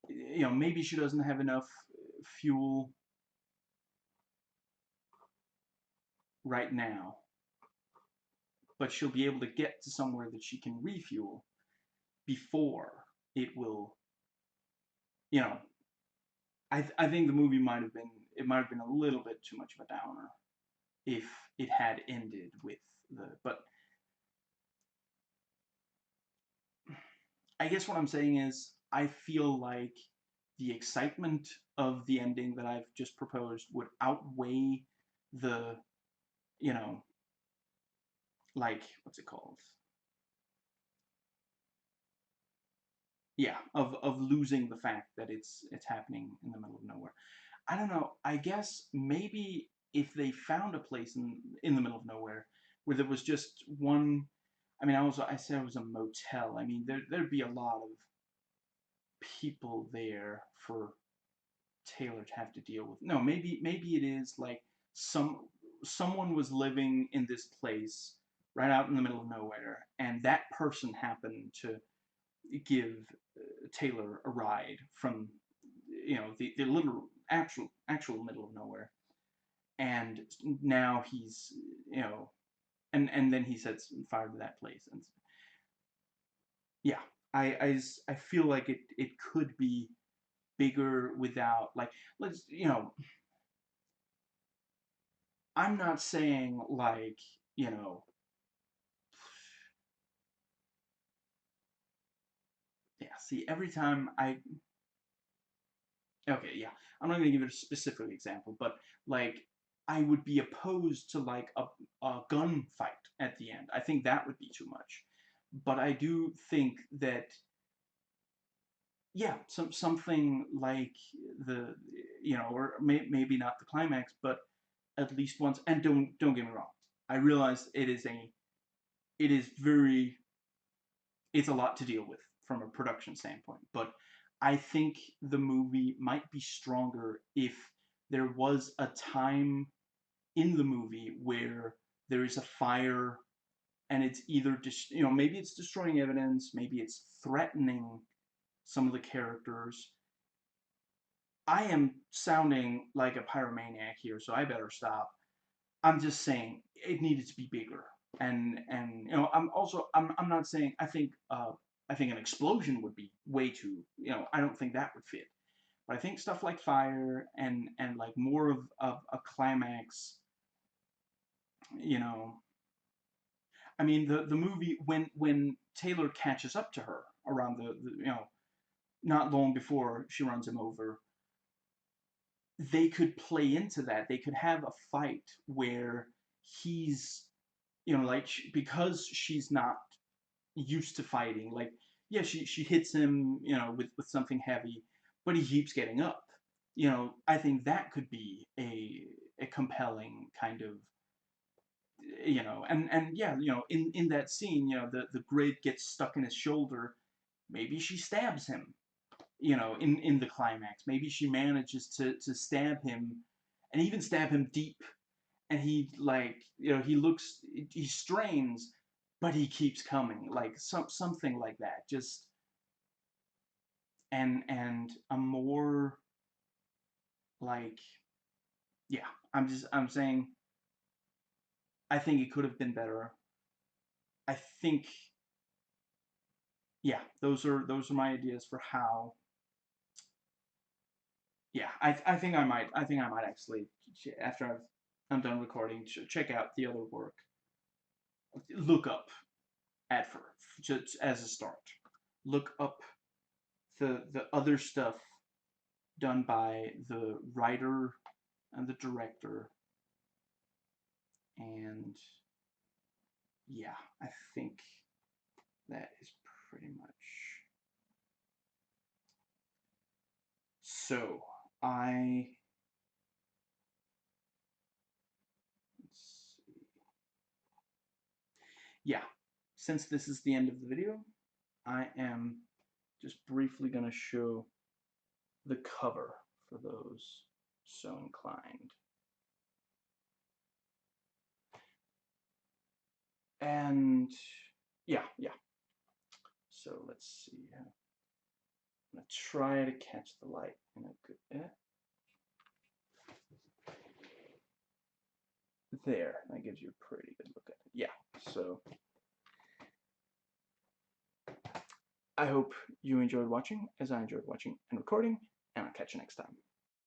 Maybe she doesn't have enough fuel right now, but she'll be able to get to somewhere that she can refuel before it will, you know, I think the movie might have been a little bit too much of a downer if it had ended with but I guess what I'm saying is I feel like the excitement of the ending that I've just proposed would outweigh the, you know, like, what's it called? Yeah, of losing the fact that it's happening in the middle of nowhere. I don't know. I guess maybe if they found a place in the middle of nowhere where there was just one. I mean, I said it was a motel. I mean, there'd be a lot of people there for Taylor to have to deal with. No, maybe it is like someone was living in this place right out in the middle of nowhere, and that person happened to give Taylor a ride from the literal actual middle of nowhere, and now he's and then he sets fire to that place, and yeah, I feel like it could be bigger without like let's I'm not saying like you know yeah, see, every time I okay, yeah, I'm not gonna give it a specific example, but like I would be opposed to like a gunfight at the end. I think that would be too much. But I do think that yeah, something like the or maybe not the climax, but at least once. And don't get me wrong, I realize it is very it's a lot to deal with from a production standpoint, but I think the movie might be stronger if there was a time in the movie where there is a fire and it's either maybe it's destroying evidence, maybe it's threatening some of the characters. I am sounding like a pyromaniac here, so I better stop. I'm just saying it needed to be bigger, and I'm not saying I think an explosion would be way too I don't think that would fit, but I think stuff like fire and like more of a climax, you know. I mean the movie when Taylor catches up to her around the not long before she runs him over, they could play into that. They could have a fight where he's like because she's not used to fighting, like yeah, she hits him with something heavy, but he keeps getting up. I think that could be a compelling kind of and yeah, in that scene, the grate gets stuck in his shoulder. Maybe she stabs him, in the climax. Maybe she manages to stab him, and even stab him deep, and he like he strains, but he keeps coming, like something like that. Just and a more like yeah, I'm saying I think it could have been better. I think yeah, those are my ideas for how. Yeah, I think I might actually after I'm done recording check out the other work. Look up advert just as a start. Look up the other stuff done by the writer and the director, and yeah, I think that is pretty much. So I let's see. Yeah, since this is the end of the video, I am just briefly gonna show the cover for those so inclined. And yeah. So let's see. I'm gonna try to catch the light in a good. There, that gives you a pretty good look at it. Yeah. So I hope you enjoyed watching, as I enjoyed watching and recording, and I'll catch you next time.